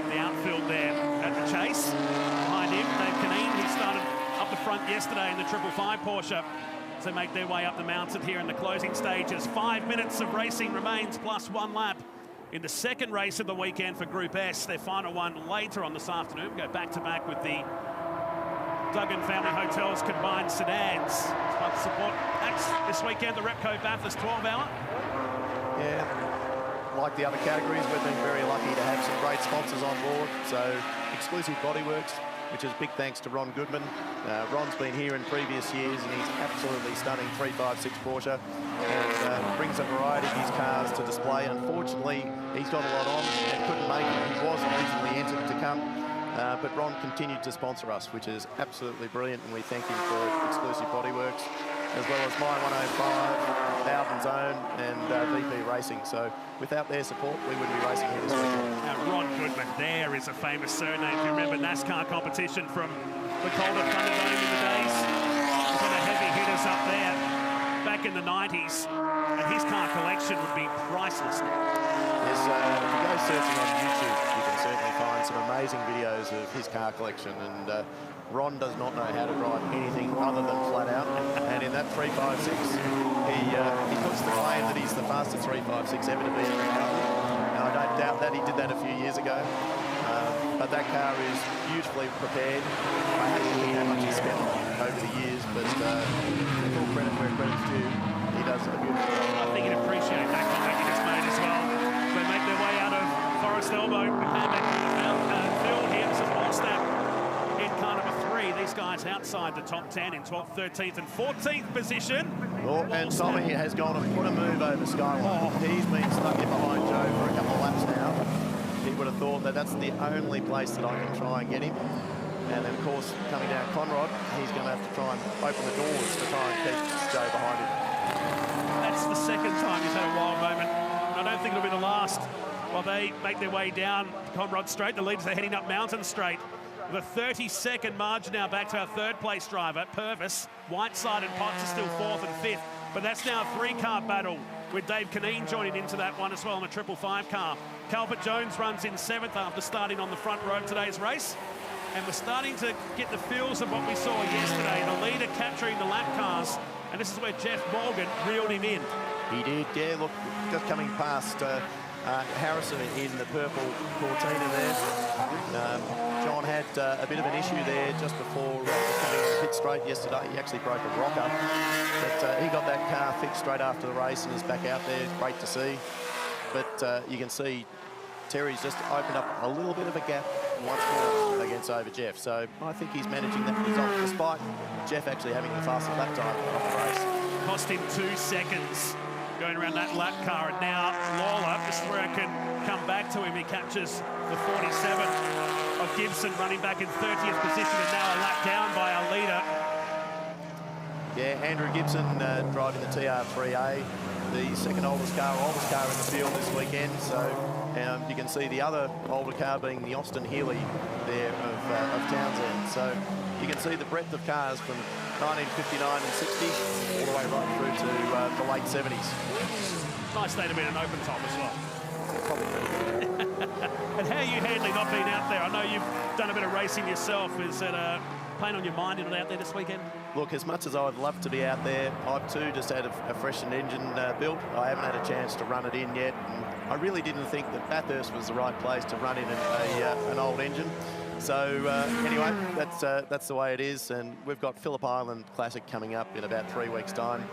the outfield there at the chase. Behind him, Dave Caneen, he started up the front yesterday in the 555 Porsche. So make their way up the mountain here in the closing stages. 5 minutes of racing remains plus 1 lap in the second race of the weekend for Group S. Their final one later on this afternoon. Go back-to-back with the Duggan Family Hotels combined sedans. Support acts this weekend, the Repco Bathurst 12-hour. Yeah, like the other categories, we've been very lucky to have some great sponsors on board. So Exclusive Bodyworks, which is big thanks to Ron Goodman. Ron's been here in previous years and he's absolutely stunning 356 Porsche and brings a variety of his cars to display. Unfortunately, he's got a lot on and couldn't make it. He was originally entered to come, but Ron continued to sponsor us, which is absolutely brilliant, and we thank him for Exclusive Bodyworks, as well as My 105, Bowden's Own and VP Racing. So without their support, we wouldn't be racing here this weekend. Now, Ron Goodman, there is a famous surname. If you remember NASCAR competition from the Calder Thunderdome in the days. One of the heavy hitters up there back in the 90s. And his car collection would be priceless. Yes, if you go searching on YouTube, you can certainly find some amazing videos of his car collection. And Ron does not know how to drive anything other than flat out. And in that 356, he puts the claim that he's the fastest 356 ever to be in the company. And I don't doubt that. He did that a few years ago. But that car is beautifully prepared. I haven't seen how much he spent over the years, but full credit where credit's due. He does a beautiful job. I think he'd appreciate that comment you just made as well. They make their way out of Forest Elbow, and back to the field here. This is Wallstap in car number 3. These guys outside the top 10 in 12th, 13th and 14th position. Oh, and Tommy has gone and put a move over Skyline. He's been stuck in behind Joe for a couple of laps now. He would have thought that that's the only place that I can try and get him. And then, of course, coming down Conrod, he's going to have to try and open the doors to try and keep Joe behind him. That's the second time he's had a wild moment. I don't think it'll be the last. While they make their way down Conrod Straight, the leaders are heading up Mountain Straight. With a 30-second margin now back to our third-place driver, Purvis. Whiteside and Potts are still 4th and 5th. But that's now a 3-car battle with Dave Caneen joining into that one as well in a 555 car. Calvert Jones runs in 7th after starting on the front row of today's race. And we're starting to get the feels of what we saw yesterday, the leader capturing the lap cars. And this is where Jeff Morgan reeled him in. He did, yeah, look, just coming past Harrison in the purple Cortina there. John had a bit of an issue there just before coming to pit straight yesterday. He actually broke a rocker, but he got that car fixed straight after the race and is back out there. Great to see. But you can see Terry's just opened up a little bit of a gap once more against over Jeff. So I think he's managing that result despite Jeff actually having the fastest lap time of the race. Cost him 2 seconds going around that lap car. And now Lawler, this is where I can come back to him. He captures the 47 of Gibson running back in 30th position and now a lap down by our leader. Yeah, Andrew Gibson driving the TR3A, the second oldest car in the field this weekend. So you can see the other older car being the Austin Healey there of Townsend. So you can see the breadth of cars from 1959 and 60 all the way right through to the late 70s. Nice day to be in an open top as well. And how are you handling not being out there? I know you've done a bit of racing yourself. Is that playing on your mind in and out there this weekend? Look, as much as I'd love to be out there, I've too just had a freshened engine built. I haven't had a chance to run it in yet. And I really didn't think that Bathurst was the right place to run in an old engine. So anyway, that's the way it is, and we've got Phillip Island Classic coming up in about 3 weeks' time.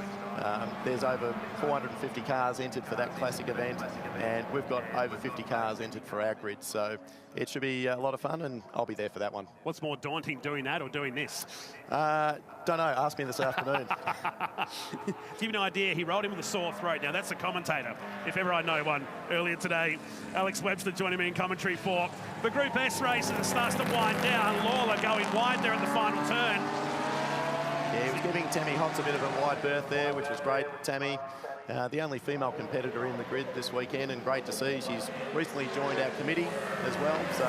There's over 450 cars entered for that classic event, and we've got over 50 cars entered for our grid. So it should be a lot of fun, and I'll be there for that one. What's more daunting, doing that or doing this? Don't know. Ask me this afternoon. To give you an idea, he rolled him with a sore throat. Now, that's the commentator, if ever I know one. Earlier today, Alex Webster joining me in commentary for the Group S race, and it starts to wind down. Lawler going wide there at the final turn. Yeah, he was giving Tammy Hotz a bit of a wide berth there, which was great. Tammy, the only female competitor in the grid this weekend, and great to see. She's recently joined our committee as well, so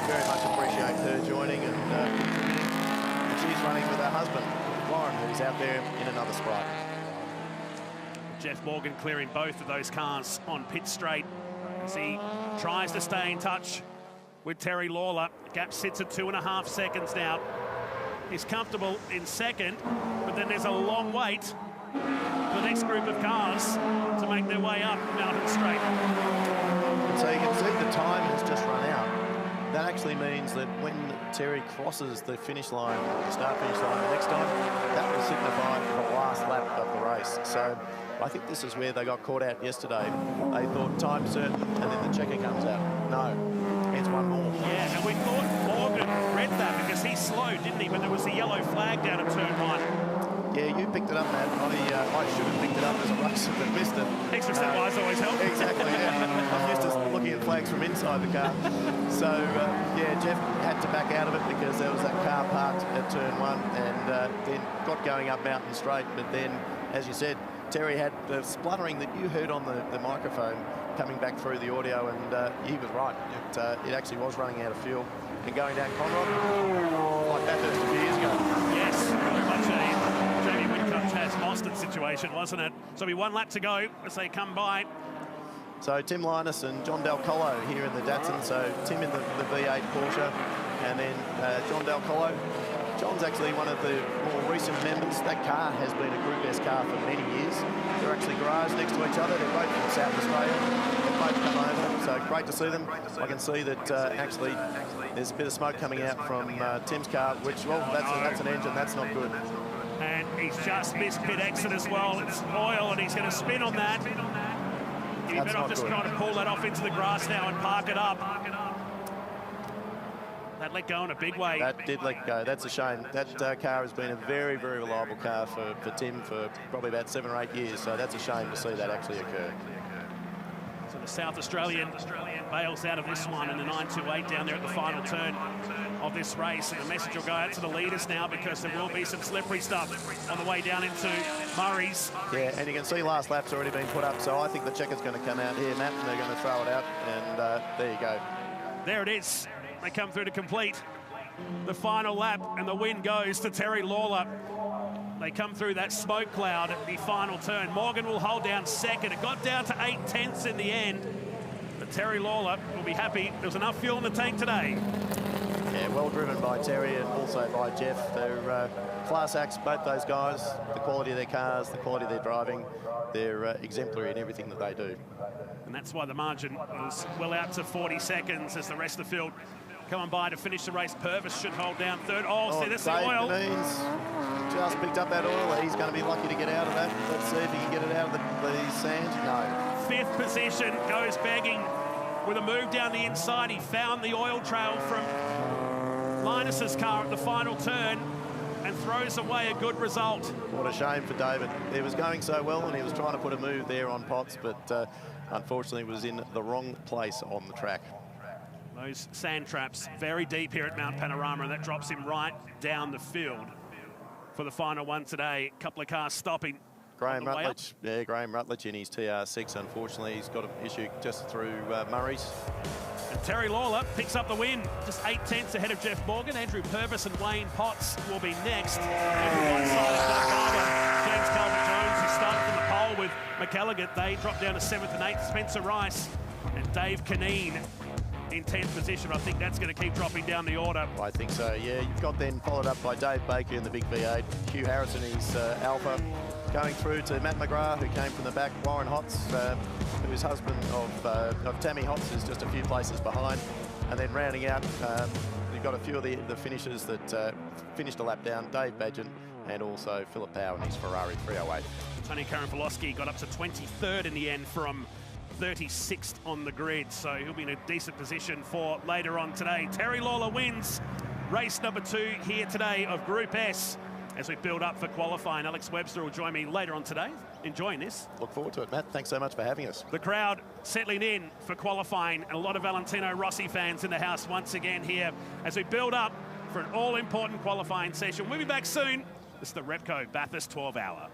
very much appreciate her joining, and she's running with her husband, Lauren, who's out there in another Sprite. Jeff Morgan clearing both of those cars on pit straight as he tries to stay in touch with Terry Lawler. Gap sits at 2.5 seconds now. He's comfortable in second, but then there's a long wait for the next group of cars to make their way up Mountain Straight. So you can see the time has just run out. That actually means that when Terry crosses the finish line, the start-finish line next time, that will signify the last lap of the race. So I think this is where they got caught out yesterday. They thought time certain, and then the checker comes out. No, it's one more. Yeah, and we thought Morgan read that because he slowed, didn't he, when there was the yellow flag down at turn 1. Yeah, you picked it up, Matt. I should have picked it up as a racer, but missed it. Extra step wise always helps. Exactly, yeah. I'm used to looking at flags from inside the car. So, yeah, Jeff had to back out of it because there was that car parked at turn 1 and then got going up Mountain Straight. But then, as you said, Terry had the spluttering that you heard on the microphone coming back through the audio, and he was right. It actually was running out of fuel. And going down Conrod, like Bathurst a few years ago. Yes, very much a Jamie Whitcomb, Chaz Mostert situation, wasn't it? So it'll be 1 lap to go as they come by. So Tim Linus and John Del Collo here in the Datsun. So Tim in the V8 Porsche, and then John Del Collo. John's actually one of the more recent members. That car has been a Group S car for many years. They're actually garaged next to each other. They're both from South Australia. They've both come over, so great to see them. I can see that actually there's a bit of smoke coming out from Tim's car, which, well, that's an engine. That's not good. And he's just missed pit exit as well. It's oil, and he's going to spin on that. He's better off just trying to pull that off into the grass now and park it up. That let go in a big way. That did let go. That's a shame. That car has been a very, very reliable car for Tim for probably about 7 or 8 years. So that's a shame to see that actually occur. So the South Australian bails out of this one in the 928 down there at the final turn of this race. And the message will go out to the leaders now because there will be some slippery stuff on the way down into Murray's. Yeah, and you can see last lap's already been put up. So I think the checker's going to come out here, Matt, and they're going to throw it out. And there you go. There it is. They come through to complete the final lap, and the win goes to Terry Lawler. They come through that smoke cloud at the final turn. Morgan will hold down second. It got down to 8/10 in the end, but Terry Lawler will be happy. There was enough fuel in the tank today. Yeah, well driven by Terry and also by Jeff. They're class acts, both those guys. The quality of their cars, the quality of their driving. They're exemplary in everything that they do. And that's why the margin was well out to 40 seconds as the rest of the field coming by to finish the race. Purvis should hold down third. See, there's the oil. Means just picked up that oil. He's going to be lucky to get out of that. Let's see if he can get it out of the sand. No. 5th position goes begging with a move down the inside. He found the oil trail from Linus's car at the final turn and throws away a good result. What a shame for David. It was going so well and he was trying to put a move there on Potts, but unfortunately was in the wrong place on the track. Those sand traps very deep here at Mount Panorama, and that drops him right down the field for the final one today. A couple of cars stopping. Graham Rutledge, yeah, Graham Rutledge in his TR6. Unfortunately, he's got an issue just through Murray's. And Terry Lawler picks up the win, just 8/10 ahead of Jeff Morgan. Andrew Purvis and Wayne Potts will be next. Over one side of Doug Barber, James Calvert-Jones, who started from the pole with McElligott. They drop down to 7th and 8th. Spencer Rice and Dave Caneen in 10th position. I think that's going to keep dropping down the order. I think so, yeah. You've got then followed up by Dave Baker in the big V8. Hugh Harrison, he's Alpha. Going through to Matt McGrath, who came from the back. Warren Hotz, who's husband of Tammy Hotz, is just a few places behind. And then rounding out, you've got a few of the finishers that finished a lap down. Dave Badgen and also Philip Power in his Ferrari 308. Tony Karanfilowski got up to 23rd in the end from 36th on the grid, so he'll be in a decent position for later on today. Terry Lawler wins race number 2 here today of Group S. As we build up for qualifying, Alex Webster will join me later on today. Enjoying this. Look forward to it, Matt. Thanks so much for having us. The crowd settling in for qualifying, and a lot of Valentino Rossi fans in the house once again here as we build up for an all-important qualifying session. We'll be back soon. This is the Repco Bathurst 12 Hour.